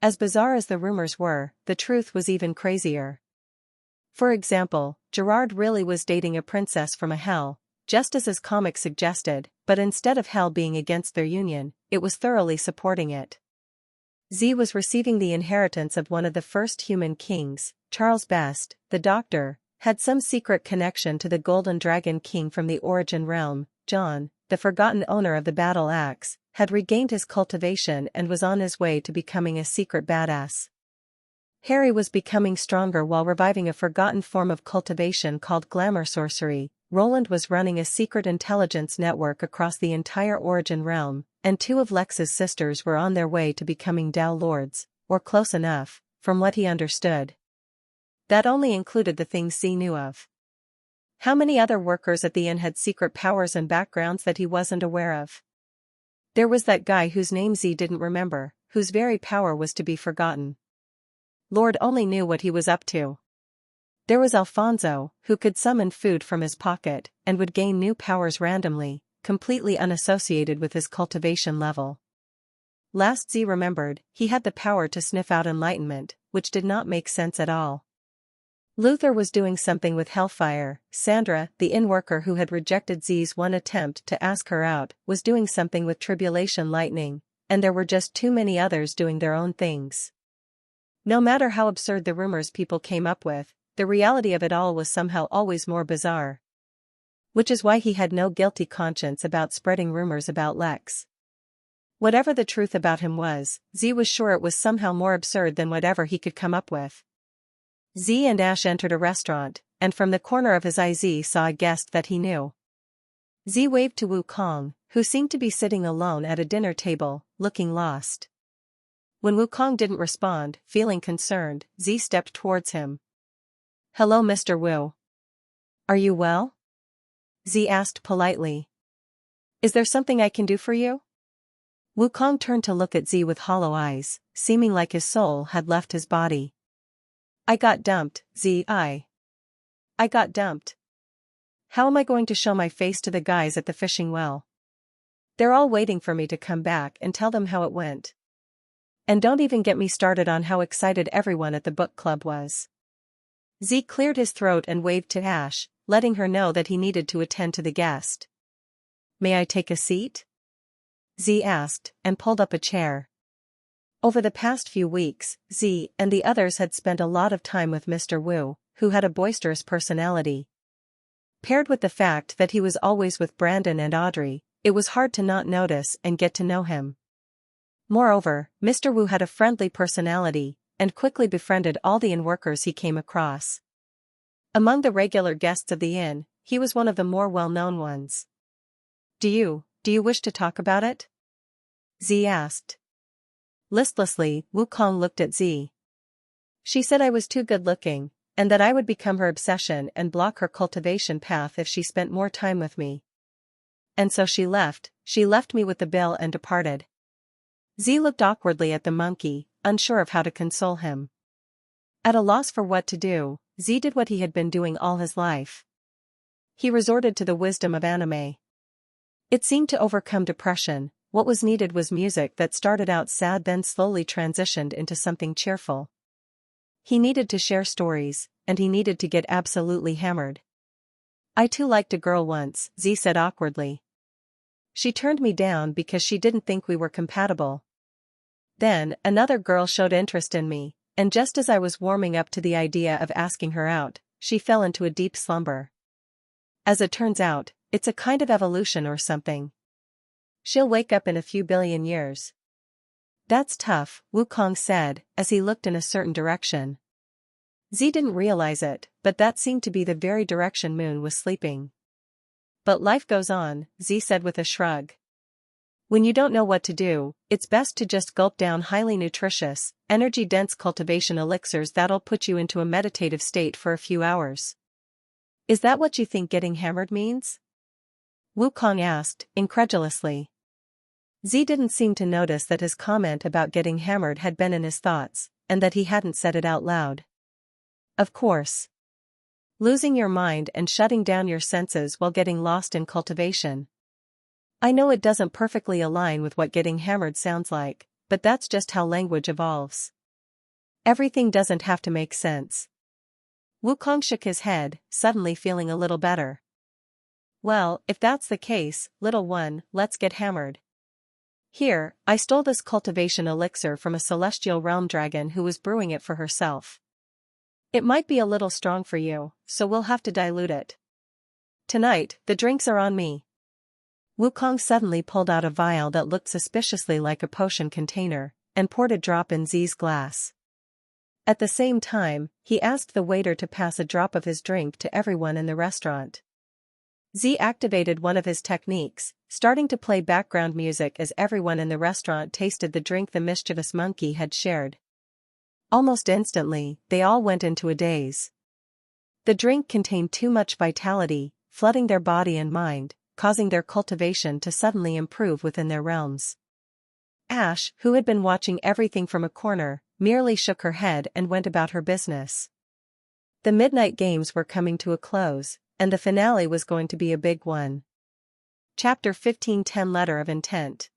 As bizarre as the rumors were, the truth was even crazier. For example, Gerard really was dating a princess from a hell, just as his comic suggested, but instead of hell being against their union, it was thoroughly supporting it. Z was receiving the inheritance of one of the first human kings, Charles Best, the Doctor, had some secret connection to the Golden Dragon King from the Origin Realm. John, the forgotten owner of the battle axe, had regained his cultivation and was on his way to becoming a secret badass. Harry was becoming stronger while reviving a forgotten form of cultivation called glamour sorcery. Roland was running a secret intelligence network across the entire Origin Realm, and two of Lex's sisters were on their way to becoming Dao Lords, or close enough, from what he understood. That only included the things Z knew of. How many other workers at the inn had secret powers and backgrounds that he wasn't aware of? There was that guy whose name Z didn't remember, whose very power was to be forgotten. Lord only knew what he was up to. There was Alfonso, who could summon food from his pocket, and would gain new powers randomly, completely unassociated with his cultivation level. Last Z remembered, he had the power to sniff out enlightenment, which did not make sense at all. Luther was doing something with Hellfire. Sandra, the inn worker who had rejected Z's one attempt to ask her out, was doing something with Tribulation Lightning, and there were just too many others doing their own things. No matter how absurd the rumors people came up with, the reality of it all was somehow always more bizarre. Which is why he had no guilty conscience about spreading rumors about Lex. Whatever the truth about him was, Z was sure it was somehow more absurd than whatever he could come up with. Z and Ash entered a restaurant, and from the corner of his eye Z saw a guest that he knew. Z waved to Wukong, who seemed to be sitting alone at a dinner table, looking lost. When Wukong didn't respond, feeling concerned, Z stepped towards him. "Hello, Mr. Wu. Are you well?" Z asked politely. "Is there something I can do for you?" Wukong turned to look at Z with hollow eyes, seeming like his soul had left his body. "I got dumped, Z. I got dumped. How am I going to show my face to the guys at the fishing well? They're all waiting for me to come back and tell them how it went. And don't even get me started on how excited everyone at the book club was." Z cleared his throat and waved to Ash, letting her know that he needed to attend to the guest. "May I take a seat?" Z asked, and pulled up a chair. Over the past few weeks, Z and the others had spent a lot of time with Mr. Wu, who had a boisterous personality. Paired with the fact that he was always with Brandon and Audrey, it was hard to not notice and get to know him. Moreover, Mr. Wu had a friendly personality, and quickly befriended all the inn workers he came across. Among the regular guests of the inn, he was one of the more well-known ones. Do you wish to talk about it?" Z asked. Listlessly, Wukong looked at Z. "She said I was too good-looking, and that I would become her obsession and block her cultivation path if she spent more time with me. And so she left me with the bill and departed. Z looked awkwardly at the monkey, unsure of how to console him. At a loss for what to do, Z did what he had been doing all his life. He resorted to the wisdom of anime. It seemed to overcome depression. What was needed was music that started out sad then slowly transitioned into something cheerful. He needed to share stories, and he needed to get absolutely hammered. I too liked a girl once, Z said awkwardly. She turned me down because she didn't think we were compatible. Then, another girl showed interest in me, and just as I was warming up to the idea of asking her out, she fell into a deep slumber. As it turns out, it's a kind of evolution or something. She'll wake up in a few billion years. That's tough, Wukong said, as he looked in a certain direction. Z didn't realize it, but that seemed to be the very direction Moon was sleeping. But life goes on, Z said with a shrug. When you don't know what to do, it's best to just gulp down highly nutritious, energy-dense cultivation elixirs that'll put you into a meditative state for a few hours. Is that what you think getting hammered means? Wukong asked, incredulously. Z didn't seem to notice that his comment about getting hammered had been in his thoughts, and that he hadn't said it out loud. Of course. Losing your mind and shutting down your senses while getting lost in cultivation. I know it doesn't perfectly align with what getting hammered sounds like, but that's just how language evolves. Everything doesn't have to make sense. Wukong shook his head, suddenly feeling a little better. Well, if that's the case, little one, let's get hammered. Here, I stole this cultivation elixir from a celestial realm dragon who was brewing it for herself. It might be a little strong for you, so we'll have to dilute it. Tonight, the drinks are on me. Wukong suddenly pulled out a vial that looked suspiciously like a potion container, and poured a drop in Z's glass. At the same time, he asked the waiter to pass a drop of his drink to everyone in the restaurant. Z activated one of his techniques, starting to play background music as everyone in the restaurant tasted the drink the mischievous monkey had shared. Almost instantly, they all went into a daze. The drink contained too much vitality, flooding their body and mind, causing their cultivation to suddenly improve within their realms. Ash, who had been watching everything from a corner, merely shook her head and went about her business. The midnight games were coming to a close, and the finale was going to be a big one. Chapter 15:10 Letter of Intent.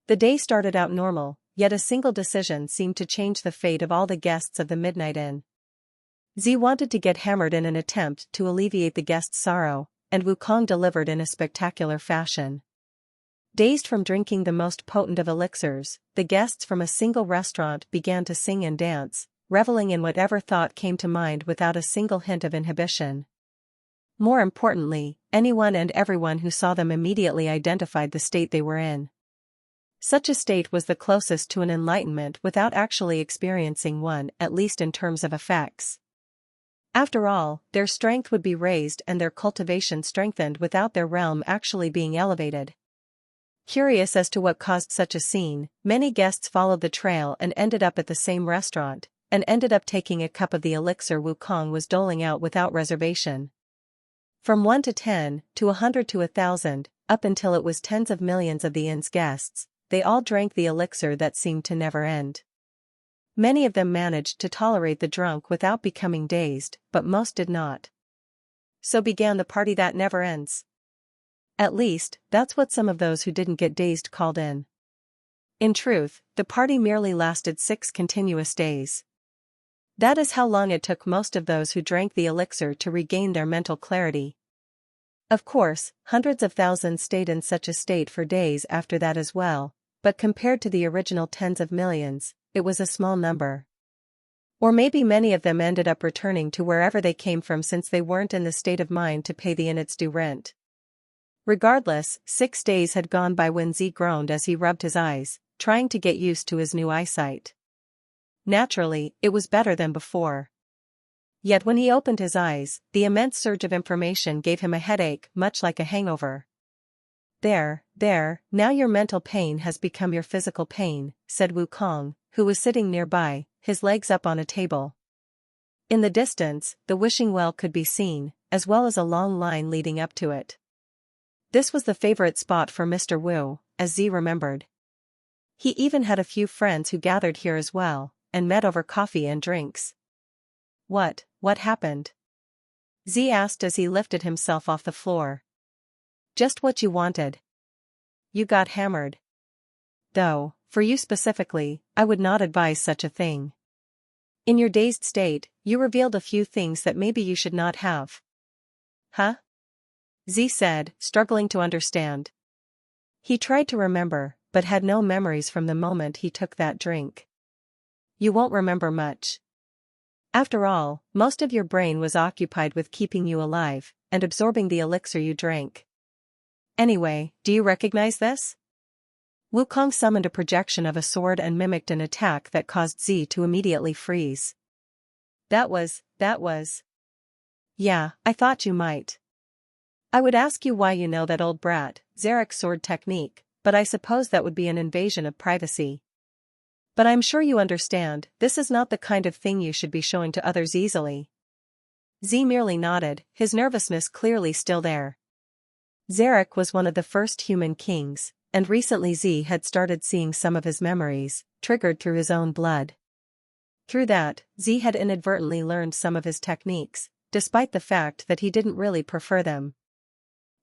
The day started out normal, yet a single decision seemed to change the fate of all the guests of the Midnight Inn. Z wanted to get hammered in an attempt to alleviate the guests' sorrow, and Wukong delivered in a spectacular fashion. Dazed from drinking the most potent of elixirs, the guests from a single restaurant began to sing and dance, reveling in whatever thought came to mind without a single hint of inhibition. More importantly, anyone and everyone who saw them immediately identified the state they were in. Such a state was the closest to an enlightenment without actually experiencing one, at least in terms of effects. After all, their strength would be raised and their cultivation strengthened without their realm actually being elevated. Curious as to what caused such a scene, many guests followed the trail and ended up at the same restaurant, and ended up taking a cup of the elixir Wukong was doling out without reservation. From 1 to 10, to 100 to 1,000, up until it was tens of millions of the inn's guests, they all drank the elixir that seemed to never end. Many of them managed to tolerate the drunk without becoming dazed, but most did not. So began the party that never ends. At least, that's what some of those who didn't get dazed called in. In truth, the party merely lasted 6 continuous days. That is how long it took most of those who drank the elixir to regain their mental clarity. Of course, hundreds of thousands stayed in such a state for days after that as well, but compared to the original tens of millions, it was a small number. Or maybe many of them ended up returning to wherever they came from since they weren't in the state of mind to pay the inn its due rent. Regardless, 6 days had gone by when Z groaned as he rubbed his eyes, trying to get used to his new eyesight. Naturally, it was better than before. Yet when he opened his eyes, the immense surge of information gave him a headache, much like a hangover. There, now your mental pain has become your physical pain, said Wukong, who was sitting nearby, his legs up on a table. In the distance, the wishing well could be seen, as well as a long line leading up to it. This was the favorite spot for Mr. Wu, as Z remembered. He even had a few friends who gathered here as well, and met over coffee and drinks. What happened? Z asked as he lifted himself off the floor. Just what you wanted. You got hammered. Though, for you specifically, I would not advise such a thing. In your dazed state, you revealed a few things that maybe you should not have. Huh? Z said, struggling to understand. He tried to remember, but had no memories from the moment he took that drink. You won't remember much. After all, most of your brain was occupied with keeping you alive, and absorbing the elixir you drank. Anyway, do you recognize this? Wukong summoned a projection of a sword and mimicked an attack that caused Z to immediately freeze. That was. Yeah, I thought you might. I would ask you why you know that old brat, Zarek's sword technique, but I suppose that would be an invasion of privacy. But I'm sure you understand, this is not the kind of thing you should be showing to others easily. Z merely nodded, his nervousness clearly still there. Zarek was one of the first human kings, and recently Z had started seeing some of his memories, triggered through his own blood. Through that, Z had inadvertently learned some of his techniques, despite the fact that he didn't really prefer them.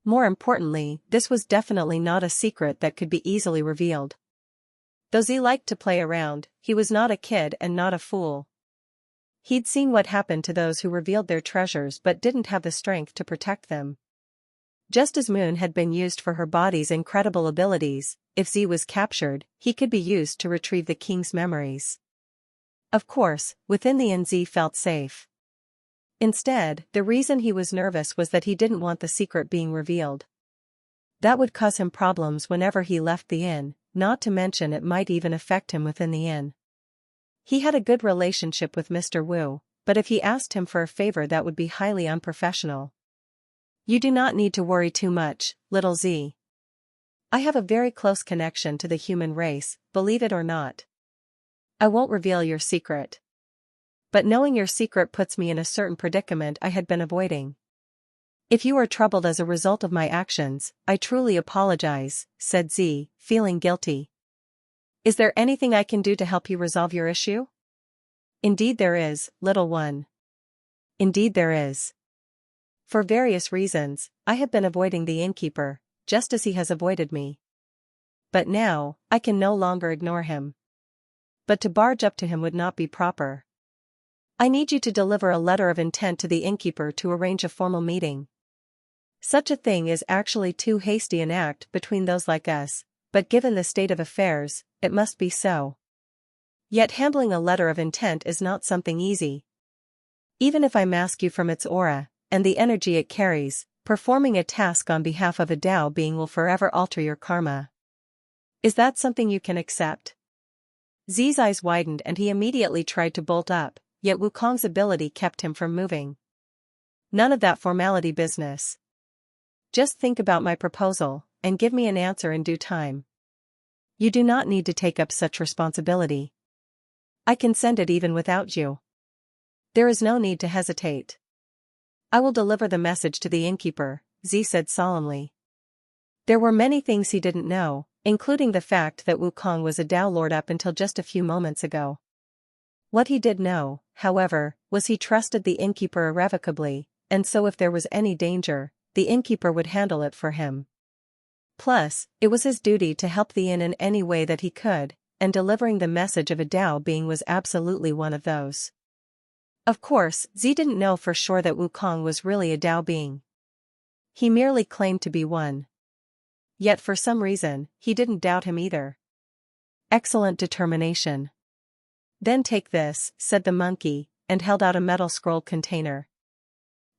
More importantly, this was definitely not a secret that could be easily revealed. Though Z liked to play around, he was not a kid and not a fool. He'd seen what happened to those who revealed their treasures but didn't have the strength to protect them. Just as Moon had been used for her body's incredible abilities, if Z was captured, he could be used to retrieve the king's memories. Of course, within the inn Z felt safe. Instead, the reason he was nervous was that he didn't want the secret being revealed. That would cause him problems whenever he left the inn, not to mention it might even affect him within the inn. He had a good relationship with Mr. Wu, but if he asked him for a favor that would be highly unprofessional. You do not need to worry too much, little Z. I have a very close connection to the human race, believe it or not. I won't reveal your secret. But knowing your secret puts me in a certain predicament I had been avoiding. If you are troubled as a result of my actions, I truly apologize, said Z, feeling guilty. Is there anything I can do to help you resolve your issue? Indeed there is, little one. Indeed there is. For various reasons, I have been avoiding the innkeeper, just as he has avoided me. But now, I can no longer ignore him. But to barge up to him would not be proper. I need you to deliver a letter of intent to the innkeeper to arrange a formal meeting. Such a thing is actually too hasty an act between those like us, but given the state of affairs, it must be so. Yet handling a letter of intent is not something easy. Even if I mask you from its aura, and the energy it carries, performing a task on behalf of a Tao being will forever alter your karma. Is that something you can accept? Z's eyes widened and he immediately tried to bolt up, yet Wukong's ability kept him from moving. None of that formality business. Just think about my proposal, and give me an answer in due time. You do not need to take up such responsibility. I can send it even without you. There is no need to hesitate. I will deliver the message to the innkeeper, Z said solemnly. There were many things he didn't know, including the fact that Wukong was a Tao Lord up until just a few moments ago. What he did know, however, was he trusted the innkeeper irrevocably, and so if there was any danger, the innkeeper would handle it for him. Plus, it was his duty to help the inn in any way that he could, and delivering the message of a Tao being was absolutely one of those. Of course, Z didn't know for sure that Wukong was really a Tao being. He merely claimed to be one. Yet for some reason, he didn't doubt him either. Excellent determination. Then take this, said the monkey, and held out a metal scroll container.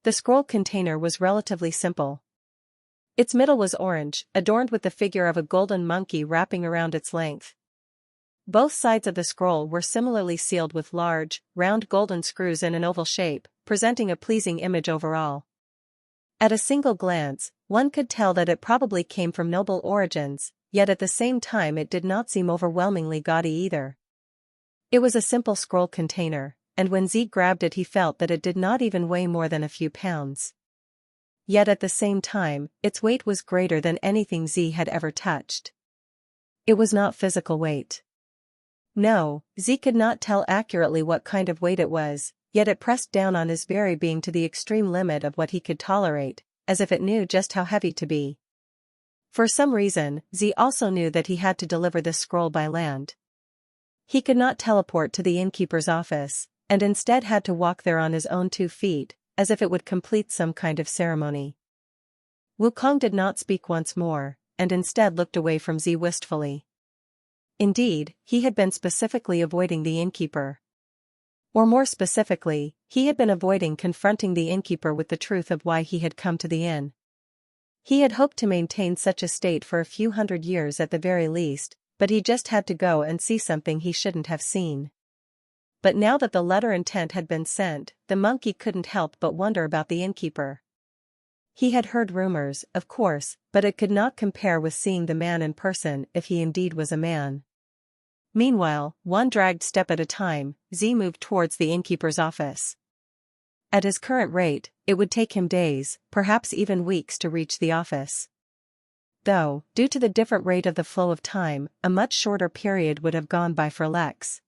The scroll container was relatively simple. Its middle was orange, adorned with the figure of a golden monkey wrapping around its length. Both sides of the scroll were similarly sealed with large, round golden screws in an oval shape, presenting a pleasing image overall. At a single glance, one could tell that it probably came from noble origins, yet at the same time it did not seem overwhelmingly gaudy either. It was a simple scroll container, and when Z grabbed it he felt that it did not even weigh more than a few pounds. Yet at the same time, its weight was greater than anything Z had ever touched. It was not physical weight. No, Z could not tell accurately what kind of weight it was, yet it pressed down on his very being to the extreme limit of what he could tolerate, as if it knew just how heavy to be. For some reason, Z also knew that he had to deliver this scroll by land. He could not teleport to the innkeeper's office, and instead had to walk there on his own 2 feet, as if it would complete some kind of ceremony. Wukong did not speak once more, and instead looked away from Z wistfully. Indeed, he had been specifically avoiding the innkeeper. Or more specifically, he had been avoiding confronting the innkeeper with the truth of why he had come to the inn. He had hoped to maintain such a state for a few hundred years at the very least, but he just had to go and see something he shouldn't have seen. But now that the letter intent had been sent, the monkey couldn't help but wonder about the innkeeper. He had heard rumors, of course, but it could not compare with seeing the man in person if he indeed was a man. Meanwhile, one dragged step at a time, Z moved towards the innkeeper's office. At his current rate, it would take him days, perhaps even weeks to reach the office. Though, due to the different rate of the flow of time, a much shorter period would have gone by for Lex.